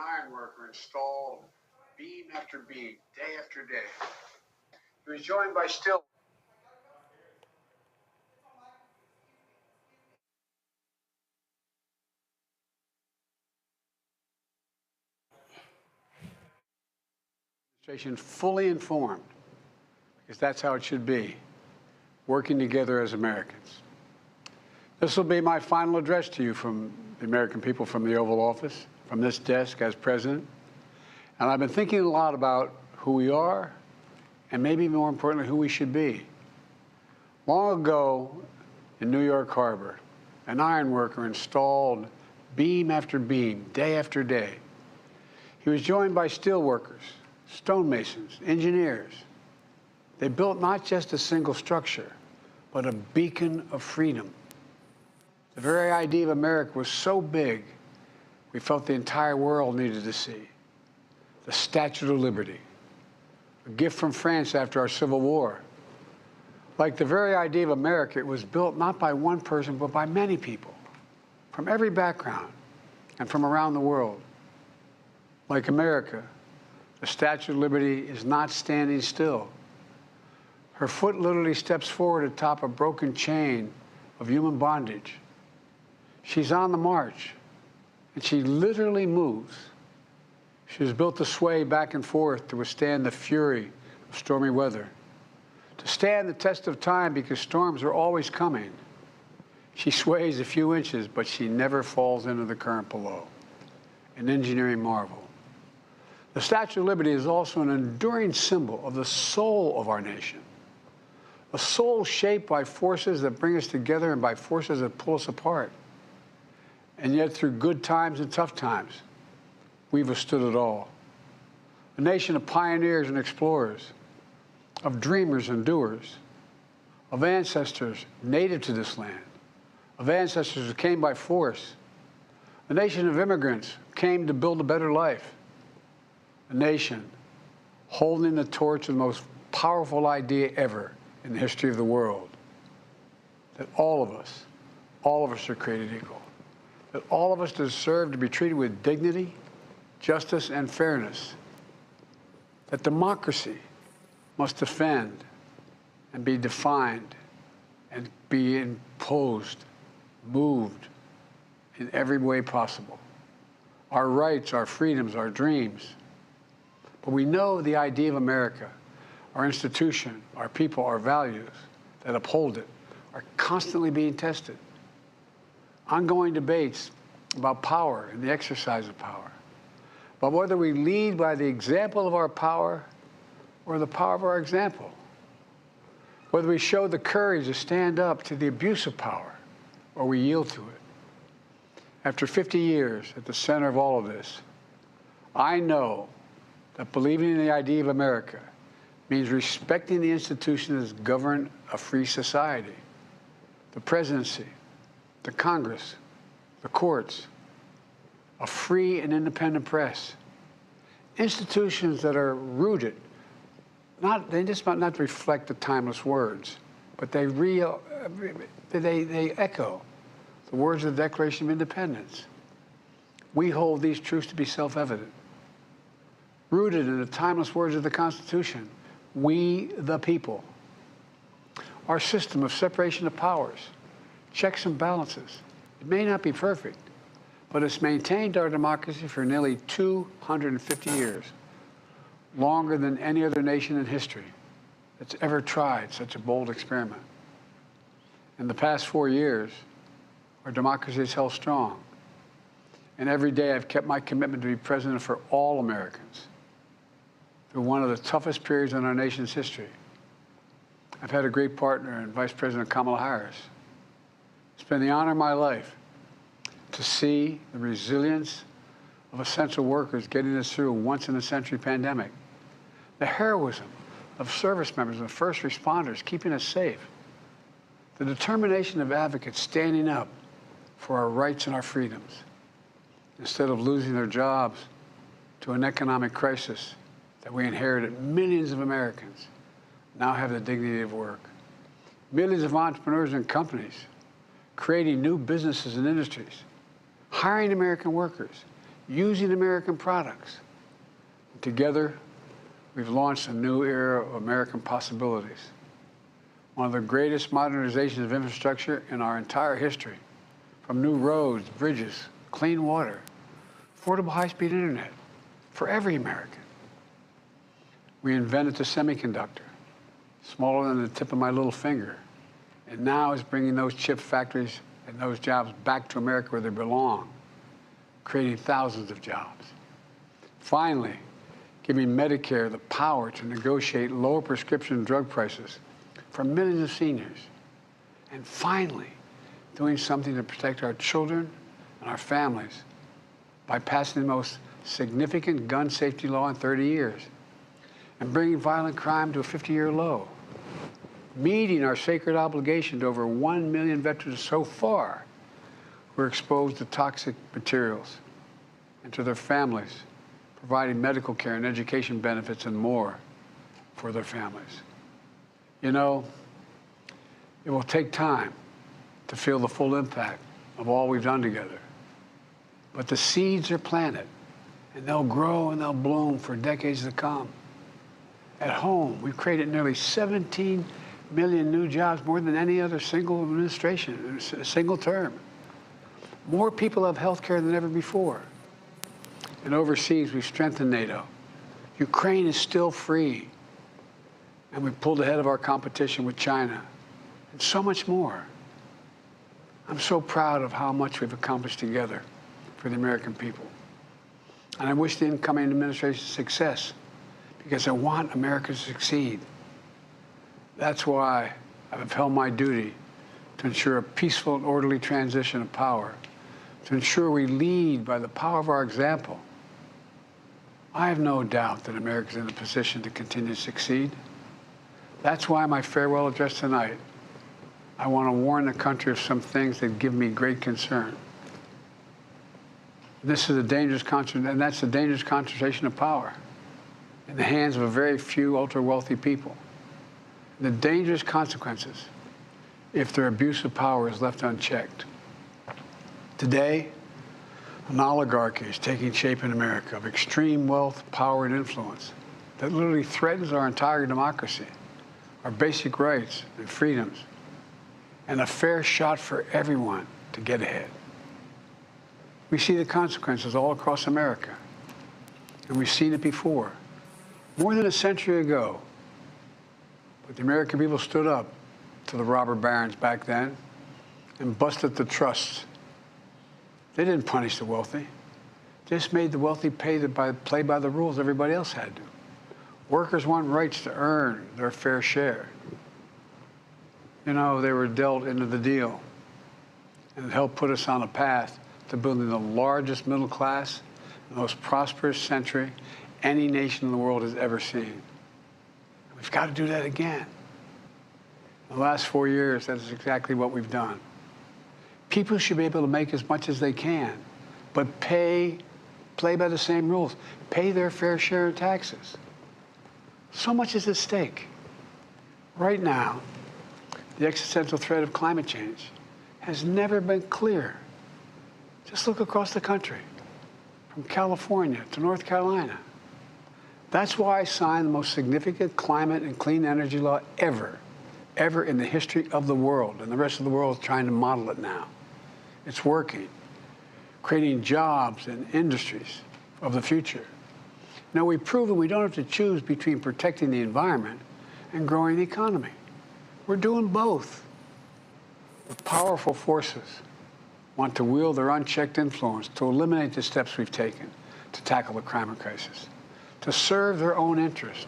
[SPEAKER 17] ironworker installed beam after beam, day after day. He was joined by still. Administration fully informed, because that's how it should be, working together as Americans. This will be my final address to you from the American people, from the Oval Office, from this desk as president. And I've been thinking a lot about who we are and maybe more importantly, who we should be. Long ago in New York Harbor, an ironworker installed beam after beam, day after day. He was joined by steel workers, stonemasons, engineers. They built not just a single structure, but a beacon of freedom. The very idea of America was so big, we felt the entire world needed to see. The Statue of Liberty, a gift from France after our Civil War. Like the very idea of America, it was built not by one person, but by many people, from every background and from around the world. Like America, the Statue of Liberty is not standing still. Her foot literally steps forward atop a broken chain of human bondage. She's on the march, and she literally moves. She was built to sway back and forth to withstand the fury of stormy weather, to stand the test of time because storms are always coming. She sways a few inches, but she never falls into the current below. An engineering marvel. The Statue of Liberty is also an enduring symbol of the soul of our nation, a soul shaped by forces that bring us together and by forces that pull us apart. And yet, through good times and tough times, we've withstood it all. A nation of pioneers and explorers, of dreamers and doers, of ancestors native to this land, of ancestors who came by force, a nation of immigrants who came to build a better life, a nation holding the torch of the most powerful idea ever in the history of the world, that all of us are created equal, that all of us deserve to be treated with dignity, justice, and fairness, that democracy must defend and be defined and be imposed, moved in every way possible. Our rights, our freedoms, our dreams. But we know the idea of America, our institution, our people, our values that uphold it are constantly being tested. Ongoing debates about power and the exercise of power, but whether we lead by the example of our power or the power of our example, whether we show the courage to stand up to the abuse of power or we yield to it. After 50 years at the center of all of this, I know that believing in the idea of America means respecting the institutions that govern a free society, the presidency, the Congress, the courts, a free and independent press, institutions that are rooted, they just might not reflect the timeless words, but they echo the words of the Declaration of Independence. We hold these truths to be self-evident. Rooted in the timeless words of the Constitution, we the people. Our system of separation of powers, checks and balances. It may not be perfect, but it's maintained our democracy for nearly 250 years, longer than any other nation in history that's ever tried such a bold experiment. In the past 4 years, our democracy has held strong. And every day I've kept my commitment to be president for all Americans through one of the toughest periods in our nation's history. I've had a great partner in Vice President Kamala Harris. It's been the honor of my life to see the resilience of essential workers getting us through a once-in-a-century pandemic, the heroism of service members and first responders keeping us safe, the determination of advocates standing up for our rights and our freedoms instead of losing their jobs to an economic crisis that we inherited. Millions of Americans now have the dignity of work. Millions of entrepreneurs and companies creating new businesses and industries, hiring American workers, using American products. Together, we've launched a new era of American possibilities. One of the greatest modernizations of infrastructure in our entire history, from new roads, bridges, clean water, affordable high-speed internet for every American. We invented the semiconductor, smaller than the tip of my little finger, and now is bringing those chip factories and those jobs back to America where they belong, creating thousands of jobs. Finally, giving Medicare the power to negotiate lower prescription drug prices for millions of seniors. And finally, doing something to protect our children and our families by passing the most significant gun safety law in 30 years and bringing violent crime to a 50-year low, meeting our sacred obligation to over 1 million veterans so far who are exposed to toxic materials, and to their families, providing medical care and education benefits and more for their families. You know, it will take time to feel the full impact of all we've done together. But the seeds are planted, and they'll grow and they'll bloom for decades to come. At home, we've created nearly 17 million new jobs, more than any other single administration, a single term. More people have health care than ever before. And overseas, we've strengthened NATO. Ukraine is still free. And we've pulled ahead of our competition with China, and so much more. I'm so proud of how much we've accomplished together for the American people. And I wish the incoming administration success, because I want America to succeed. That's why I've upheld my duty to ensure a peaceful and orderly transition of power, to ensure we lead by the power of our example. I have no doubt that America is in a position to continue to succeed. That's why my farewell address tonight, I want to warn the country of some things that give me great concern. This is a dangerous concentration, and that's a dangerous concentration of power in the hands of a very few ultra-wealthy people. The dangerous consequences if their abuse of power is left unchecked. Today, an oligarchy is taking shape in America of extreme wealth, power, and influence that literally threatens our entire democracy, our basic rights and freedoms, and a fair shot for everyone to get ahead. We see the consequences all across America, and we've seen it before. More than a century ago, but the American people stood up to the robber barons back then and busted the trusts. They didn't punish the wealthy. They just made the wealthy play by the rules everybody else had to. Workers want rights to earn their fair share. You know, they were dealt into the deal, and it helped put us on a path to building the largest middle class, the most prosperous century any nation in the world has ever seen. We've got to do that again. In the last 4 years, that is exactly what we've done. People should be able to make as much as they can, but play by the same rules, pay their fair share of taxes. So much is at stake. Right now, the existential threat of climate change has never been clearer. Just look across the country, from California to North Carolina. That's why I signed the most significant climate and clean energy law ever in the history of the world, and the rest of the world is trying to model it now. It's working, creating jobs and industries of the future. Now, we've proven we don't have to choose between protecting the environment and growing the economy. We're doing both. The powerful forces want to wield their unchecked influence to eliminate the steps we've taken to tackle the climate crisis, to serve their own interest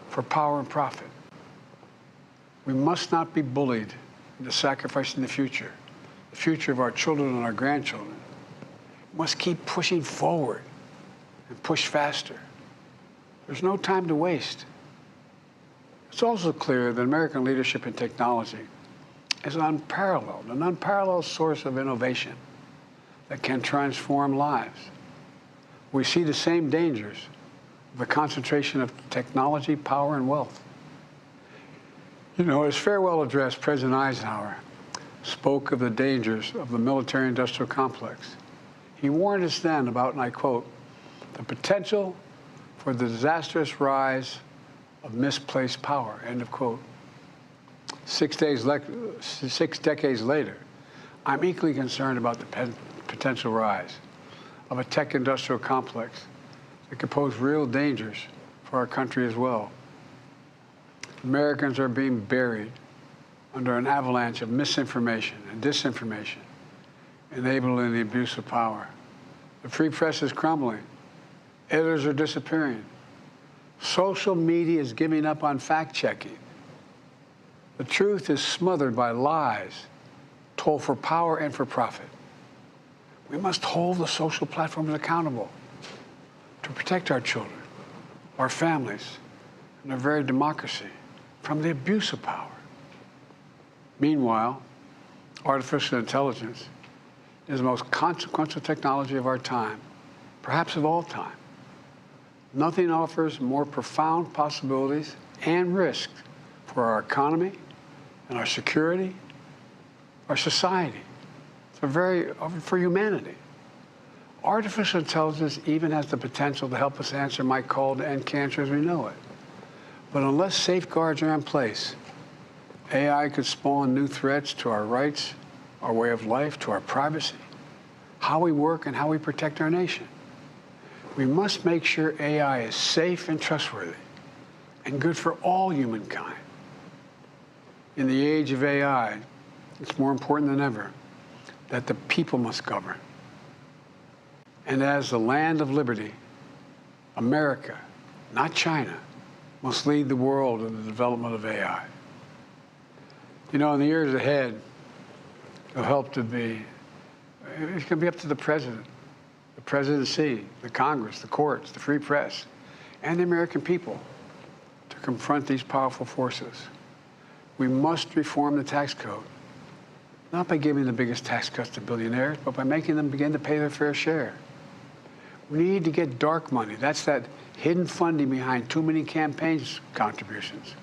[SPEAKER 17] for power and profit. We must not be bullied into sacrificing the future of our children and our grandchildren. We must keep pushing forward and push faster. There's no time to waste. It's also clear that American leadership in technology is an unparalleled source of innovation that can transform lives. We see the same dangers of the concentration of technology, power, and wealth. You know, his farewell address, President Eisenhower spoke of the dangers of the military-industrial complex He warned us then about, and I quote, the potential for the disastrous rise of misplaced power, end of quote. 6 decades later, I'm equally concerned about the potential rise of a tech industrial complex that could pose real dangers for our country as well. Americans are being buried under an avalanche of misinformation and disinformation, enabling the abuse of power. The free press is crumbling. Editors are disappearing. Social media is giving up on fact-checking. The truth is smothered by lies told for power and for profit. We must hold the social platforms accountable to protect our children, our families, and our very democracy from the abuse of power. Meanwhile, artificial intelligence is the most consequential technology of our time, perhaps of all time. Nothing offers more profound possibilities and risks for our economy and our security, our society, for humanity. Artificial intelligence even has the potential to help us answer my call to end cancer as we know it. But unless safeguards are in place, AI could spawn new threats to our rights, our way of life, to our privacy, how we work, and how we protect our nation. We must make sure AI is safe and trustworthy and good for all humankind. In the age of AI, it's more important than ever that the people must govern. And as the land of liberty, America, not China, must lead the world in the development of AI. You know, in the years ahead, it'll help to be, it's going to be up to the president, the presidency, the Congress, the courts, the free press, and the American people to confront these powerful forces. We must reform the tax code, not by giving the biggest tax cuts to billionaires, but by making them begin to pay their fair share. We need to get dark money. That's that hidden funding behind too many campaigns contributions.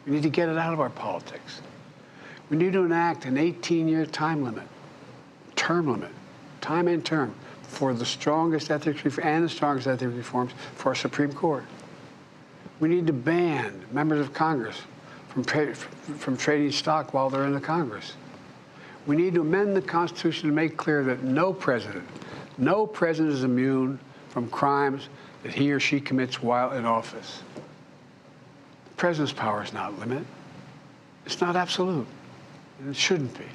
[SPEAKER 17] We need to get it out of our politics. We need to enact an 18-year time limit, time and term, for the strongest ethics and the strongest ethics reforms for our Supreme Court. We need to ban members of Congress from trading stock while they're in the Congress. We need to amend the Constitution to make clear that no president is immune from crimes that he or she commits while in office. The president's power is not limited. It's not absolute, and it shouldn't be.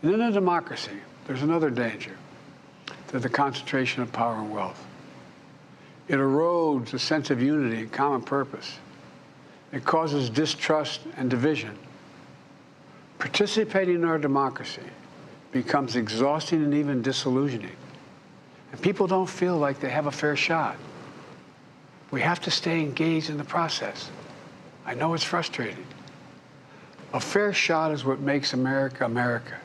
[SPEAKER 17] And in a democracy, there's another danger to the concentration of power and wealth. It erodes a sense of unity and common purpose. It causes distrust and division. Participating in our democracy becomes exhausting and even disillusioning. And people don't feel like they have a fair shot. We have to stay engaged in the process. I know it's frustrating. A fair shot is what makes America, America.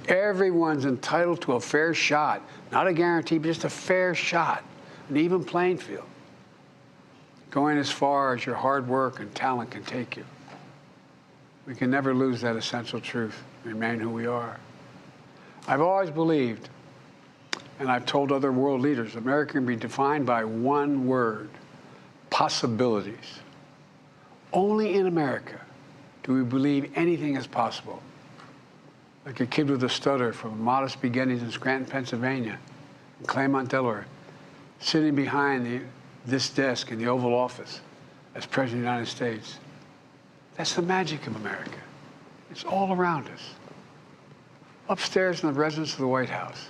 [SPEAKER 17] Everyone's entitled to a fair shot, not a guarantee, but just a fair shot, an even playing field, going as far as your hard work and talent can take you. We can never lose that essential truth, remain who we are. I've always believed, and I've told other world leaders, America can be defined by one word: possibilities. Only in America do we believe anything is possible. Like a kid with a stutter from modest beginnings in Scranton, Pennsylvania, and Claremont, Delaware, sitting behind this desk in the Oval Office as President of the United States. That's the magic of America. It's all around us. Upstairs in the residence of the White House,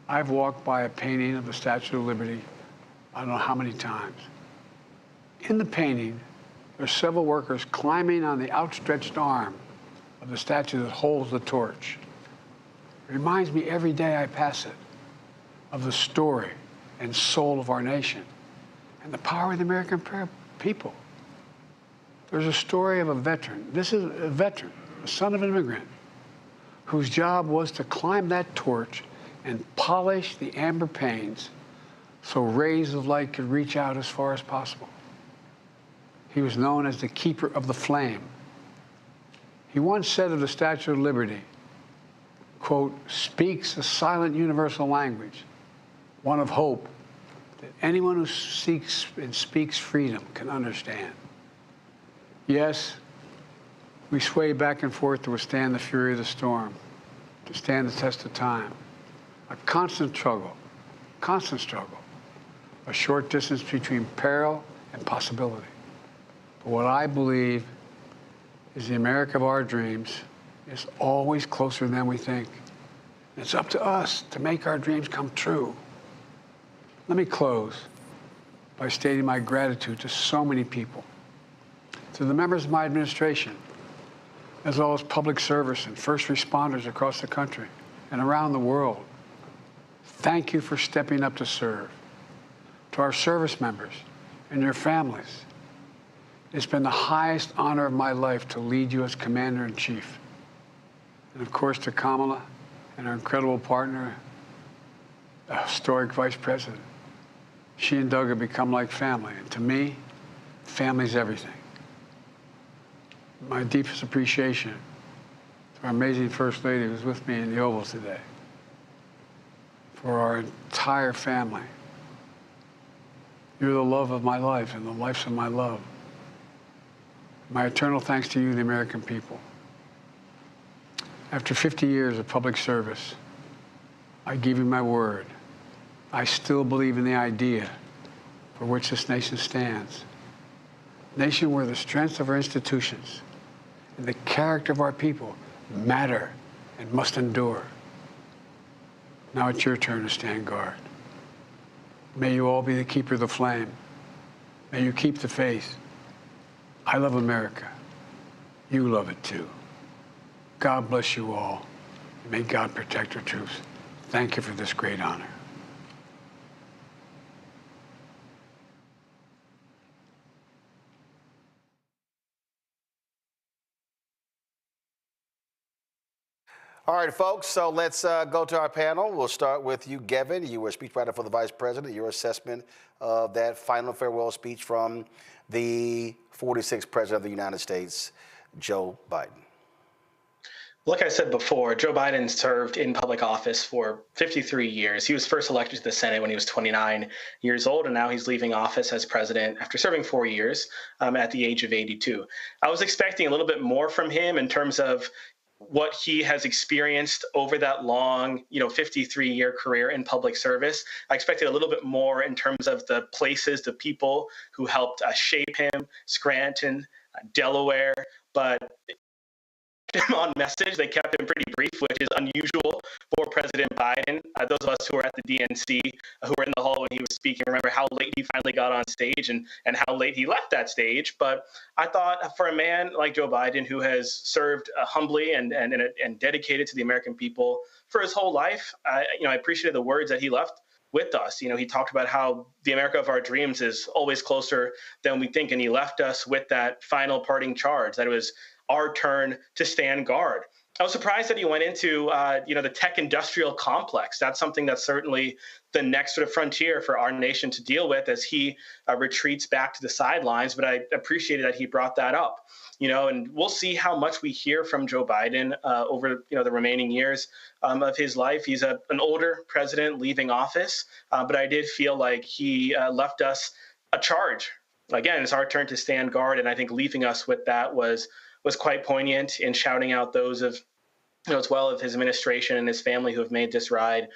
[SPEAKER 17] I've walked by a painting of the Statue of Liberty I don't know how many times. In the painting, there are several workers climbing on the outstretched arm of the statue that holds the torch. It reminds me every day I pass it of the story and soul of our nation and the power of the American people. There's a story of a veteran. This is a veteran, a son of an immigrant, whose job was to climb that torch and polish the amber panes so rays of light could reach out as far as possible. He was known as the keeper of the flame. He once said of the Statue of Liberty, quote, speaks a silent universal language, one of hope, that anyone who seeks and speaks freedom can understand. Yes, we sway back and forth to withstand the fury of the storm, to stand the test of time. A constant struggle, a short distance between peril and possibility. But what I believe is the America of our dreams is always closer than we think. It's up to us to make our dreams come true. Let me close by stating my gratitude to so many people, to the members of my administration, as well as public service and first responders across the country and around the world. Thank you for stepping up to serve. To our service members and your families, it's been the highest honor of my life to lead you as Commander-in-Chief. And of course, to Kamala and our incredible partner, historic Vice President. She and Doug have become like family. And to me, family's everything. My deepest appreciation to our amazing First Lady who's with me in the Oval today, for our entire family. You're the love of my life and the lives of my love. My eternal thanks to you, the American people. After 50 years of public service, I give you my word. I still believe in the idea for which this nation stands. A nation where the strength of our institutions and the character of our people matter and must endure. Now it's your turn to stand guard. May you all be the keeper of the flame. May you keep the faith. I love America. You love it too. God bless you all. May God protect our troops. Thank you for this great honor.
[SPEAKER 2] All right, folks, so let's go to our panel. We'll start with you, Gavin. You were a speechwriter for the Vice President. Your assessment of that final farewell speech from the 46th President of the United States, Joe Biden.
[SPEAKER 16] Like I said before, Joe Biden served in public office for 53 years. He was first elected to the Senate when he was 29 years old, and now he's leaving office as president after serving 4 years at the age of 82. I was expecting a little bit more from him in terms of what he has experienced over that long, 53-year career in public service. I expected a little bit more in terms of the places, the people who helped shape him, Scranton, Delaware, but him on message. They kept him pretty brief, which is unusual for President Biden. Those of us who were at the DNC, who were in the hall when he was speaking, remember how late he finally got on stage and how late he left that stage. But I thought for a man like Joe Biden, who has served humbly and dedicated to the American people for his whole life, I appreciated the words that he left with us. He talked about how the America of our dreams is always closer than we think, and he left us with that final parting charge that it was our turn to stand guard. I was surprised that he went into, the tech industrial complex. That's something that's certainly the next sort of frontier for our nation to deal with as he retreats back to the sidelines. But I appreciated that he brought that up, and we'll see how much we hear from Joe Biden over, the remaining years of his life. He's an older president leaving office, but I did feel like he left us a charge. Again, it's our turn to stand guard. And I think leaving us with that was quite poignant in shouting out those of, as well of his administration and his family who have made this ride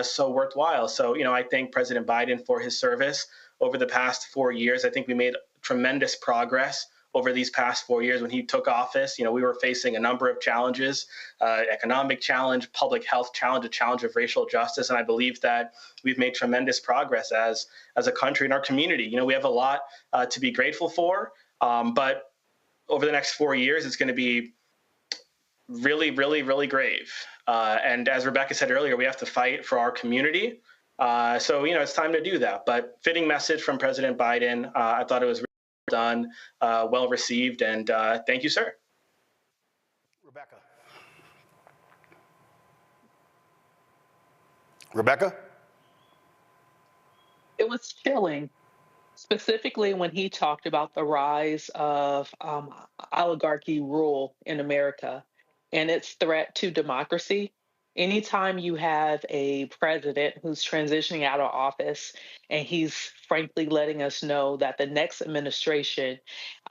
[SPEAKER 16] so worthwhile. So, I thank President Biden for his service over the past 4 years. I think we made tremendous progress over these past 4 years. When he took office, we were facing a number of challenges, economic challenge, public health challenge, a challenge of racial justice. And I believe that we've made tremendous progress as a country and our community. We have a lot to be grateful for, but over the next 4 years, it's going to be really, really, really grave. And as Rebecca said earlier, we have to fight for our community. So, it's time to do that. But fitting message from President Biden. I thought it was really done, well received. And thank you, sir.
[SPEAKER 2] Rebecca?
[SPEAKER 15] It was chilling. Specifically when he talked about the rise of oligarchy rule in America and its threat to democracy. Anytime you have a president who's transitioning out of office and he's frankly letting us know that the next administration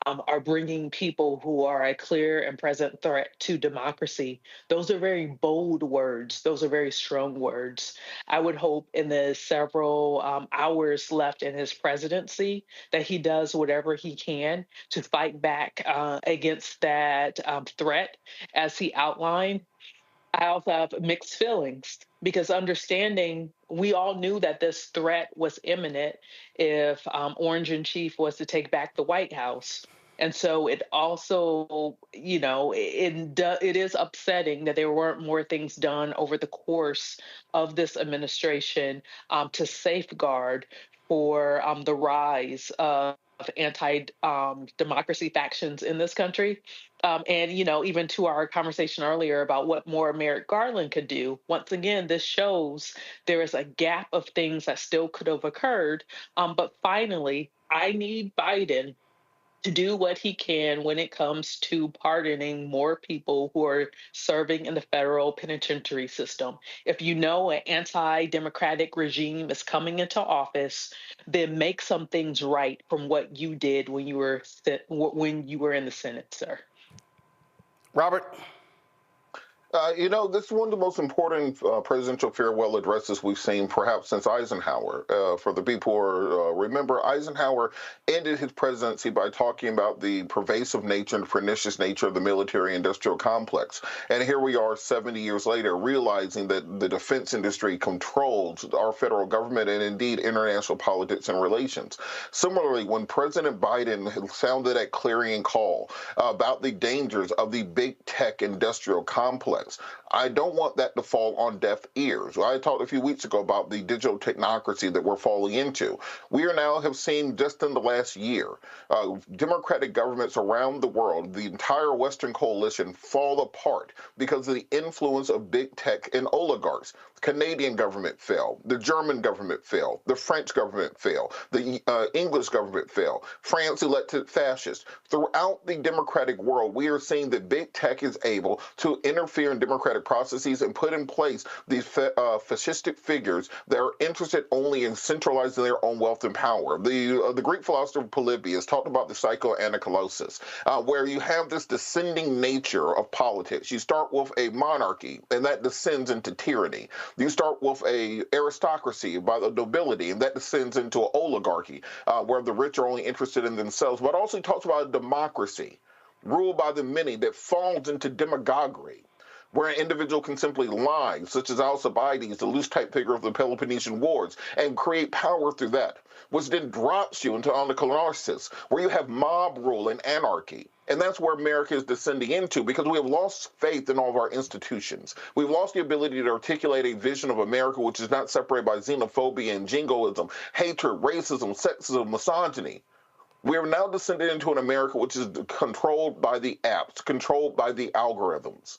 [SPEAKER 15] are bringing people who are a clear and present threat to democracy, those are very bold words. Those are very strong words. I would hope in the several hours left in his presidency that he does whatever he can to fight back against that threat as he outlined. I also have mixed feelings because understanding we all knew that this threat was imminent if Orange and Chief was to take back the White House. And so it also, it is upsetting that there weren't more things done over the course of this administration to safeguard for the rise of anti-democracy factions in this country. And, even to our conversation earlier about what more Merrick Garland could do, once again, this shows there is a gap of things that still could have occurred. But finally, I need Biden to do what he can when it comes to pardoning more people who are serving in the federal penitentiary system. If you know an anti-democratic regime is coming into office, then make some things right from what you did when you were in the Senate, sir.
[SPEAKER 2] Robert?
[SPEAKER 14] This is one of the most important presidential farewell addresses we've seen perhaps since Eisenhower. For the people who remember, Eisenhower ended his presidency by talking about the pervasive nature and pernicious nature of the military-industrial complex. And here we are 70 years later realizing that the defense industry controls our federal government and indeed international politics and relations. Similarly, when President Biden sounded that clarion call about the dangers of the big tech industrial complex, I don't want that to fall on deaf ears. I talked a few weeks ago about the digital technocracy that we're falling into. We are now have seen just in the last year, democratic governments around the world, the entire Western coalition, fall apart because of the influence of big tech and oligarchs. The Canadian government fell. The German government fell. The French government fell. The English government fell. France elected fascists. Throughout the democratic world, we are seeing that big tech is able to interfere in democratic processes and put in place these fascistic figures that are interested only in centralizing their own wealth and power. The Greek philosopher Polybius talked about the psychoanalysis, where you have this descending nature of politics. You start with a monarchy, and that descends into tyranny. You start with a aristocracy by the nobility, and that descends into an oligarchy, where the rich are only interested in themselves. But also he talks about a democracy ruled by the many that falls into demagoguery, where an individual can simply lie, such as Alcibiades, the loose type figure of the Peloponnesian Wars, and create power through that, which then drops you into onycholasis, where you have mob rule and anarchy. And that's where America is descending into, because we have lost faith in all of our institutions. We've lost the ability to articulate a vision of America which is not separated by xenophobia and jingoism, hatred, racism, sexism, misogyny. We are now descending into an America which is controlled by the apps, controlled by the algorithms.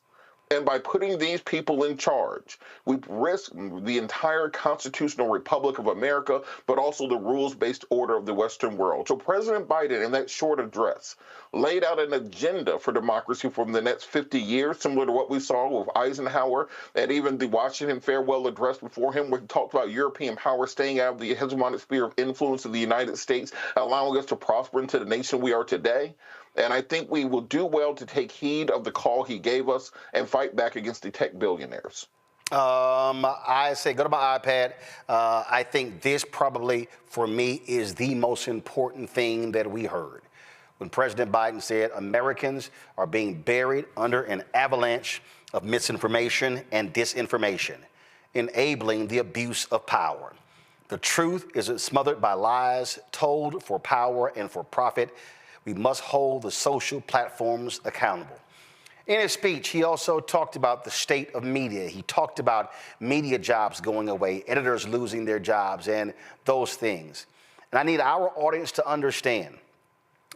[SPEAKER 14] And by putting these people in charge, we risk the entire constitutional republic of America, but also the rules-based order of the Western world. So President Biden, in that short address, laid out an agenda for democracy for the next 50 years, similar to what we saw with Eisenhower and even the Washington farewell address before him, where he talked about European power staying out of the hegemonic sphere of influence of the United States, allowing us to prosper into the nation we are today. And I think we will do well to take heed of the call he gave us and fight back against the tech billionaires.
[SPEAKER 2] I say go to my iPad. I think this probably, for me, is the most important thing that we heard. When President Biden said Americans are being buried under an avalanche of misinformation and disinformation, enabling the abuse of power. The truth is smothered by lies told for power and for profit. We must hold the social platforms accountable. In his speech, he also talked about the state of media. He talked about media jobs going away, editors losing their jobs, and those things. And I need our audience to understand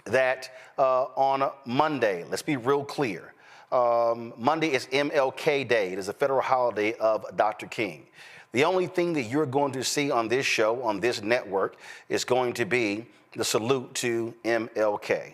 [SPEAKER 2] that on Monday, let's be real clear, Monday is MLK Day. It is a federal holiday of Dr. King. The only thing that you're going to see on this show, on this network, is going to be the salute to MLK.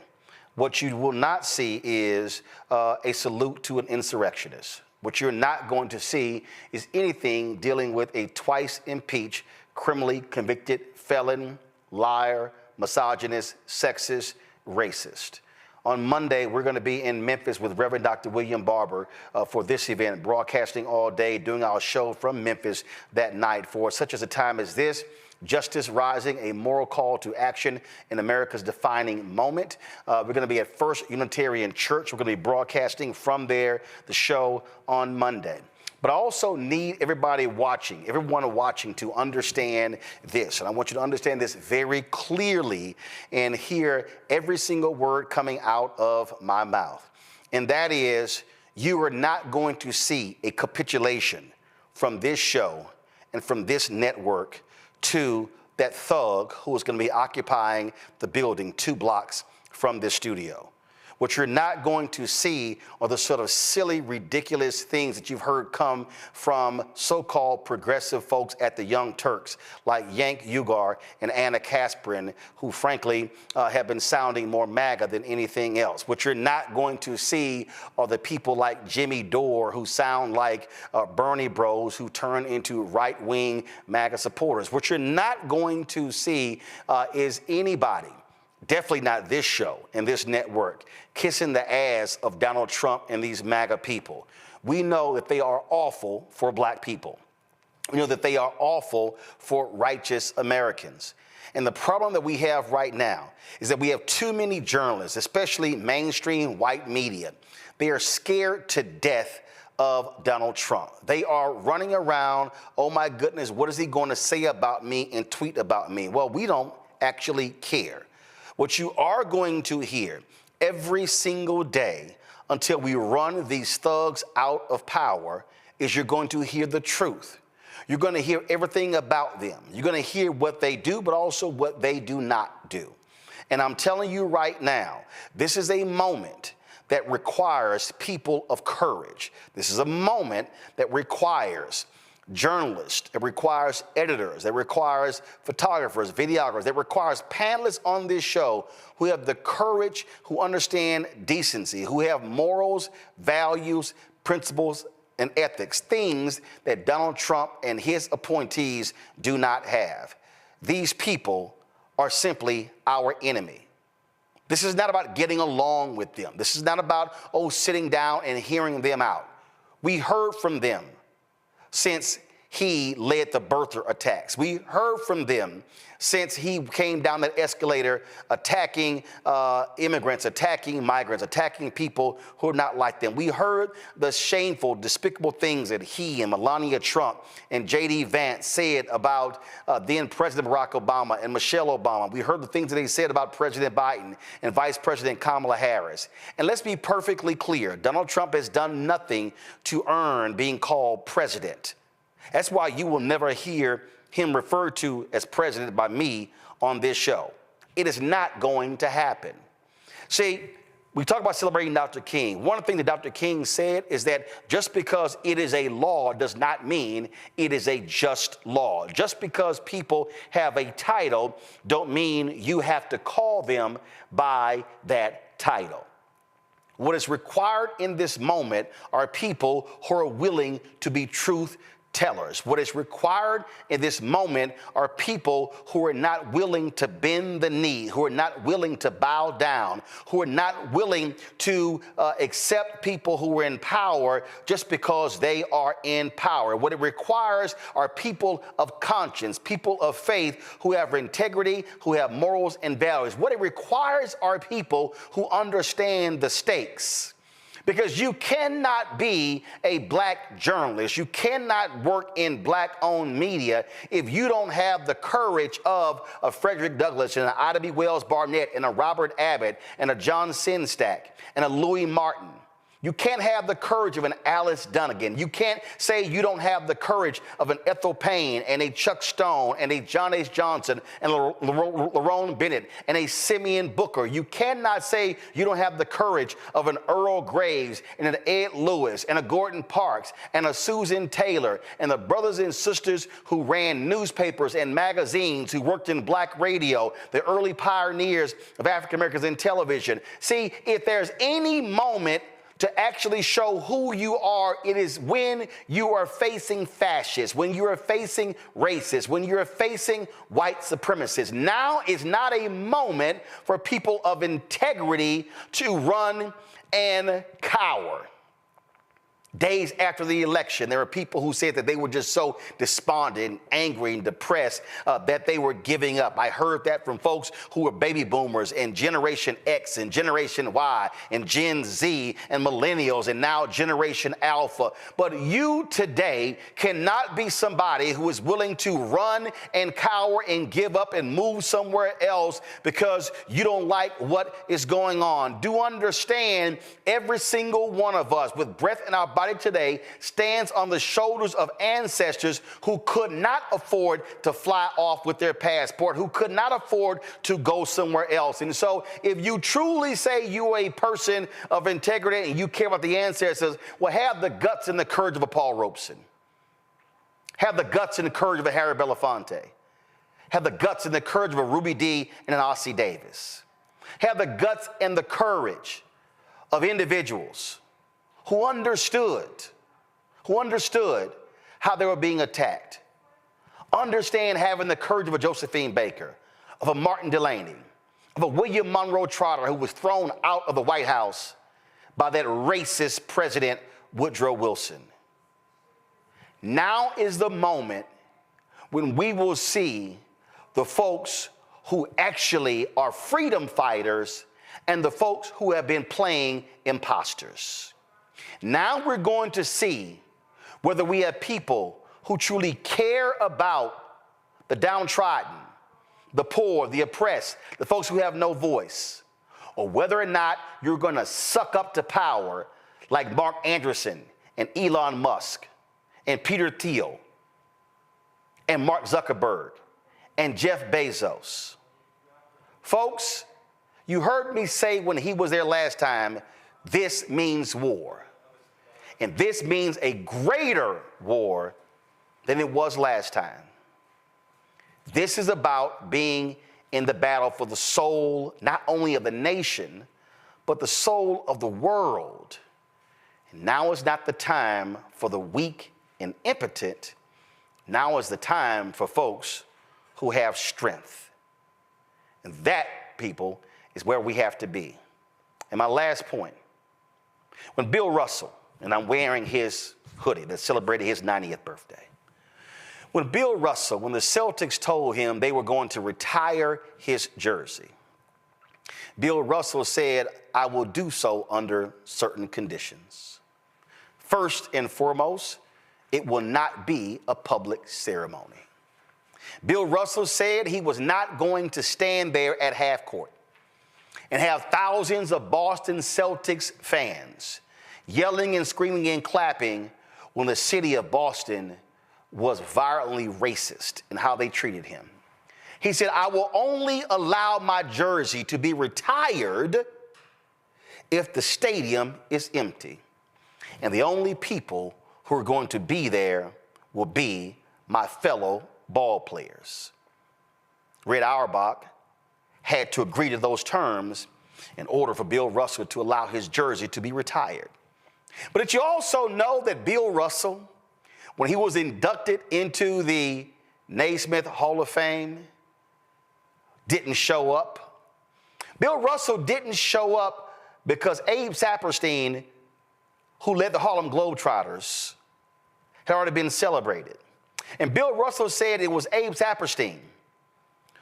[SPEAKER 2] What you will not see is a salute to an insurrectionist. What you're not going to see is anything dealing with a twice impeached, criminally convicted felon, liar, misogynist, sexist, racist. On Monday, we're going to be in Memphis with Reverend Dr. William Barber for this event, broadcasting all day, doing our show from Memphis that night. For such as a time as this, Justice Rising, a moral call to action in America's defining moment. We're going to be at First Unitarian Church. We're going to be broadcasting from there, the show on Monday. But I also need everyone watching to understand this. And I want you to understand this very clearly and hear every single word coming out of my mouth. And that is, you are not going to see a capitulation from this show and from this network to that thug who is going to be occupying the building 2 blocks from this studio. What you're not going to see are the sort of silly, ridiculous things that you've heard come from so-called progressive folks at the Young Turks, like Yank Ugar and Anna Kasprin, who frankly have been sounding more MAGA than anything else. What you're not going to see are the people like Jimmy Dore, who sound like Bernie bros, who turn into right-wing MAGA supporters. What you're not going to see is anybody, definitely not this show and this network, kissing the ass of Donald Trump and these MAGA people. We know that they are awful for black people. We know that they are awful for righteous Americans. And the problem that we have right now is that we have too many journalists, especially mainstream white media. They are scared to death of Donald Trump. They are running around, oh my goodness, what is he going to say about me and tweet about me? Well, we don't actually care. What you are going to hear every single day until we run these thugs out of power is you're going to hear the truth. You're going to hear everything about them. You're going to hear what they do, but also what they do not do. And I'm telling you right now, this is a moment that requires people of courage. This is a moment that requires journalists, it requires editors, it requires photographers, videographers, it requires panelists on this show who have the courage, who understand decency, who have morals, values, principles, and ethics, things that Donald Trump and his appointees do not have. These people are simply our enemy. This is not about getting along with them. This is not about, sitting down and hearing them out. We heard from them since he led the birther attacks. We heard from them since he came down that escalator attacking immigrants, attacking migrants, attacking people who are not like them. We heard the shameful, despicable things that he and Melania Trump and J.D. Vance said about then President Barack Obama and Michelle Obama. We heard the things that they said about President Biden and Vice President Kamala Harris. And let's be perfectly clear, Donald Trump has done nothing to earn being called president. That's why you will never hear him referred to as president by me on this show. It is not going to happen. See, we talk about celebrating Dr. King. One thing that Dr. King said is that just because it is a law does not mean it is a just law. Just because people have a title don't mean you have to call them by that title. What is required in this moment are people who are willing to be truth tellers. What is required in this moment are people who are not willing to bend the knee, who are not willing to bow down, who are not willing to accept people who are in power just because they are in power. What it requires are people of conscience, people of faith who have integrity, who have morals and values. What it requires are people who understand the stakes. Because you cannot be a black journalist, you cannot work in black-owned media if you don't have the courage of a Frederick Douglass and an Ida B. Wells Barnett and a Robert Abbott and a John Sinstack and a Louis Martin. You can't have the courage of an Alice Dunnigan. You can't say you don't have the courage of an Ethel Payne and a Chuck Stone and a John H. Johnson and Lerone Bennett and a Simeon Booker. You cannot say you don't have the courage of an Earl Graves and an Ed Lewis and a Gordon Parks and a Susan Taylor and the brothers and sisters who ran newspapers and magazines, who worked in black radio, the early pioneers of African Americans in television. See, if there's any moment to actually show who you are. It is when you are facing fascists, when you are facing racists, when you're facing white supremacists. Now is not a moment for people of integrity to run and cower. Days after the election, there were people who said that they were just so despondent, angry, and depressed that they were giving up. I heard that from folks who were baby boomers and Generation X and Generation Y and Gen Z and millennials and now Generation Alpha. But you today cannot be somebody who is willing to run and cower and give up and move somewhere else because you don't like what is going on. Do understand, every single one of us with breath in our body today stands on the shoulders of ancestors who could not afford to fly off with their passport, who could not afford to go somewhere else. And so if you truly say you're a person of integrity and you care about the ancestors, well, have the guts and the courage of a Paul Robeson. Have the guts and the courage of a Harry Belafonte. Have the guts and the courage of a Ruby Dee and an Ossie Davis. Have the guts and the courage of individuals who understood how they were being attacked. Understand having the courage of a Josephine Baker, of a Martin Delaney, of a William Monroe Trotter who was thrown out of the White House by that racist President Woodrow Wilson. Now is the moment when we will see the folks who actually are freedom fighters and the folks who have been playing imposters. Now we're going to see whether we have people who truly care about the downtrodden, the poor, the oppressed, the folks who have no voice, or whether or not you're going to suck up to power like Mark Anderson and Elon Musk and Peter Thiel and Mark Zuckerberg and Jeff Bezos. Folks, you heard me say when he was there last time, this means war. And this means a greater war than it was last time. This is about being in the battle for the soul, not only of the nation, but the soul of the world. And now is not the time for the weak and impotent. Now is the time for folks who have strength. And that, people, is where we have to be. And my last point, when Bill Russell, and I'm wearing his hoodie that celebrated his 90th birthday. When Bill Russell, when the Celtics told him they were going to retire his jersey, Bill Russell said, I will do so under certain conditions. First and foremost, it will not be a public ceremony. Bill Russell said he was not going to stand there at half court and have thousands of Boston Celtics fans yelling and screaming and clapping when the city of Boston was violently racist in how they treated him. He said, I will only allow my jersey to be retired if the stadium is empty. And the only people who are going to be there will be my fellow ball players. Red Auerbach had to agree to those terms in order for Bill Russell to allow his jersey to be retired. But did you also know that Bill Russell, when he was inducted into the Naismith Hall of Fame, didn't show up? Bill Russell didn't show up because Abe Saperstein, who led the Harlem Globetrotters, had already been celebrated. And Bill Russell said it was Abe Saperstein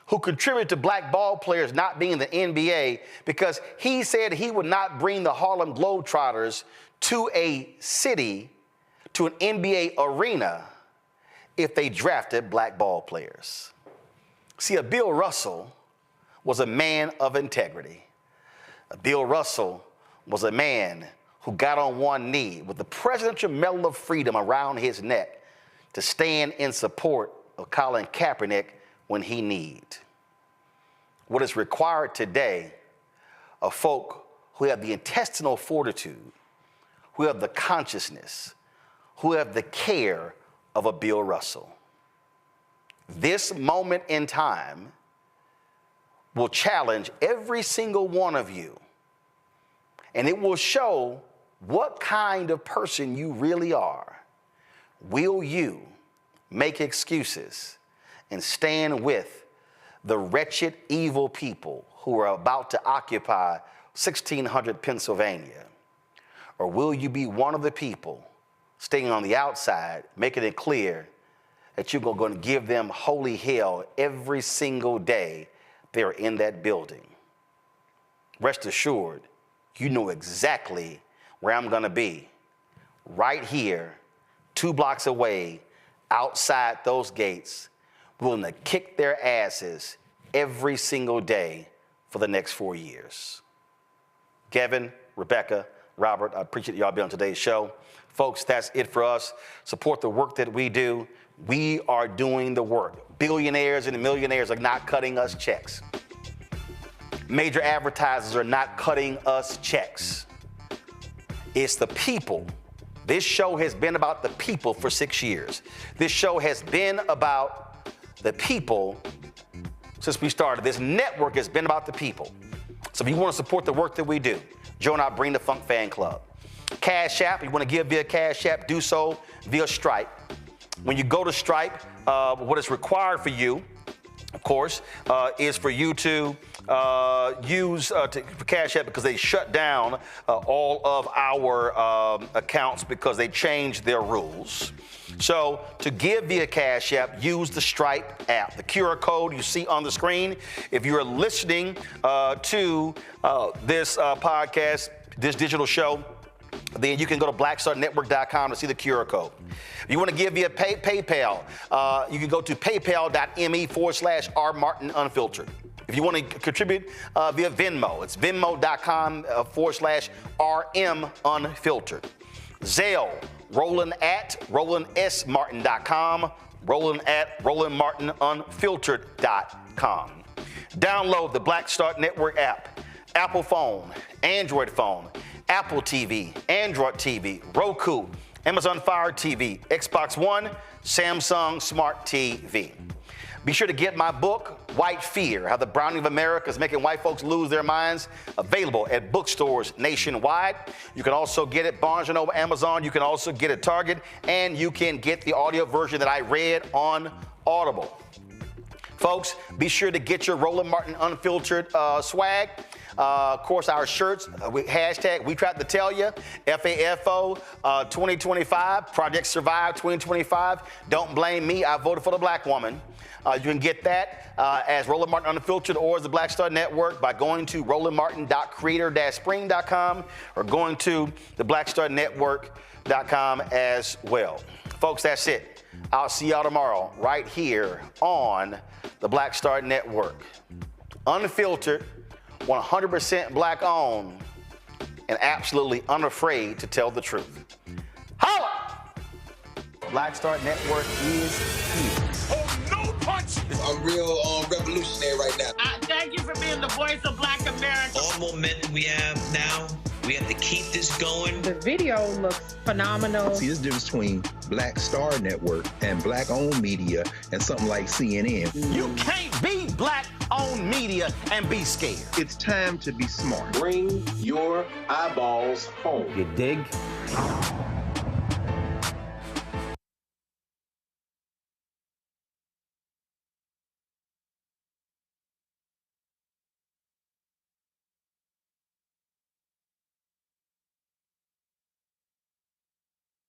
[SPEAKER 2] who contributed to black ball players not being in the NBA because he said he would not bring the Harlem Globetrotters to a city, to an NBA arena, if they drafted black ball players. See, a Bill Russell was a man of integrity. A Bill Russell was a man who got on one knee with the Presidential Medal of Freedom around his neck to stand in support of Colin Kaepernick when he needed. What is required today of folk who have the intestinal fortitude, who have the consciousness, who have the care of a Bill Russell. This moment in time will challenge every single one of you, and it will show what kind of person you really are, will you make excuses and stand with the wretched, evil people who are about to occupy 1600 Pennsylvania? Or will you be one of the people staying on the outside, making it clear that you're going to give them holy hell every single day they're in that building? Rest assured, you know exactly where I'm going to be, right here, 2 blocks away, outside those gates, willing to kick their asses every single day for the next 4 years. Kevin, Rebecca, Robert, I appreciate y'all being on today's show. Folks, that's it for us. Support the work that we do. We are doing the work. Billionaires and millionaires are not cutting us checks. Major advertisers are not cutting us checks. It's the people. This show has been about the people for 6 years. This show has been about the people since we started. This network has been about the people. So if you want to support the work that we do, join our Bring the Funk fan club. Cash App, you want to give via Cash App, do so via Stripe. When you go to Stripe, what is required for you, of course, is for you to use Cash App, because they shut down all of our accounts because they changed their rules. So to give via Cash App, use the Stripe app. The QR code you see on the screen. If you're listening to this podcast, this digital show, then you can go to blackstarnetwork.com to see the QR code. If you want to give via PayPal, you can go to paypal.me/rmartinunfiltered. If you want to contribute via Venmo, it's venmo.com/RMunfiltered. Zelle, Roland@RolandSMartin.com, Roland@RolandMartinUnfiltered.com. Download the Black Star Network app, Apple phone, Android phone, Apple TV, Android TV, Roku, Amazon Fire TV, Xbox One, Samsung Smart TV. Be sure to get my book, White Fear, How the Browning of America is Making White Folks Lose Their Minds, available at bookstores nationwide. You can also get it Barnes & Noble, Amazon. You can also get it Target, and you can get the audio version that I read on Audible. Folks, be sure to get your Roland Martin Unfiltered swag. Of course, our shirts, hashtag We Tried to Tell You, FAFO 2025, Project Survive 2025. Don't blame me, I voted for the black woman. You can get that as Roland Martin Unfiltered or as the Black Star Network by going to rolandmartin.creator-spring.com or going to the blackstarnetwork.com as well. Folks, that's it. I'll see y'all tomorrow right here on the Black Star Network. Unfiltered, 100% black owned, and absolutely unafraid to tell the truth. Holla! Black Star Network is here.
[SPEAKER 3] Oh, no punch! I'm real revolutionary right now.
[SPEAKER 18] Thank you for being the voice of Black America.
[SPEAKER 19] All momentum we have now, we have to keep this going.
[SPEAKER 18] The video looks phenomenal.
[SPEAKER 20] See, there's a difference between Black Star Network and black-owned media and something like CNN.
[SPEAKER 2] You can't be black-owned media and be scared.
[SPEAKER 20] It's time to be smart.
[SPEAKER 21] Bring your eyeballs home.
[SPEAKER 2] You dig?